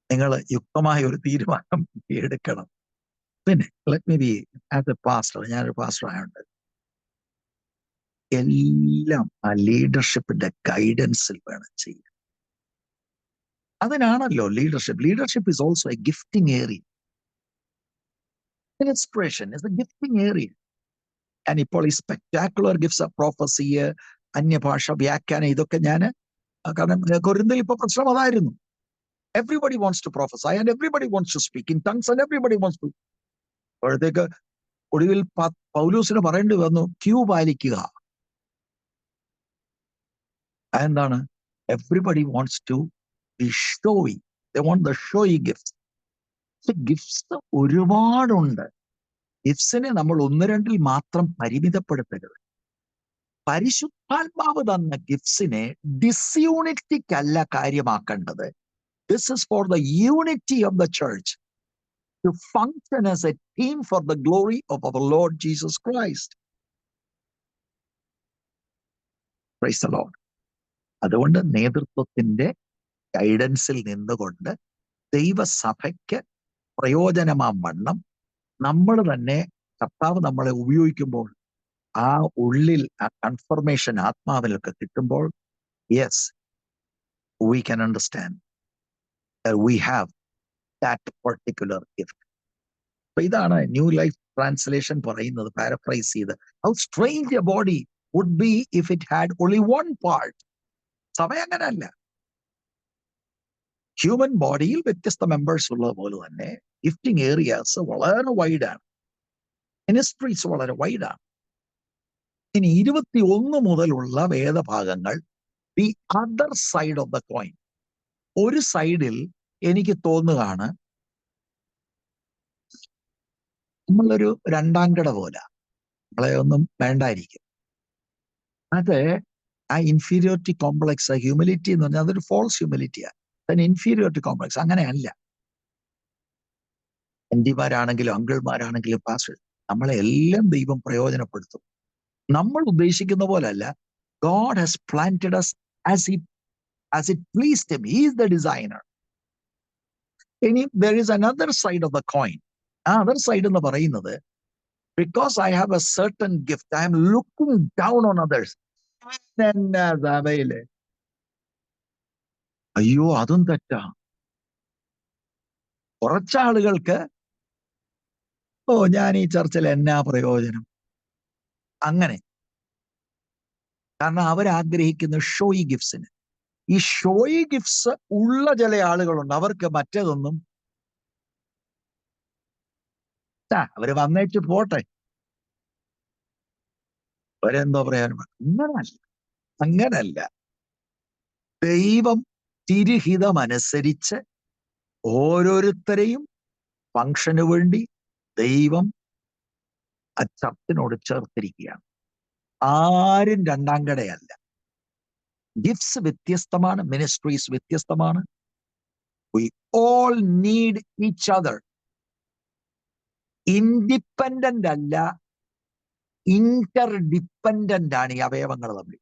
നിങ്ങൾ യുക്തമായ ഒരു തീരുമാനം എടുക്കണം. പിന്നെ let me be as a pastor, ഞാനൊരു പാസ്റ്റർ ആയതുകൊണ്ട് എല്ലാം ആ ലീഡർഷിപ്പിന്റെ ഗൈഡൻസിൽ വേണം ചെയ്യാൻ. അതിനാണല്ലോ leadership. Leadership is also a gifting area. Inspiration is a gifting area. ഞാൻ ഇപ്പോൾ ഈ സ്പെക്ടാക്കുലർ ഗിഫ്റ്റ്സ്, പ്രോഫസി, അന്യഭാഷ, വ്യാഖ്യാനം, ഇതൊക്കെ ഞാൻ കാരണം കൊരിന്തിൽ ഇപ്പൊ പ്രശ്നം അതായിരുന്നു. Everybody wants to prophesy and everybody wants to speak in tongues and everybody wants to. അപ്പോഴത്തേക്ക് ഒടുവിൽ പൗലൂസിന് പറയേണ്ടി വന്നു, ക്യൂ പാലിക്കുക. അതെന്താണ്? Everybody wants to be showy. They want the showy gifts. Gifts ഒരുപാടുണ്ട്. ഗിഫ്റ്റ്സിനെ നമ്മൾ 1-2 മാത്രം പരിമിതപ്പെടുത്തരുത്. പരിശുദ്ധാത്മാവ് തന്ന ഗിഫ്റ്റ്സിനെ ഡിസ്യൂണിറ്റിക്കല്ല കാര്യമാക്കേണ്ടത്. This is for the unity of the church to function as a team for the glory of our Lord Jesus Christ. Praise the Lord. അതുകൊണ്ട് നേതൃത്വത്തിന്റെ ഗൈഡൻസിൽ നിന്നുകൊണ്ട് ദൈവസഭയ്ക്ക് പ്രയോജനമാം വണ്ണം നമ്മൾ തന്നെ, കർത്താവ് നമ്മളെ ഉപയോഗിക്കുമ്പോൾ ആ ഉള്ളിൽ ആ കൺഫർമേഷൻ ആത്മാവിലൊക്കെ കിട്ടുമ്പോൾ, yes, we can understand that we have that particular gift. അപ്പൊ ഇതാണ് ന്യൂ ലൈഫ് ട്രാൻസ്ലേഷൻ പറയുന്നത്, പാരഫ്രൈസ് ചെയ്ത്, how strange a body would be if it had only one part. സഭ അങ്ങനല്ല. ഹ്യൂമൻ ബോഡിയിൽ വ്യത്യസ്ത മെമ്പേഴ്സ് ഉള്ളത് പോലെ തന്നെ ഗിഫ്റ്റിംഗ് ഏരിയാസ് വളരെ വൈഡാണ്, മിനിസ്ട്രീസ് വളരെ വൈഡാണ്. ഇനി 21 മുതലുള്ള വേദഭാഗങ്ങൾ the other side of the coin. ഒരു സൈഡിൽ എനിക്ക് തോന്നുകയാണ് നമ്മളൊരു രണ്ടാംകിട പോലെ, നമ്മളെ ഒന്നും വേണ്ടായിരിക്കും. അത് ആ ഇൻഫീരിയോറിറ്റി കോംപ്ലക്സ്, ഹ്യൂമിലിറ്റി എന്ന് പറഞ്ഞാൽ അതൊരു ഫോൾസ് ഹ്യൂമിലിറ്റിയാണ്. ഇൻഫീരിയോറിറ്റി കോംപ്ലക്സ് അങ്ങനെയല്ല. ആന്റിമാരാണെങ്കിലും അങ്കിൾമാരാണെങ്കിലും പാസ്റ്റർ, നമ്മളെ എല്ലാം ദൈവം പ്രയോജനപ്പെടുത്തും. നമ്മൾ ഉദ്ദേശിക്കുന്ന പോലല്ല. God has planted us as it pleased him. He is the designer. ഇനി there is another side of the coin. ആ other side എന്ന് പറയുന്നത്, because I have a certain gift, I am looking down on others. സഭയില് അയ്യോ അതും തെറ്റാ. കുറച്ചാളുകൾക്ക് ഞാൻ ഈ ചർച്ചിൽ എന്നാ പ്രയോജനം, അങ്ങനെ. കാരണം അവരാഗ്രഹിക്കുന്ന ഷോയി ഗിഫ്റ്റ്സിന്. ഈ ഷോയി ഗിഫ്റ്റ്സ് ഉള്ള ചില ആളുകളുണ്ട്, അവർക്ക് മറ്റേതൊന്നും, അവര് വന്നേച്ച് പോട്ടെ, അവരെന്തോ പ്രയോജനം. അങ്ങനല്ല. ദൈവം തിരുഹിതമനുസരിച്ച് ഓരോരുത്തരെയും ഫംഗ്ഷന് വേണ്ടി ദൈവം ആ ചർച്ചിനോട് ചേർത്തിരിക്കുകയാണ്. ആരും രണ്ടാം കടയല്ല. ഗിഫ്റ്റ്സ് വ്യത്യസ്തമാണ്, മിനിസ്ട്രീസ് വ്യത്യസ്തമാണ്. We all need each other. Independent അല്ല, ഇന്റർ ഡിപ്പെൻഡന്റ് ആണ് ഈ അവയവങ്ങൾ തമ്മിൽ.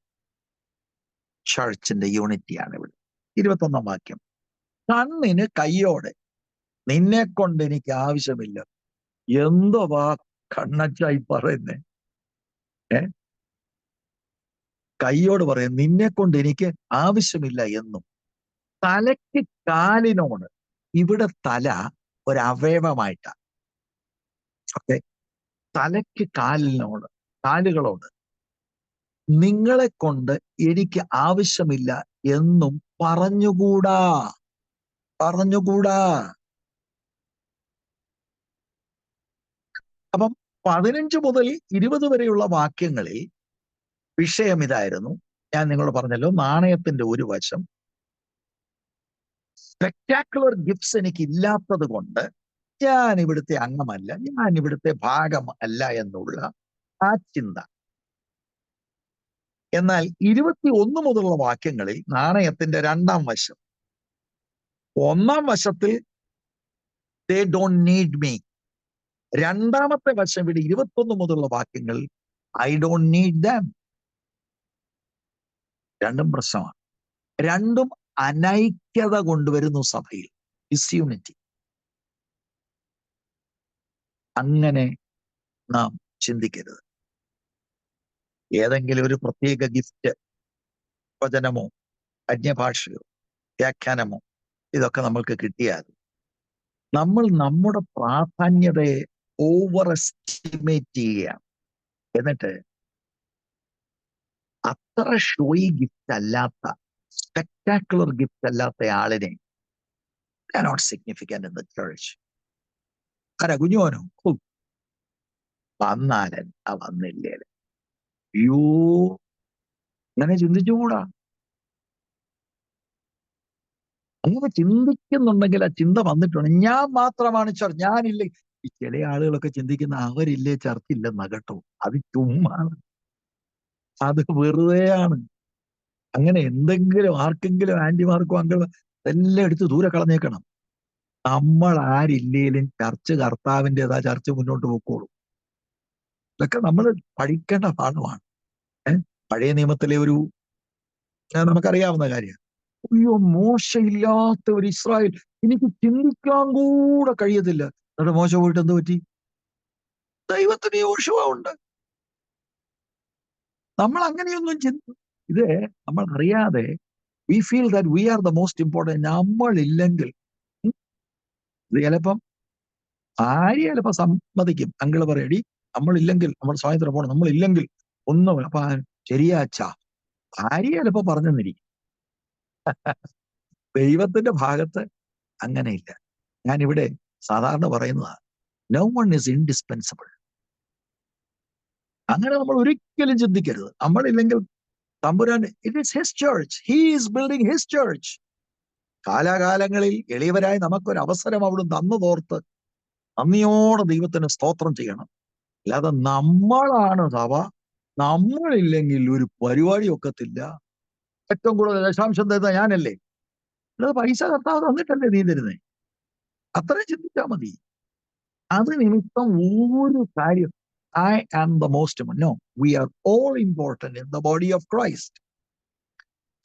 ചർച്ചിന്റെ യൂണിറ്റിയാണ് ഇവിടെ. 21 വാക്യം, കണ്ണിന് കയ്യോടെ നിന്നെ കൊണ്ട് എനിക്ക് ആവശ്യമില്ല. എന്തുവാ കണ്ണച്ചായി പറയുന്നേ? കയ്യോട് പറയും നിന്നെ കൊണ്ട് എനിക്ക് ആവശ്യമില്ല എന്നും. തലയ്ക്ക് കാലിനോട്, ഇവിടെ തല ഒരവയവമായിട്ടാ. ഓക്കെ, തലയ്ക്ക് കാലുകളോട് നിങ്ങളെ കൊണ്ട് എനിക്ക് ആവശ്യമില്ല എന്നും പറഞ്ഞുകൂടാ. അപ്പം 15 മുതൽ 20 വരെയുള്ള വാക്യങ്ങളിൽ വിഷയം ഇതായിരുന്നു. ഞാൻ നിങ്ങളോട് പറഞ്ഞല്ലോ, നാണയത്തിന്റെ ഒരു വശം സ്പെക്ടാക്കുലർ ഗിഫ്റ്റ്സ് എനിക്ക് ഇല്ലാത്തത് കൊണ്ട് ഞാൻ ഇവിടുത്തെ അംഗമല്ല, ഞാൻ ഇവിടുത്തെ ഭാഗം അല്ല എന്നുള്ള ആ ചിന്ത. എന്നാൽ 21 മുതലുള്ള വാക്യങ്ങളിൽ നാണയത്തിന്റെ രണ്ടാം വശം, ഒന്നാം വശത്തിൽ ദേ ഡോണ്ട് നീഡ് മീ. രണ്ടാമത്തെ വശം ഇവിടെ 21 മുതലുള്ള വാക്യങ്ങൾ ഐ ഡോണ്ട് നീഡ് ദം. രണ്ടും പ്രശ്നമാണ്. രണ്ടും അനൈക്യത കൊണ്ടുവരുന്നു സഭയിൽ, ഡിസ്യൂണിറ്റി. അങ്ങനെ നാം ചിന്തിക്കരുത്. ഏതെങ്കിലും ഒരു പ്രത്യേക ഗിഫ്റ്റ്, വചനമോ അന്യഭാഷയോ വ്യാഖ്യാനമോ ഇതൊക്കെ നമ്മൾക്ക് കിട്ടിയാൽ നമ്മൾ നമ്മുടെ പ്രാധാന്യതയെ ഓവർ എസ്റ്റിമേറ്റ് ചെയ്യുകയാണ്. എന്നിട്ട് അത്ര ഷോയി ഗിഫ്റ്റ് അല്ലാത്ത, സ്പെക്ടാക്കുലർ ഗിഫ്റ്റ് അല്ലാത്ത ആളിനെ not significant in the church. കുഞ്ഞോനോ വന്നാലെന്താ, വന്നില്ലേ? അയ്യോ, അങ്ങനെ ചിന്തിച്ചുകൂടാ. അങ്ങനെ ചിന്തിക്കുന്നുണ്ടെങ്കിൽ ആ ചിന്ത വന്നിട്ടുണ്ട്. ഞാൻ മാത്രമാണ് ചർച്ച, ഞാനില്ലേ. ഈ ചില ആളുകളൊക്കെ ചിന്തിക്കുന്ന അവരില്ലേ ചർച്ചില്ലെന്നാ കേട്ടോ. അത് ചുമ്മാണ്, അത് വെറുതെയാണ്. അങ്ങനെ എന്തെങ്കിലും ആർക്കെങ്കിലും ആന്റിമാർക്കോ അങ്കിൾ എല്ലാം എടുത്ത് ദൂരെ കളഞ്ഞേക്കണം. നമ്മൾ ആരില്ലേലും ചർച്ച് കർത്താവിൻ്റെതാ, ചർച്ച് മുന്നോട്ട് പോയിക്കോളും. ഇതൊക്കെ നമ്മൾ പഠിക്കേണ്ട പാഠമാണ്. പഴയ നിയമത്തിലെ ഒരു നമുക്കറിയാവുന്ന കാര്യം, അയ്യോ മോശയില്ലാത്ത ഒരു ഇസ്രായേൽ, എനിക്ക് ചിന്തിക്കാൻ കൂടെ കഴിയത്തില്ല. എന്നിട്ട് മോശ പോയിട്ട് എന്ത് പറ്റി? ദൈവത്തിന് യോശുവ ഉണ്ട്. നമ്മൾ അങ്ങനെയൊന്നും ഇത് നമ്മൾ അറിയാതെ we feel that we are the most important. നമ്മളില്ലെങ്കിൽ ഇത് ചിലപ്പം ആര്യ ചിലപ്പോ സമ്മതിക്കും. അങ്കിള് പറയടി, നമ്മളില്ലെങ്കിൽ, നമ്മൾ സ്വാതന്ത്ര്യം പോകണം, നമ്മളില്ലെങ്കിൽ ഒന്നും. അപ്പൊ ശരിയാച്ചാ ആര്യ ചിലപ്പോ പറഞ്ഞെന്നിരിക്കും. ദൈവത്തിന്റെ ഭാഗത്ത് അങ്ങനെയില്ല. ഞാനിവിടെ സാധാരണ പറയുന്നതാണ്, നോ വൺ ഈസ് ഇൻഡിസ്പെൻസിബിൾ. അങ്ങനെ നമ്മൾ ഒരിക്കലും ചിന്തിക്കരുത്. നമ്മളില്ലെങ്കിൽ തമ്പുരാൻ, it is his church, he is building his church. കാലാകാലങ്ങളിൽ എളിയവരായി നമുക്കൊരു അവസരം അവിടുന്ന് തന്നതോർത്ത് നന്ദിയോടെ ദൈവത്തിന് സ്തോത്രം ചെയ്യണം. അല്ലാതെ നമ്മളാണ് സഭ, നമ്മളില്ലെങ്കിൽ ഒരു പരിപാടി ഒക്കത്തില്ല. ഏറ്റവും കൂടുതൽ ദശാംശം തരുന്ന ഞാനല്ലേ, അല്ലാതെ പൈസ കർത്താവ് തന്നിട്ടല്ലേ നീ തരുന്നേ. അത്രയും ചിന്തിച്ചാൽ മതി. അത് നിമിത്തം ഒരു കാര്യം I am the most important. No, we are all important in the body of Christ.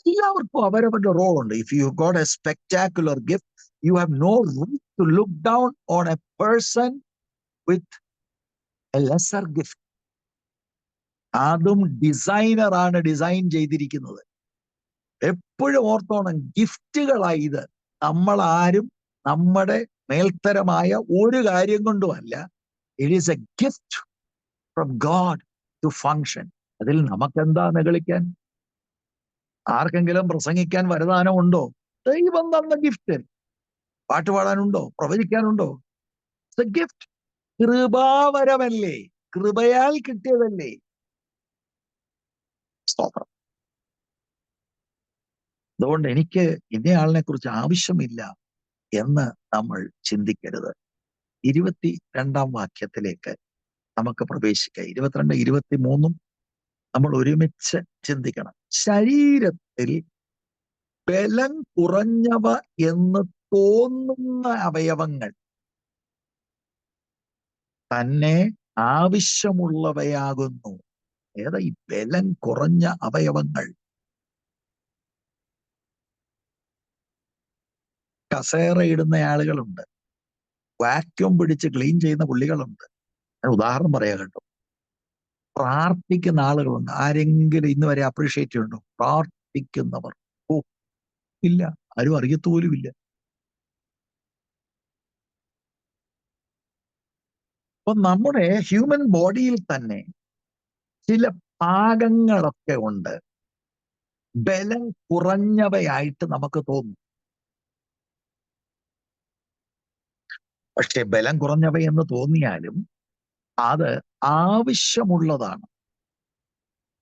എല്ലാവർക്കും അവരവരുടെ റോൾ ഉണ്ട്. If you got a spectacular gift, you have no right to look down on a person with a lesser gift. അതും designer ആണ് design ചെയ്തിരിക്കുന്നത്. എപ്പോഴും ഓർത്തോണം, ഗിഫ്റ്റുകളായി ഇത്. നമ്മളാരും നമ്മുടെ മേൽത്തരമായ ഒരു കാര്യം കൊണ്ടുമല്ല. It is a gift from God to function. അതിൽ നമുക്കെന്താ നെകളിക്കാൻ? ആർക്കെങ്കിലും പ്രസംഗിക്കാൻ വരദാനം ഉണ്ടോ? ദൈവം തന്ന ഗിഫ്റ്റ്. പാട്ട് പാടാനുണ്ടോ? പ്രവചിക്കാനുണ്ടോ? It's a gift. കൃപാവരമല്ലേ, കൃപയാൽ കിട്ടിയതല്ലേ. സ്തോത്രം. അതുകൊണ്ട് എനിക്ക് ഇന്നയാളിനെ കുറിച്ച് ആവശ്യമില്ല എന്ന് നമ്മൾ ചിന്തിക്കരുത്. 22 വാക്യത്തിലേക്ക് നമുക്ക് പ്രവേശിക്കാം. 22, 23 നമ്മൾ ഒരുമിച്ച് ചിന്തിക്കണം. ശരീരത്തിൽ ബലം കുറഞ്ഞവ എന്ന് തോന്നുന്ന അവയവങ്ങൾ തന്നെ ആവശ്യമുള്ളവയാകുന്നു. ഏതാ ഈ ബലം കുറഞ്ഞ അവയവങ്ങൾ? കസേര ഇടുന്ന ആളുകളുണ്ട്, വാക്യൂം പിടിച്ച് ക്ലീൻ ചെയ്യുന്ന പുള്ളികളുണ്ട്. ഞാൻ ഉദാഹരണം പറയാ കേട്ടോ. പ്രാർത്ഥിക്കുന്ന ആളുകളുണ്ട്. ആരെങ്കിലും ഇന്ന് വരെ അപ്രീഷിയേറ്റ് ചെയ്യുന്നുണ്ടോ? പ്രാർത്ഥിക്കുന്നവർ. ഓ ഇല്ല, ആരും അറിയത്തുപോലുമില്ല. അപ്പൊ നമ്മുടെ ഹ്യൂമൻ ബോഡിയിൽ തന്നെ ചില ഭാഗങ്ങളൊക്കെ ഉണ്ട് ബലം കുറഞ്ഞവയായിട്ട് നമുക്ക് തോന്നും. പക്ഷെ ബലം കുറഞ്ഞവയെന്ന് തോന്നിയാലും അത് ആവശ്യമുള്ളതാണ്.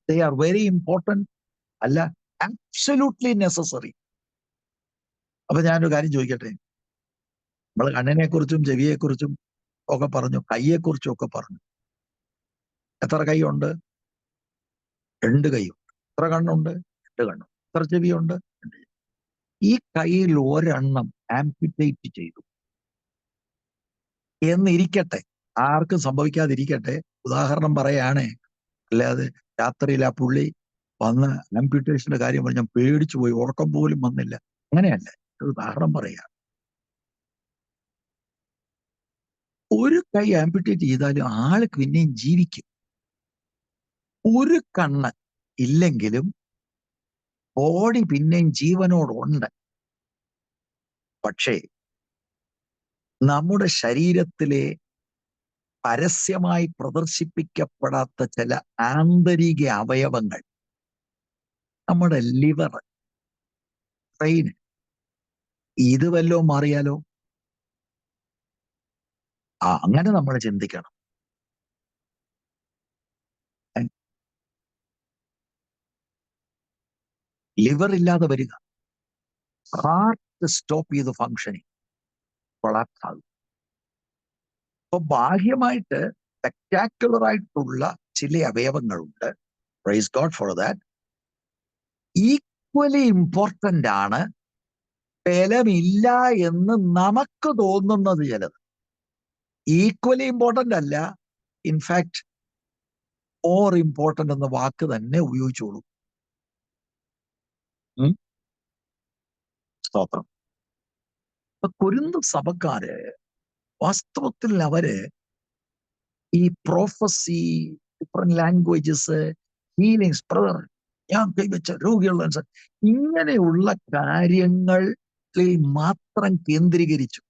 ദേ ആർ വെരി ഇമ്പോർട്ടൻറ്റ്, അല്ല ആബ്സല്യൂട്ട്ലി നെസസറി. അപ്പൊ ഞാനൊരു കാര്യം ചോദിക്കട്ടെ. നമ്മൾ കണ്ണിനെ കുറിച്ചും ചെവിയെക്കുറിച്ചും ഒക്കെ പറഞ്ഞു, കൈയെക്കുറിച്ചും ഒക്കെ പറഞ്ഞു. എത്ര കൈയുണ്ട്? 2 കൈയുണ്ട്. എത്ര കണ്ണുണ്ട്? 2 കണ്ണുണ്ട്. എത്ര ചെവിയുണ്ട്? 2 ചെവി. ഈ കൈയിൽ ഒരെണ്ണം ആംപ്യൂട്ടേറ്റ് ചെയ്തു എന്നിരിക്കട്ടെ, ആർക്കും സംഭവിക്കാതിരിക്കട്ടെ, ഉദാഹരണം പറയാണേ. അല്ലാതെ രാത്രിയിൽ ആ പുള്ളി വന്ന് ആംപ്യൂട്ടേഷന്റെ കാര്യം പറഞ്ഞ് ഞാൻ പേടിച്ചു പോയി, ഉറക്കം പോലും വന്നില്ല, അങ്ങനെയല്ല. ഒരു ഉദാഹരണം പറയാം. ഒരു കൈ ആംപ്യൂട്ടേറ്റ് ചെയ്താലും ആള് പിന്നെയും ജീവിക്കും. ഒരു കണ്ണ് ഇല്ലെങ്കിലും ബോഡി പിന്നെയും ജീവനോടുണ്ട്. പക്ഷേ നമ്മുടെ ശരീരത്തിലെ പരസ്യമായി പ്രദർശിപ്പിക്കപ്പെടാത്ത ചില ആന്തരിക അവയവങ്ങൾ, നമ്മുടെ ലിവർ, ബ്രെയിൻ, ഇത് വല്ലതും മാറിയാലോ? അങ്ങനെ നമ്മൾ ചിന്തിക്കണം. ലിവർ ഇല്ലാതെ വരിക, ഹാർട്ട് സ്റ്റോപ്പ് ചെയ്ത് ഫങ്ഷനിങ്, കൊളാപ്സ് ആകും. അപ്പൊ ബാഹ്യമായിട്ട് സ്പെക്ടാക്കുലർ ആയിട്ടുള്ള ചില അവയവങ്ങളുണ്ട്. Praise God for that. Equally important ആണ് ബലമില്ല എന്ന് നമുക്ക് തോന്നുന്നത് ചിലത്. ഈക്വലി ഇമ്പോർട്ടന്റ് അല്ല, ഇൻഫാക്ട് മോർ ഇമ്പോർട്ടന്റ് എന്ന വാക്ക് തന്നെ ഉപയോഗിച്ചോളൂ. സ്തോത്രം. അപ്പൊ കൊരിന്ത് സഭക്കാര് വാസ്തവത്തിൽ അവര് ഈ prophecy, different languages, healings, brother ഞാൻ കൈവച്ച രോഗിയുള്ള ഇങ്ങനെയുള്ള കാര്യങ്ങളിൽ മാത്രം കേന്ദ്രീകരിച്ചു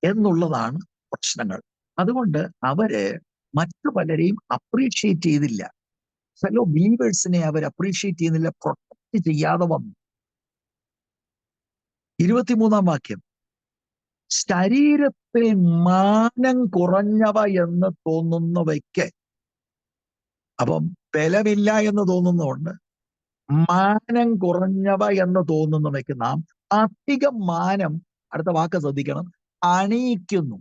എന്നുള്ളതാണ് പ്രശ്നങ്ങൾ. അതുകൊണ്ട് അവര് മറ്റു പലരെയും അപ്രീഷിയേറ്റ് ചെയ്തില്ല. ഫെലോ ബിലീവേഴ്സിനെ അവർ അപ്രീഷിയേറ്റ് ചെയ്യുന്നില്ല, പ്രൊട്ടക്ട് ചെയ്യാതെ വന്നു. 23-ാം വാക്യം, ശരീരത്തിൽ മാനം കുറഞ്ഞവ എന്ന് തോന്നുന്നവയ്ക്ക്, അപ്പം ബലമില്ല എന്ന് തോന്നുന്നതുകൊണ്ട് മാനം കുറഞ്ഞവ എന്ന് തോന്നുന്നവയ്ക്ക് നാം അധികം മാനം, അടുത്ത വാക്ക് ശ്രദ്ധിക്കണം, അണിയിക്കുന്നു.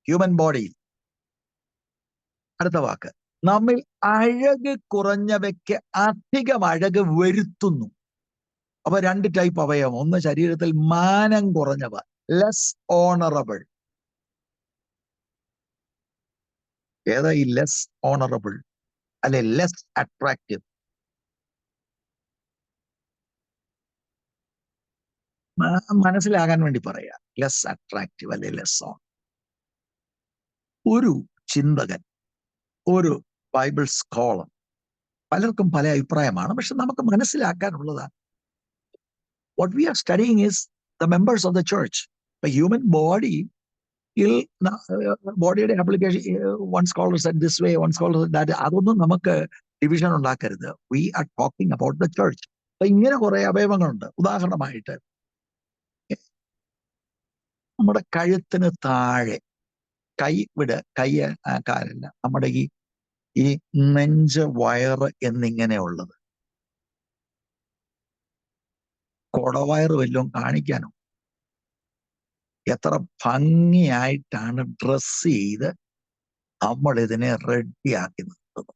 ഹ്യൂമൻ ബോഡിയിൽ. അടുത്ത വാക്ക്, നമ്മിൽ അഴക് കുറഞ്ഞവയ്ക്ക് അധികം അഴക് വരുത്തുന്നു. അപ്പൊ 2 ടൈപ്പ് അവയവം. ഒന്ന് ശരീരത്തിൽ മാനം കുറഞ്ഞവ, ലെസ് ഓണറബിൾ. ഏതാ ഈ ലെസ് ഓണറബിൾ അല്ലെ ലെസ് അട്രാക്റ്റീവ്? മനസ്സിലാകാൻ വേണ്ടി പറയാ, ലെസ് അട്രാക്റ്റീവ് അല്ലെ ലെസ് ഓൺ. ഒരു ചിന്തകൻ, ഒരു ബൈബിൾ സ്കോളർ, പലർക്കും പല അഭിപ്രായമാണ്, പക്ഷെ നമുക്ക് മനസ്സിലാക്കാനുള്ളതാണ്. What we are studying is the members of the church. The human body, ബോഡിയുടെ application, one scholar said this way, one scholar said that. അതൊന്നും നമുക്ക് ഡിവിഷൻ ഉണ്ടാക്കരുത്. We are talking about the church. അപ്പൊ ഇങ്ങനെ കുറെ അവയവങ്ങളുണ്ട്. ഉദാഹരണമായിട്ട് നമ്മുടെ കഴുത്തിന് താഴെ, കാലല്ല, നമ്മുടെ ഈ നെഞ്ച്, വയറ് എന്നിങ്ങനെയുള്ളത്, കൊടവയറ് വല്ലതും കാണിക്കാനോ? എത്ര ഭംഗിയായിട്ടാണ് ഡ്രസ് ചെയ്ത് നമ്മൾ ഇതിനെ റെഡിയാക്കി നിർത്തുന്നത്.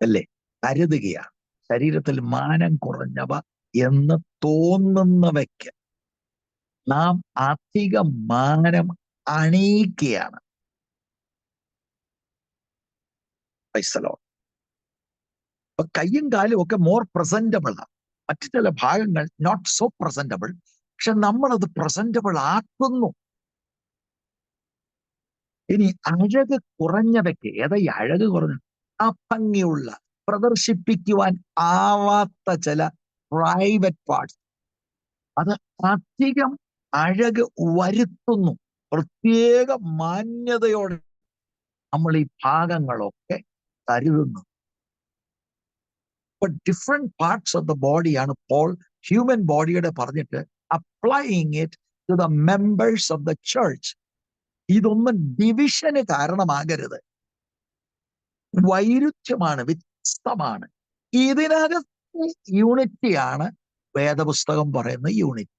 അല്ലേ? കരുതുകയാണ്. ശരീരത്തിൽ മാനം കുറഞ്ഞവ എന്ന് തോന്നുന്നവയ്ക്ക് നാം അധികം മാനം അണിയിക്കുകയാണ്. Praise the Lord. അപ്പൊ കയ്യും കാലും ഒക്കെ മോർ പ്രസന്റബിൾ ആണ്. മറ്റു ചില ഭാഗങ്ങൾ നോട്ട് സോ പ്രസന്റബിൾ. പക്ഷെ നമ്മളത് പ്രസന്റബിൾ ആക്കുന്നു. ഇനി അഴക് കുറഞ്ഞവയ്ക്ക്, ഏതാ ഈ അഴക് കുറഞ്ഞ? അഭംഗിയുള്ള, പ്രദർശിപ്പിക്കുവാൻ ആവാത്ത ചില പ്രൈവറ്റ് പാർട്സ്, അത് അധികം അഴക് വരുത്തുന്നു. പ്രത്യേക മാന്യതയോടെ നമ്മൾ ഈ ഭാഗങ്ങളൊക്കെ കരുതുന്നു. ഡിഫറെന്റ് പാർട്സ് ഓഫ് ദ ബോഡിയാണ് പോൾ ഹ്യൂമൻ ബോഡിയുടെ പറഞ്ഞിട്ട് applying it to the members of the church. ഇതൊന്നും ഡിവിഷന് കാരണമാകരുത്. വൈരുദ്ധ്യമാണ്, വ്യത്യസ്തമാണ്. ഇതിനകത്ത് യൂണിറ്റിയാണ് വേദപുസ്തകം പറയുന്ന യൂണിറ്റി.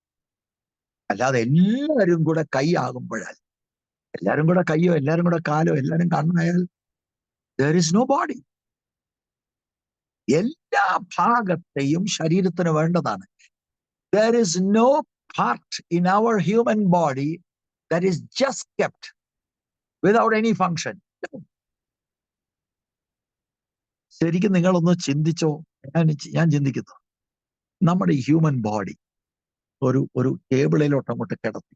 അല്ലാതെ എല്ലാവരും കൂടെ കൈ ആകുമ്പോഴാൽ, എല്ലാവരും കൂടെ കയ്യോ എല്ലാവരും കൂടെ കാലോ എല്ലാവരും കണ്ണായാൽ there is no body. എല്ലാ ഭാഗത്തെയും ശരീരത്തിന് വേണ്ടതാണ്. There is no part in our human body that is just kept without any function. ശരിക്കും നിങ്ങളൊന്ന് ചിന്തിച്ചോ? ഞാൻ ചിന്തിക്കുന്നു, നമ്മുടെ ഈ ഹ്യൂമൻ ബോഡി ഒരു ടേബിളിലോട്ട് അങ്ങോട്ട് കിടത്തി,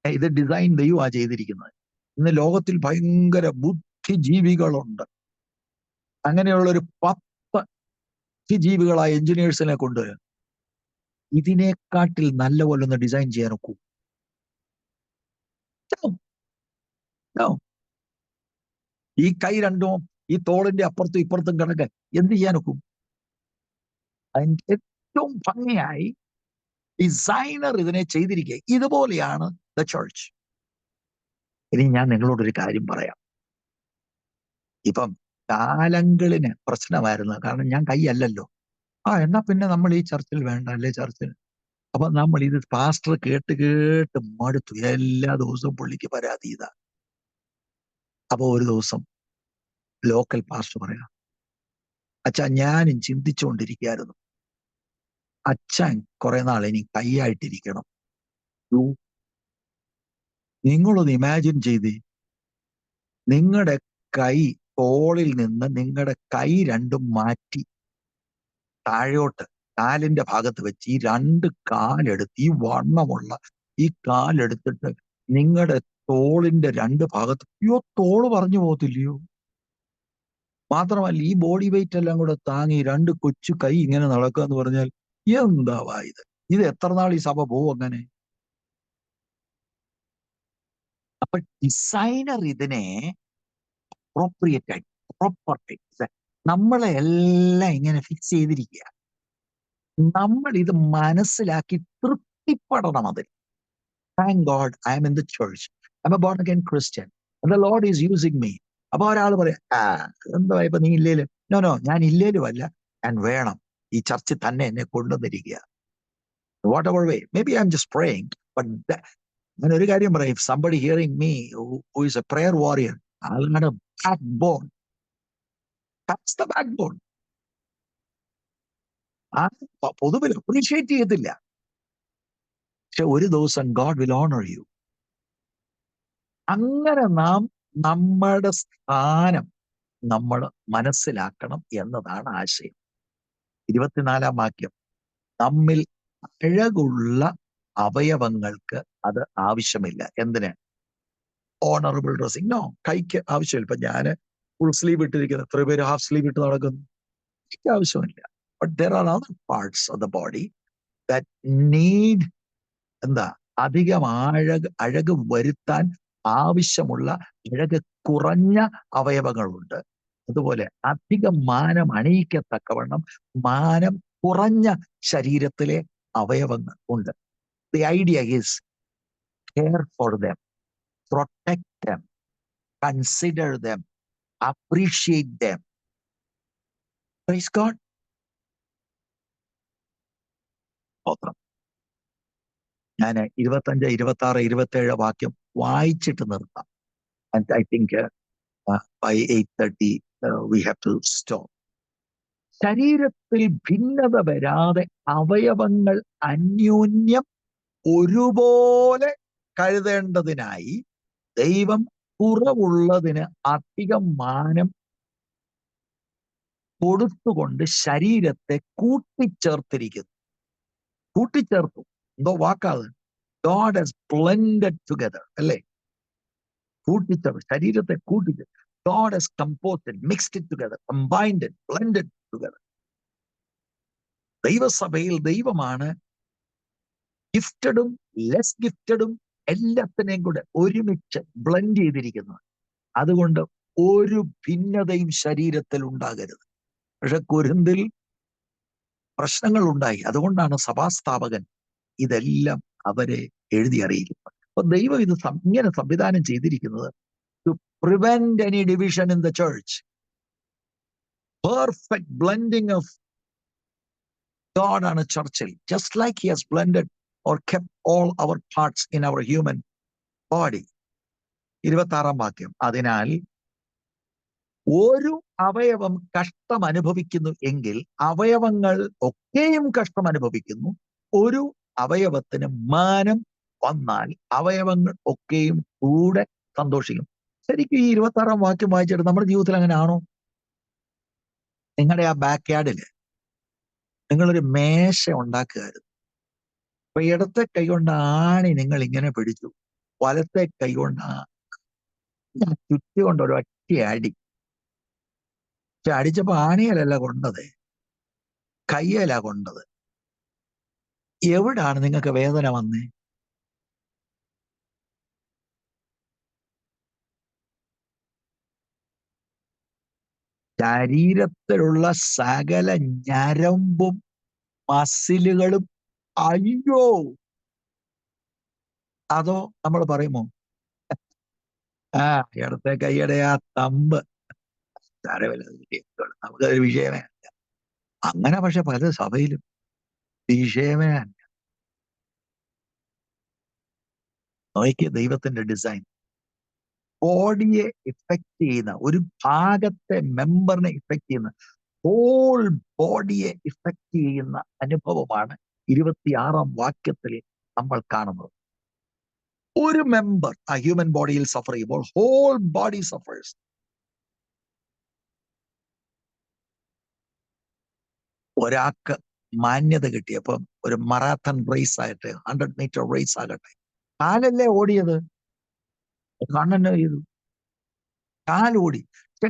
ഇത് ഡിസൈൻ ദൈവമാ ചെയ്തിരിക്കുന്നത്. ഇന്ന് ലോകത്തിൽ ഭയങ്കര ബുദ്ധിജീവികളുണ്ട്. അങ്ങനെയുള്ള ഒരു 10 ബുദ്ധിജീവികളായ എഞ്ചിനീയേഴ്സിനെ കൊണ്ടുവരും. ഇതിനെക്കാട്ടിൽ നല്ല പോലെ ഒന്ന് ഡിസൈൻ ചെയ്യാൻ ഒക്കും? ഈ കൈ രണ്ടും ഈ തോളിന്റെ അപ്പുറത്തും ഇപ്പുറത്തും കിടക്കാൻ എന്ത് ചെയ്യാൻ ഒക്കും? അതിന്റെ ഏറ്റവും ഭംഗിയായി ഡിസൈനർ ഇതിനെ ചെയ്തിരിക്കുക. ഇതുപോലെയാണ് ദ ചർച്ച്. ഇനി ഞാൻ നിങ്ങളോടൊരു കാര്യം പറയാം. ഇപ്പം കാലങ്ങളിന് പ്രശ്നമായിരുന്നു, കാരണം ഞാൻ കൈയല്ലല്ലോ. എന്നാ പിന്നെ നമ്മൾ ഈ ചർച്ചിൽ വേണ്ട അല്ലേ ചർച്ചിൽ. അപ്പൊ നമ്മൾ ഇത് പാസ്റ്റർ കേട്ട് കേട്ട് മടുത്തു. എല്ലാ ദിവസവും പുള്ളിക്ക് പരാതി ഇതാ. അപ്പൊ ഒരു ദിവസം ലോക്കൽ പാസ്റ്റർ പറയാം, അച്ഛാ ഞാനും ചിന്തിച്ചുകൊണ്ടിരിക്കുകയായിരുന്നു, അച്ഛൻ കുറെ നാൾ ഇനി കൈയായിട്ടിരിക്കണം. നിങ്ങളൊന്ന് ഇമാജിൻ ചെയ്തേ, നിങ്ങളുടെ കൈ തോളിൽ നിന്ന് നിങ്ങളുടെ കൈ രണ്ടും മാറ്റി താഴോട്ട് കാലിന്റെ ഭാഗത്ത് വെച്ച് ഈ 2 കാലെടുത്ത്, ഈ വണ്ണമുള്ള ഈ കാലെടുത്തിട്ട് നിങ്ങളുടെ തോളിന്റെ 2 ഭാഗത്ത്, തോള് പറഞ്ഞു പോകത്തില്ലയോ? മാത്രമല്ല ഈ ബോഡി വെയിറ്റ് എല്ലാം കൂടെ താങ്ങി 2 കൊച്ചു കൈ ഇങ്ങനെ നടക്കുക എന്ന് പറഞ്ഞാൽ എന്താവാ ഇത് എത്ര നാൾ ഈ സഭ പോവും അങ്ങനെ? അപ്പൊ ഡിസൈനർ ഇതിനെ അപ്രോപ്രിയേറ്റ് ആയിട്ട് പ്രോപ്പർട്ടി നമ്മളെ എല്ലാം ഇങ്ങനെ ഫിക്സ് ചെയ്തിരിക്കുക. നമ്മൾ ഇത് മനസ്സിലാക്കി തൃപ്തിപ്പെടണം അതിൽ. Thank God I am in the church, I am a born again Christian and the Lord is using me. അപ്പൊ ഒരാൾ പറയാം, എന്താ ഇപ്പൊ നീ ഇല്ലേലും? നോ ഞാൻ ഇല്ലേലും അല്ല, ഞാൻ വേണം. ഈ ചർച്ചിൽ തന്നെ എന്നെ കൊണ്ടുവന്നിരിക്കുക. Whatever way, maybe I'm just praying, but ഞാൻ ഒരു കാര്യം പറയാം, if somebody hearing me who is a prayer warrior, ആളുടെ backbone, that's the backbone. പൊതുവിൽ അപ്രീഷിയേറ്റ് ചെയ്യത്തില്ല, പക്ഷെ ഒരു ദിവസം ഗോഡ് വിൽ ഓണർ യു. അങ്ങനെ നാം നമ്മുടെ സ്ഥാനം നമ്മൾ മനസ്സിലാക്കണം എന്നതാണ് ആശയം. 24-ാം വാക്യം, നമ്മിൽ അഴകുള്ള അവയവങ്ങൾക്ക് അത് ആവശ്യമില്ല. എന്തിന്? Honourable dressing. നോ, കൈക്ക് ആവശ്യമില്ല. ഇപ്പൊ ഞാന് ഫുൾ സ്ലീവ് ഇട്ടിരിക്കുന്നത്, എത്ര പേര് ഹാഫ് സ്ലീവ് ഇട്ട് നടക്കുന്നു? കൈക്ക് ആവശ്യമില്ല. But there are other parts of the body that need അധികം അഴക് വരുത്താൻ ആവശ്യമുള്ള അഴക് കുറഞ്ഞ അവയവങ്ങളുണ്ട്. അതുപോലെ അധികം മാനം അണിയിക്കത്തക്കവണ്ണം മാനം കുറഞ്ഞ ശരീരത്തിലെ അവയവങ്ങൾ ഉണ്ട്. The idea is care for them, protect them, consider them, appreciate them. Praise God. ഞാൻ 25, 26, 27 വാക്യം വായിച്ചിട്ട് നിർത്താം. I think by 8:30 we have to stop. ശരീരത്തിൽ ഭിന്നത വരാതെ അവയവങ്ങൾ അന്യോന്യം ഒരുപോലെ കരുതേണ്ടതിനായി ദൈവം കുറവുള്ളതിന് അധികം മാനം കൊടുത്തുകൊണ്ട് ശരീരത്തെ കൂട്ടിച്ചേർത്തിരിക്കുന്നു. കൂട്ടിച്ചേർത്തു എന്തോ വാക്കാത്. God has blended together, അല്ലേ? കൂട്ടിച്ചേർത്ത്, ശരീരത്തെ കൂട്ടിച്ചേർത്ത്. God has composed it, mixed it together, combined it, blended together. ദൈവസഭയിൽ ദൈവമാണ് ഗിഫ്റ്റഡും ലെസ് ഗിഫ്റ്റഡും എല്ലാത്തിനെയും കൂടെ ഒരുമിച്ച് ബ്ലെൻഡ് ചെയ്തിരിക്കുന്നത്. അതുകൊണ്ട് ഒരു ഭിന്നതയും ശരീരത്തിൽ ഉണ്ടാകരുത്. പക്ഷെ കൊരിന്തിൽ പ്രശ്നങ്ങൾ ഉണ്ടായി. അതുകൊണ്ടാണ് സഭാസ്ഥാപകൻ ഇതെല്ലാം അവരെ എഴുതി അറിയിക്കുന്നത്. അപ്പൊ ദൈവം ഇത് ഇങ്ങനെ സംവിധാനം ചെയ്തിരിക്കുന്നത് to prevent any division in the church. Perfect blending of God ആണ് ചർച്ചിൽ. Just like he has blended or kept all our parts in our human body. 26-ാം വാക്യം. അതിനാൽ ഒരു അവയവം കഷ്ടം അനുഭവിക്കുന്നു എങ്കിൽ അവയവങ്ങൾ ഒക്കെയും കഷ്ടം അനുഭവിക്കുന്നു. ഒരു അവയവത്തിന് മാനം വന്നാൽ അവയവങ്ങൾ ഒക്കെയും കൂടെ സന്തോഷിക്കും. ശരിക്കും ഈ 26-ാം വാക്യം വായിച്ചിട്ട് നമ്മുടെ ജീവിതത്തിൽ അങ്ങനെ ആണോ? നിങ്ങളുടെ ആ ബാക്ക് യാർഡില് നിങ്ങളൊരു മേശ ഉണ്ടാക്കുകയായിരുന്നു. അപ്പൊ ഇടത്തെ കൈ കൊണ്ട് ആണി നിങ്ങൾ ഇങ്ങനെ പിടിച്ചു, വലത്തെ കൈ കൊണ്ട് ചുറ്റി കൊണ്ട് ഒരു ഒറ്റ അടി. പക്ഷെ അടിച്ചപ്പോ ആണിയലല്ല കൊണ്ടത്, കയ്യല കൊണ്ടത്. എവിടാണ് നിങ്ങൾക്ക് വേദന വന്നേ? ശരീരത്തിലുള്ള സകല ഞരമ്പും മസിലുകളും അയ്യോ. അതോ നമ്മൾ പറയുമോ ഇടത്തെ കൈയുടെ ആ തമ്പ് നമുക്കതൊരു വിഷയമേ അല്ല. അങ്ങനെ പക്ഷെ പല സഭയിലും വിഷയമേ അല്ല. നോക്കിയ ദൈവത്തിന്റെ ഡിസൈൻ ബോഡിയെ ഇഫക്റ്റ് ചെയ്യുന്ന ഒരു ഭാഗത്തെ മെമ്പറിനെ ഇഫക്റ്റ് ചെയ്യുന്ന ഹോൾ ബോഡിയെ ഇഫക്റ്റ് ചെയ്യുന്ന അനുഭവമാണ് 26-ാം വാക്യത്തിൽ നമ്മൾ കാണുന്നത്. ഒരു മെമ്പർ ആ ഹ്യൂമൻ ബോഡിയിൽ സഫർ ചെയ്യുമ്പോൾ ഹോൾ ബോഡി സഫേഴ്സ്. ഒരാൾക്ക് മാന്യത കിട്ടിയപ്പം ഒരു മറാത്തൺ റേസ് ആകട്ടെ, 100 മീറ്റർ റേസ് ആകട്ടെ, കാലല്ലേ ഓടിയത്, കണ്ണെന്നെ ചെയ്തു, കാലോടി. പക്ഷെ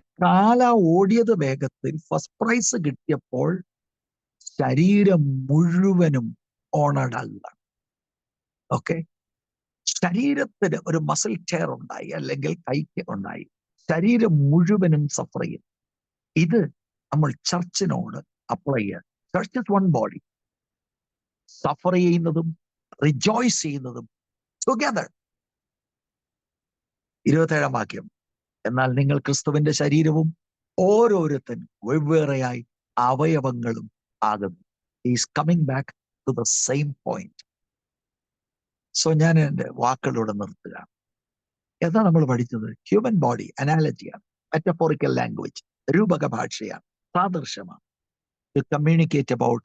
ഓടിയത് വേഗത്തിൽ ഫസ്റ്റ് പ്രൈസ് കിട്ടിയപ്പോൾ ശരീരം മുഴുവനും ഓണഡാകുകയാണ്. ഓക്കെ, ശരീരത്തിന് ഒരു മസിൽ ടയർ ഉണ്ടായി, അല്ലെങ്കിൽ കൈക്ക് ഉണ്ടായി, ശരീരം മുഴുവനും സഫർ ചെയ്യും. ഇത് നമ്മൾ ചർച്ചിനോട് അപ്ലൈ ചെയ്യുക. Church is one body. Suffer ചെയ്യുന്നതും റിജോയ്സ് ചെയ്യുന്നതും ടുഗദർ. 27-ാം വാക്യം. എന്നാൽ നിങ്ങൾ ക്രിസ്തുവിന്റെ ശരീരവും ഓരോരുത്തരും വെവ്വേറെയായി അവയവങ്ങളും ആകുന്നു. Is coming back to the same point. So ഞാൻ എൻ്റെ വാക്കുകളിലൂടെ നിർത്തുകയാണ്. എന്താ നമ്മൾ പഠിച്ചത്? ഹ്യൂമൻ ബോഡി അനാലജിയാണ്, മെറ്റഫോറിക്കൽ ലാംഗ്വേജ്, രൂപക ഭാഷയാണ്, സാദൃശ്യമാണ്. To communicate about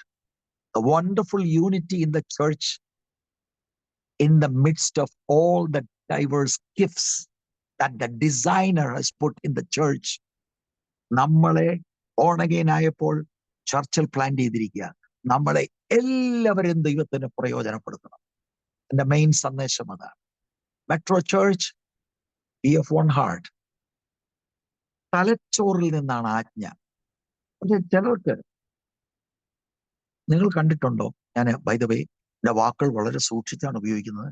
the wonderful unity in the church in the midst of all the diverse gifts that the designer has put in the church. നമ്മളെ born again ആയപ്പോൾ ചർച്ചിൽ plan ചെയ്തിരിക്കുക, നമ്മളെ എല്ലാവരും ദൈവത്തിന് പ്രയോജനപ്പെടുത്തണം. എന്റെ മെയിൻ സന്ദേശം അതാണ്. Metro church, B of one heart. തലച്ചോറിൽ നിന്നാണ് ആജ്ഞ. പക്ഷെ ചിലർക്ക്, നിങ്ങൾ കണ്ടിട്ടുണ്ടോ, ഞാൻ ബൈ ദ വേ എന്റെ വാക്കുകൾ വളരെ സൂക്ഷിച്ചാണ് ഉപയോഗിക്കുന്നത്,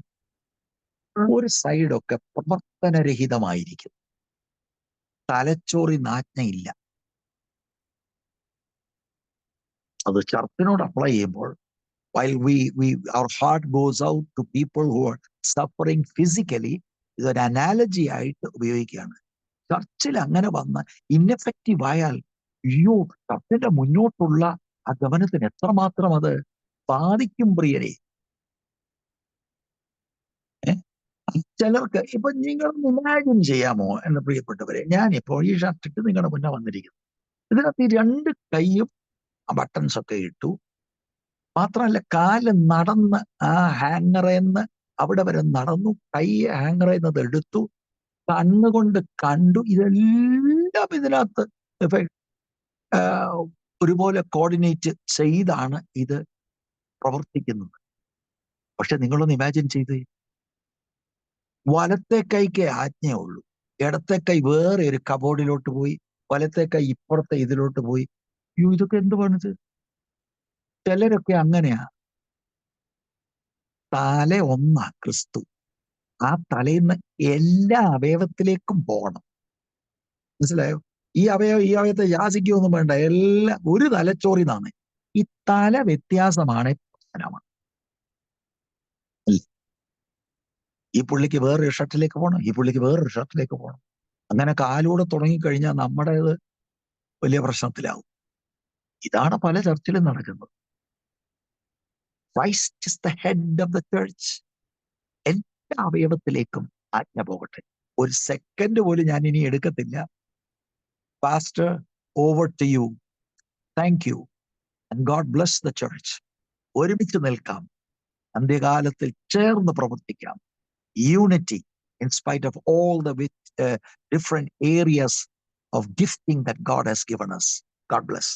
ഒരു സൈഡൊക്കെ പ്രവർത്തനരഹിതമായിരിക്കും, തലച്ചോറിൽ ആജ്ഞയില്ല. അത് ചർച്ചിനോട് അപ്ലൈ ചെയ്യുമ്പോൾ while our heart goes out to people who are suffering physically, ഇതൊരു അനാലജി ആയിട്ട് ഉപയോഗിക്കുകയാണ്. ചർച്ചിൽ അങ്ങനെ വന്ന് ഇന്നെഫക്റ്റീവ് ആയാൽ ചർച്ചിന്റെ മുന്നോട്ടുള്ള ആ ഗമനത്തിന് എത്രമാത്രം അത് ബാധിക്കും പ്രിയരെ. ചിലർക്ക് ഇപ്പൊ നിങ്ങളൊന്ന് ഇമാജിൻ ചെയ്യാമോ എന്റെ പ്രിയപ്പെട്ടവരെ, ഞാനിപ്പോൾ ഈ ഷർട്ടിട്ട് നിങ്ങളുടെ മുന്നേ വന്നിരിക്കുന്നു. ഇതിനകത്ത് ഈ 2 കൈയും ബട്ടൺസ് ഒക്കെ ഇട്ടു. മാത്രമല്ല കാല് നടന്ന് ആ ഹാങ്ങറേന്ന് അവിടെ വരെ നടന്നു, കൈ ഹാങ്ങറേന്നത് എടുത്തു, കണ്ണുകൊണ്ട് കണ്ടു. ഇതെല്ലാം ഇതിനകത്ത് ഒരുപോലെ കോർഡിനേറ്റ് ചെയ്താണ് ഇത് പ്രവർത്തിക്കുന്നത്. പക്ഷെ നിങ്ങളൊന്ന് ഇമാജിൻ ചെയ്തേ, വലത്തെ കൈക്ക് ആജ്ഞയുള്ളൂ, ഇടത്തെ കൈ വേറെ ഒരു കബോർഡിലോട്ട് പോയി, വലത്തെ കൈ ഇപ്പുറത്തെ ഇതിലോട്ട് പോയി. അയ്യോ, ഇതൊക്കെ എന്തുവാണിത്? ചിലരൊക്കെ അങ്ങനെയാ. തല ഒന്നാ ക്രിസ്തു. ആ തലയിന്ന് എല്ലാ അവയവത്തിലേക്കും പോകണം. മനസ്സിലായോ? ഈ അവയവത്തെ യാചിക്കുകയൊന്നും വേണ്ട, എല്ലാം ഒരു തലച്ചോറിനാണ്. ഈ തല വ്യത്യാസമാണ് പ്രശ്നമാണ്. ഈ പുള്ളിക്ക് വേറൊരു ഷർട്ടിലേക്ക് പോകണം, ഈ പുള്ളിക്ക് വേറൊരു ഷർട്ടിലേക്ക് പോകണം. അങ്ങനെ കാലൂടെ തുടങ്ങിക്കഴിഞ്ഞാൽ നമ്മുടേത് വലിയ പ്രശ്നത്തിലാവും. ഇതാണ് പല ചർച്ചിലും നടക്കുന്നത്. Christ is the head of the church. എല്ലാ അവയവത്തിലേക്കും ആജ്ഞ പോകട്ടെ. ഒരു സെക്കൻഡ് പോലും ഞാൻ ഇനി എടുക്കത്തില്ല. Pastor, over to you. Thank you and God bless the church. ഒരുമിച്ച് നിൽക്കാം, അന്ത്യകാലത്തിൽ ചേർന്ന് പ്രവർത്തിക്കാം. Unity in spite of all the different areas of gifting that God has given us. God bless.